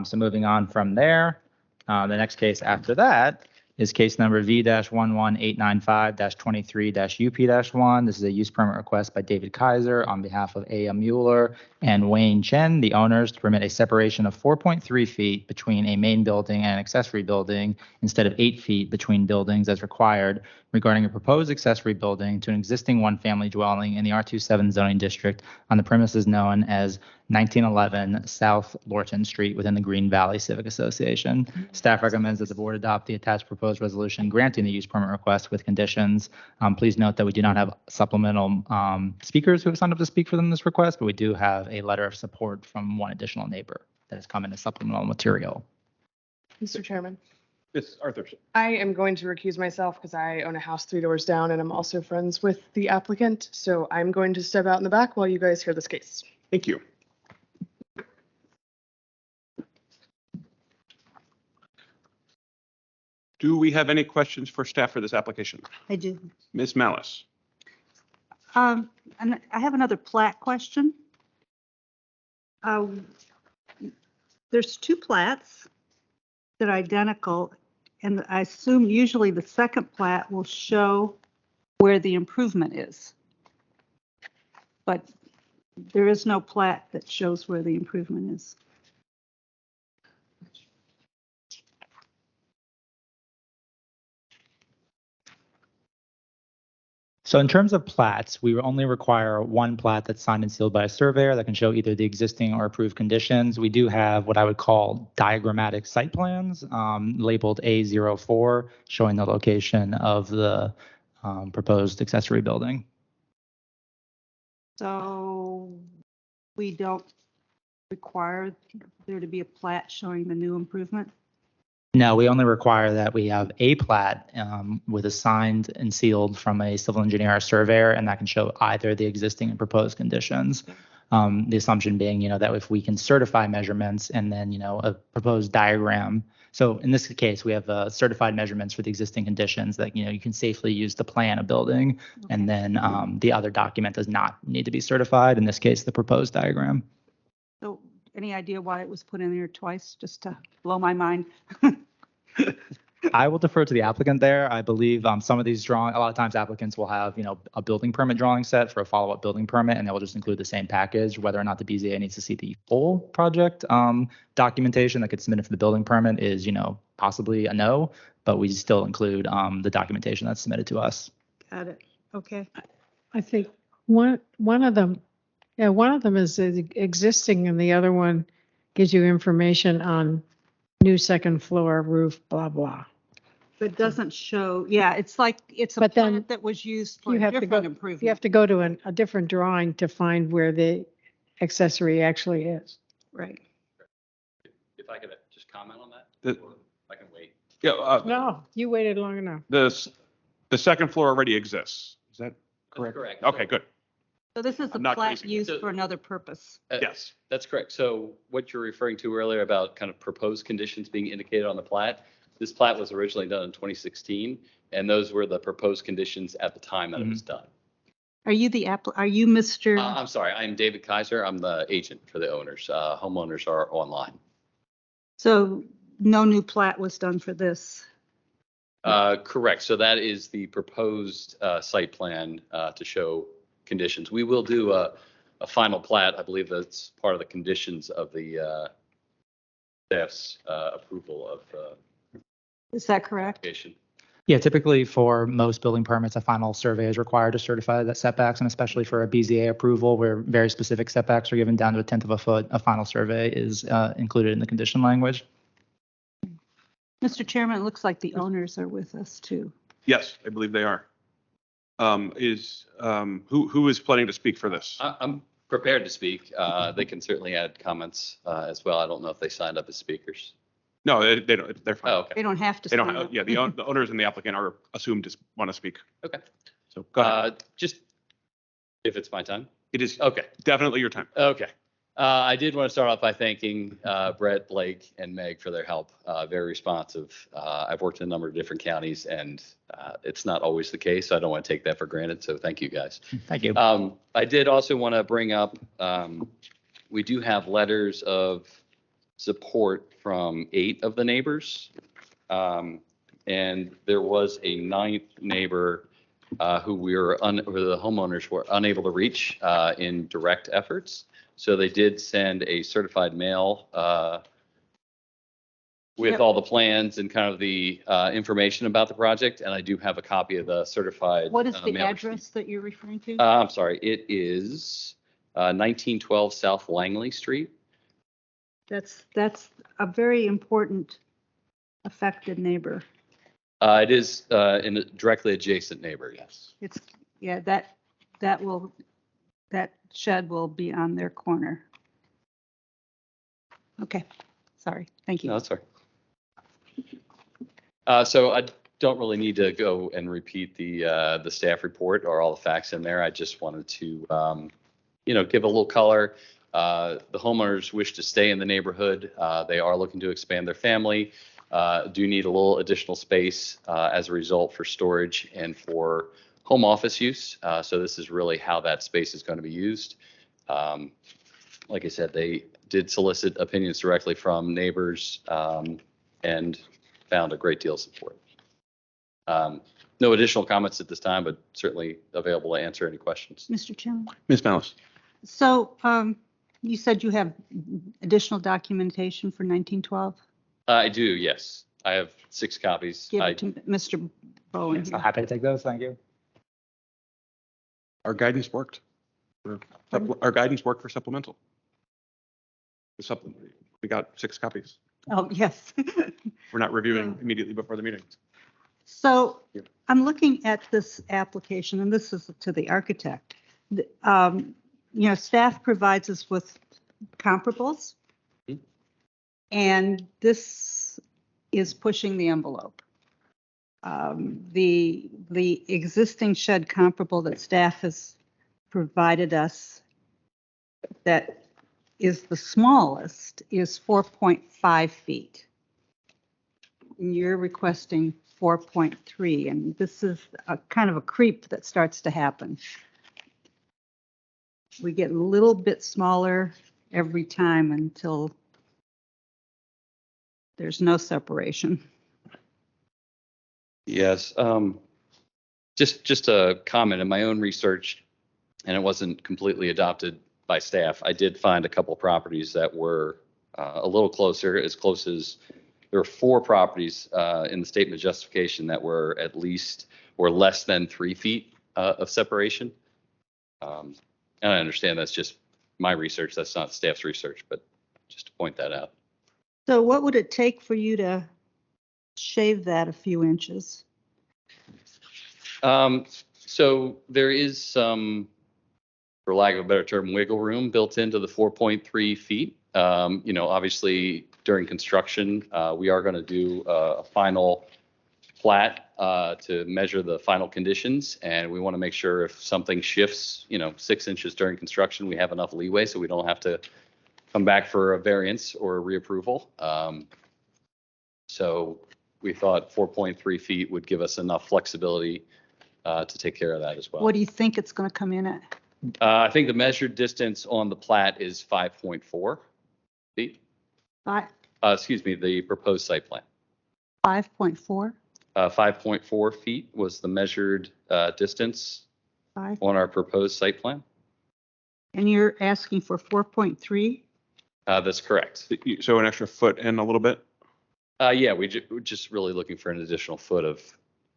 So moving on from there, the next case after that is case number V-11895-23-UP-1. This is a use permit request by David Kaiser on behalf of A.M. Mueller and Wayne Chen, the owners, to permit a separation of 4.3 feet between a main building and an accessory building instead of 8 feet between buildings as required regarding a proposed accessory building to an existing one-family dwelling in the R27 zoning district on the premises known as 1911 South Lorton Street within the Green Valley Civic Association. Staff recommends that the board adopt the attached proposed resolution granting the use permit request with conditions. Please note that we do not have supplemental speakers who have signed up to speak for them in this request, but we do have a letter of support from one additional neighbor that has come in as supplemental material. Mr. Chairman, Ms. Arthur. I am going to recuse myself because I own a house 3 doors down and I'm also friends with the applicant. So I'm going to step out in the back while you guys hear this case. Thank you. Do we have any questions for staff for this application? I do. Ms. Malice? And I have another plat question. There's two plats that are identical, and I assume usually the second plat will show where the improvement is. But there is no plat that shows where the improvement is. So in terms of plats, we only require one plat that's signed and sealed by a surveyor that can show either the existing or approved conditions. We do have what I would call diagrammatic site plans labeled A04, showing the location of the proposed accessory building. So we don't require there to be a plat showing the new improvement? No, we only require that we have a plat with a signed and sealed from a civil engineer or surveyor, and that can show either the existing and proposed conditions. The assumption being, that if we can certify measurements and then, a proposed diagram. So in this case, we have certified measurements for the existing conditions that, you can safely use to plan a building. Okay. And then the other document does not need to be certified. In this case, the proposed diagram. So any idea why it was put in there twice, just to blow my mind? I will defer to the applicant there. I believe some of these a lot of times applicants will have, a building permit drawing set for a follow-up building permit, and they'll just include the same package. Whether or not the BZA needs to see the full project documentation that gets submitted for the building permit is, possibly a no, but we still include the documentation that's submitted to us. Got it. Okay. I think one of them is existing and the other one gives you information on new second floor roof, blah, blah. But it doesn't show, it's like, it's a But then plat that was used for You a have to different go, improvement. you have to go to a different drawing to find where the accessory actually is. Right. If I could just comment on that? The- Or I can wait. Yeah, No, you waited long enough. the second floor already exists. Is that correct? Correct. Okay, good. So this is a I'm not plat crazy. used So- for another purpose. Yes. That's correct. So what you're referring to earlier about kind of proposed conditions being indicated on the plat, this plat was originally done in 2016, and those were the proposed conditions at the time that it was done. Are you are you Mr.? I'm sorry, I'm David Kaiser. I'm the agent for the owners. Homeowners are online. So no new plat was done for this. Correct. So that is the proposed site plan to show conditions. We will do a final plat. I believe that's part of the conditions of the staff's approval of Is that correct? application. Yeah, typically for most building permits, a final survey is required to certify that setbacks, and especially for a BZA approval where very specific setbacks are given down to 1/10 of a foot, a final survey is included in the condition language. Mr. Chairman, it looks like the owners are with us too. Yes, I believe they are. Who is planning to speak for this? I'm prepared to speak. They can certainly add comments as well. I don't know if they signed up as speakers. No, they don't. They're fine. Oh, okay. They don't have to. They don't sign have, up. yeah, the owners and the applicant are assumed to want to speak. Okay. So go ahead. Just if it's my time. It is Okay. definitely your time. Okay. I did want to start off by thanking Brett, Blake, and Meg for their help. Very responsive. I've worked in a number of different counties, and it's not always the case. So I don't want to take that for granted. So thank you, guys. Thank you. I did also want to bring up, we do have letters of support from 8 of the neighbors. And there was a 9th neighbor who who the homeowners were unable to reach in direct efforts. So they did send a certified mail with Yep. all the plans and kind of the information about the project. And I do have a copy of the certified. What is the mail address that you're referring to? receipt. I'm sorry, it is 1912 South Langley Street. That's a very important affected neighbor. It is in a directly adjacent neighbor, yes. It's, yeah, that shed will be on their corner. Okay, sorry, thank you. No, that's all right. So I don't really need to go and repeat the staff report or all the facts in there. I just wanted to, give a little color. The homeowners wish to stay in the neighborhood. They are looking to expand their family. Do need a little additional space as a result for storage and for home office use. So this is really how that space is going to be used. Like I said, they did solicit opinions directly from neighbors and found a great deal of support. No additional comments at this time, but certainly available to answer any questions. Mr. Chairman. Ms. Malice. So you said you have additional documentation for 1912? I do, yes. I have 6 copies. Give it to Mr. Bowen. I'm happy to take those. Thank you. Our guidance worked. Our guidance worked for supplemental. We got 6 copies. Oh, yes. We're not reviewing immediately before the meeting. So I'm looking at this application, and this is to the architect. staff provides us with comparables. And this is pushing the envelope. The existing shed comparable that staff has provided us that is the smallest is 4.5 feet. And you're requesting 4.3, and this is a kind of a creep that starts to happen. We get a little bit smaller every time until there's no separation. Yes, just a comment in my own research, and it wasn't completely adopted by staff. I did find a couple properties that were a little closer, as close as there were 4 properties in the statement of justification that were at least or less than 3 feet of separation. And I understand that's just my research. That's not staff's research, but just to point that out. So what would it take for you to shave that a few inches? So there is some, for lack of a better term, wiggle room built into the 4.3 feet. Obviously during construction, we are going to do a final plat to measure the final conditions, and we want to make sure if something shifts, 6 inches during construction, we have enough leeway so we don't have to come back for a variance or a reapproval. So we thought 4.3 feet would give us enough flexibility to take care of that as well. What do you think it's going to come in at? I think the measured distance on the plat is 5.4 feet. Excuse me, the proposed site plan. 5.4? 5.4 feet was the measured distance on our proposed site plan. And you're asking for 4.3? That's correct. So an extra foot and a little bit? Yeah, we're just really looking for an additional foot of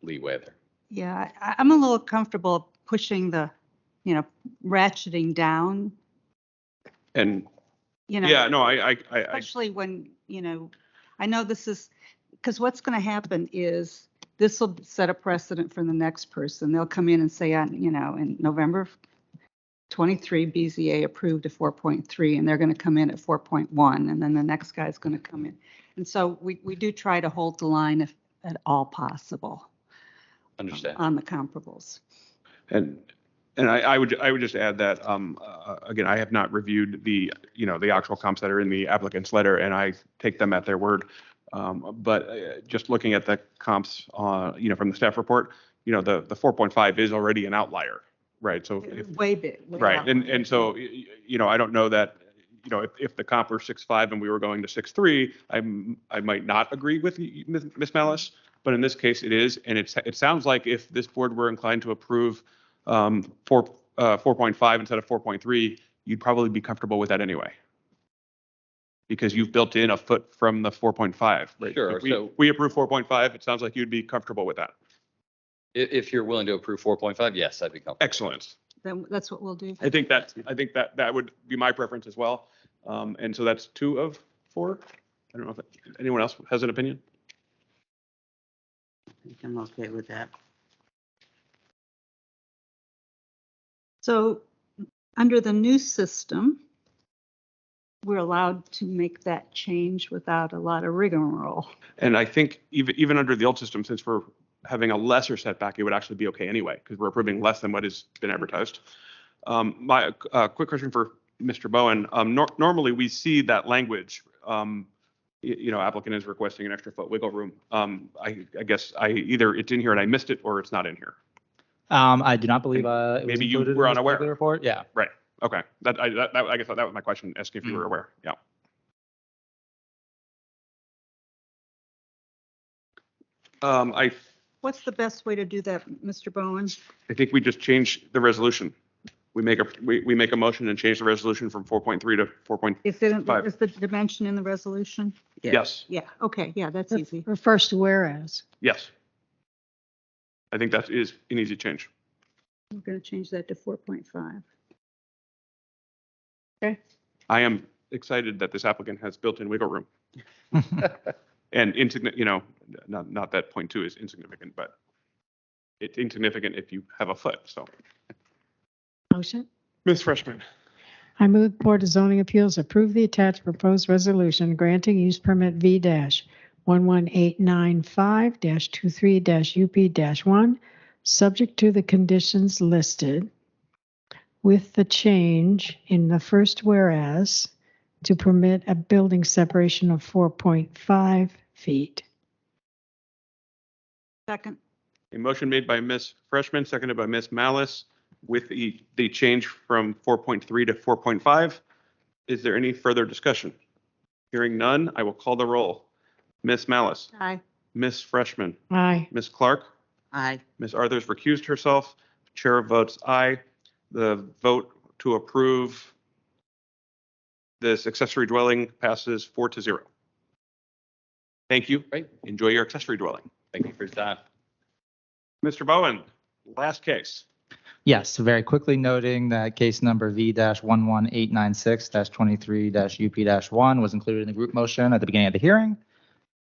leeway there. Yeah, I'm a little comfortable pushing the, ratcheting down. And Yeah, no, I especially when, I know this is, because what's going to happen is this will set a precedent for the next person. They'll come in and say, in November 23, BZA approved a 4.3, and they're going to come in at 4.1, and then the next guy's going to come in. And so we do try to hold the line if at all possible. Understand. On the comparables. And I would just add that, again, I have not reviewed the actual comps that are in the applicant's letter, and I take them at their word. But just looking at the comps, from the staff report, the 4.5 is already an outlier, right? So way big. Right. And so, I don't know that, if the comp were 6.5 and we were going to 6.3, I might not agree with Ms. Malice, but in this case it is. And it sounds like if this board were inclined to approve 4.5 instead of 4.3, you'd probably be comfortable with that anyway. Because you've built in a foot from the 4.5, right? Sure. If we approve 4.5, it sounds like you'd be comfortable with that. If you're willing to approve 4.5, yes, I'd be comfortable. Excellent. Then that's what we'll do. I think that would be my preference as well. And so that's 2 of 4. I don't know if anyone else has an opinion. I think I'm okay with that. So under the new system, we're allowed to make that change without a lot of rigmarole. And I think even under the old system, since we're having a lesser setback, it would actually be okay anyway, because we're approving less than what has been advertised. My quick question for Mr. Bowen. Normally we see that language, applicant is requesting an extra foot wiggle room. I guess either it's in here and I missed it, or it's not in here. I do not believe it was Maybe you included were in this unaware. particular report. Yeah. Right. Okay. I guess that was my question, asking if you were aware. Yeah. What's the best way to do that, Mr. Bowen? I think we just change the resolution. We make a motion and change the resolution from 4.3 to 4.5. Is the dimension in the resolution? Yes. Yeah, okay, yeah, that's easy. Refers to whereas. Yes. I think that is an easy change. We're going to change that to 4.5. Okay. I am excited that this applicant has built-in wiggle room. And not that 0.2 is insignificant, but it's insignificant if you have a foot. So, Motion. Ms. Freshman. I move the Board of Zoning Appeals approve the attached proposed resolution granting use permit V-11895-23-UP-1, subject to the conditions listed, with the change in the first whereas to permit a building separation of 4.5 feet. Second. A motion made by Ms. Freshman, seconded by Ms. Malice, with the change from 4.3 to 4.5. Is there any further discussion? Hearing none, I will call the roll. Ms. Malice. Aye. Ms. Freshman. Aye. Ms. Clark. Aye. Ms. Arthurs recused herself. Chair votes aye. The vote to approve this accessory dwelling passes 4-0. Thank you. Great. Enjoy your accessory dwelling. Thank you for your time. Mr. Bowen, last case. Yes, very quickly noting that case number V-11896-23-UP-1 was included in the group motion at the beginning of the hearing.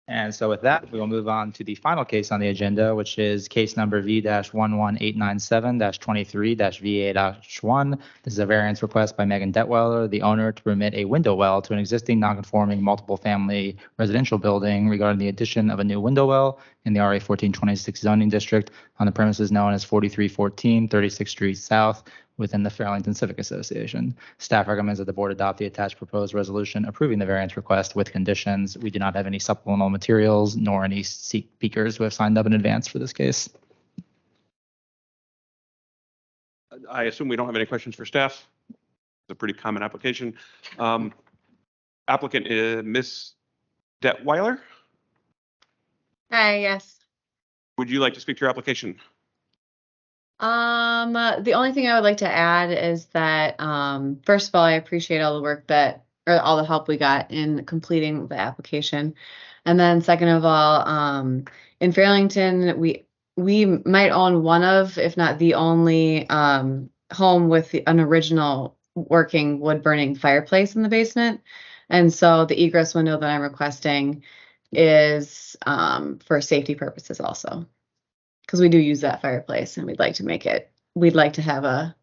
And so with that, we will move on to the final case on the agenda, which is case number V-11897-23-VA-1. This is a variance request by Megan Detweiler, the owner, to permit a window well to an existing nonconforming multiple family residential building regarding the addition of a new window well in the RA 1426 zoning district on the premises known as 4314 36th Street South within the Arlington Civic Association. Staff recommends that the board adopt the attached proposed resolution approving the variance request with conditions. We do not have any supplemental materials nor any speakers who have signed up in advance for this case. I assume we don't have any questions for staff. It's a pretty common application. Applicant is Ms. Detweiler. Hi, yes. Would you like to speak to your application? The only thing I would like to add is that, first of all, I appreciate all the work or all the help we got in completing the application. And then second of all, in Fairlington, we might own one of, if not the only, home with an original working wood burning fireplace in the basement. And so the egress window that I'm requesting is, for safety purposes also. Because we do use that fireplace and we'd like to have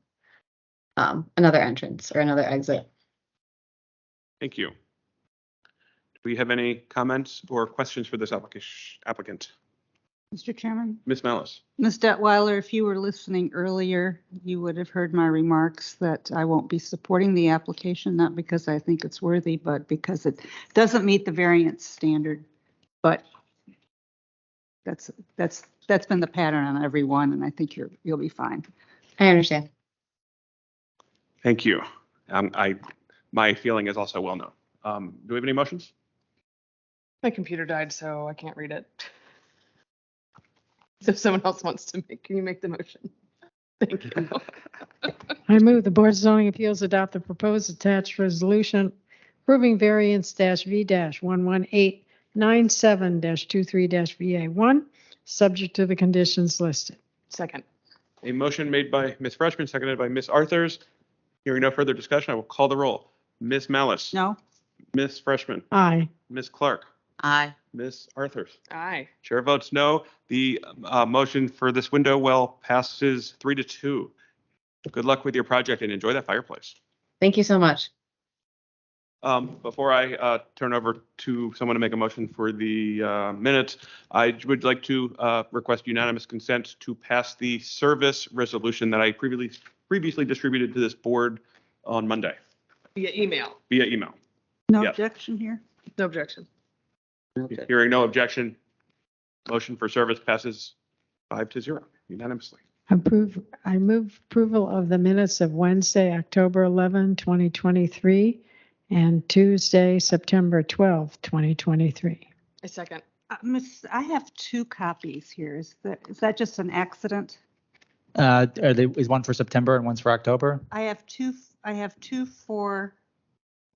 another entrance or another exit. Thank you. Do we have any comments or questions for this applicant? Mr. Chairman? Ms. Malice. Ms. Detweiler, if you were listening earlier, you would have heard my remarks that I won't be supporting the application, not because I think it's worthy, but because it doesn't meet the variance standard. But that's been the pattern on every one, and I think you'll be fine. I understand. Thank you. My feeling is also well known. Do we have any motions? My computer died, so I can't read it. So if someone else wants to can you make the motion? Thank you. I move the Board of Zoning Appeals adopt the proposed attached resolution approving variance V-11897-23-VA1, subject to the conditions listed. Second. A motion made by Ms. Freshman, seconded by Ms. Arthurs. Hearing no further discussion, I will call the roll. Ms. Malice. No. Ms. Freshman. Aye. Ms. Clark. Aye. Ms. Arthurs. Aye. Chair votes no. The motion for this window well passes 3-2. Good luck with your project and enjoy that fireplace. Thank you so much. Before I turn over to someone to make a motion for the minutes, I would like to request unanimous consent to pass the service resolution that I previously distributed to this board on Monday Via email. via email. No Yes. objection here? No objection. Hearing no objection, motion for service passes 5-0 unanimously. I move approval of the minutes of Wednesday, October 11, 2023, and Tuesday, September 12, 2023. A second. Miss, I have 2 copies here. Is that just an accident? Is one for September and one's for October? I have two for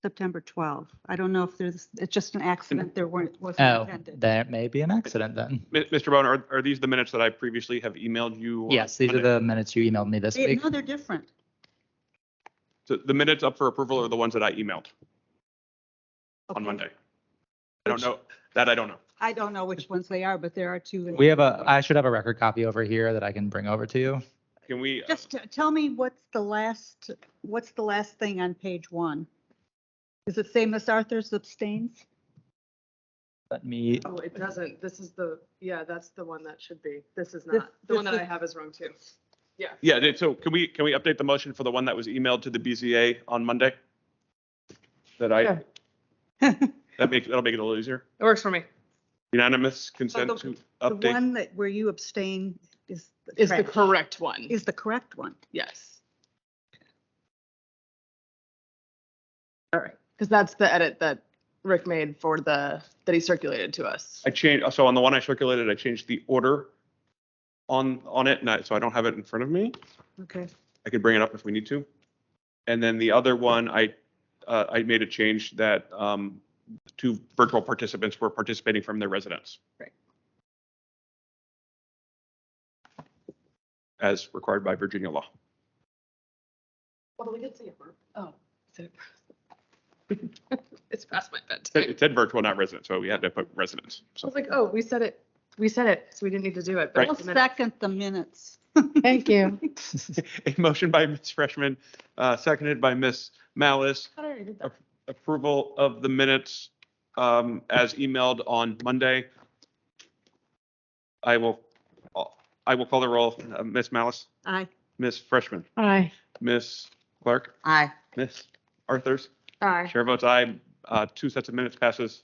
September 12. I don't know if it's just an accident. Wasn't intended. That may be an accident then. Mr. Bowen, are these the minutes that I previously have emailed you? Yes, these are the minutes you emailed me this week. No, they're different. So the minutes up for approval are the ones that I emailed on Okay. Monday. I don't know. That I don't know. I don't know which ones they are, but there are 2. I should have a record copy over here that I can bring over to you. Can we, Just tell me what's the last thing on page 1? Does it say Miss Arthur's abstains? Let me, Oh, it doesn't. This is that's the one that should be. This is This- not. The one this that I is- have is wrong too. Yeah. yeah, so can we update the motion for the one that was emailed to the BZA on Monday? Sure. That'll make it a little easier. It works for me. Unanimous consent the- to The update. one that where you abstain is Is the trash. correct one. Is the correct one. Yes. All right. Because that's the edit that Rick made for that he circulated to us. I changed, so on the one I circulated, I changed the order on it, so I don't have it in front of me. Okay. I could bring it up if we need to. And then the other one, I made a change that 2 virtual participants were participating from their residence. Right. As required by Virginia law. Well, we did see it. Oh, it's past my It bedtime. said virtual, not resident, so we had to put residence. I So was like, oh, we said it, so we didn't need to do it. but Right. I'll it's a minute. second the minutes. Thank you. a motion by Ms. Freshman, seconded by Ms. Malice. I already did that. Approval of the minutes as emailed on Monday. I will call the roll. Ms. Malice, Aye. Ms. Freshman, Aye. Ms. Clark, Aye. Ms. Arthurs. Aye. Chair votes aye. 2 sets of minutes passes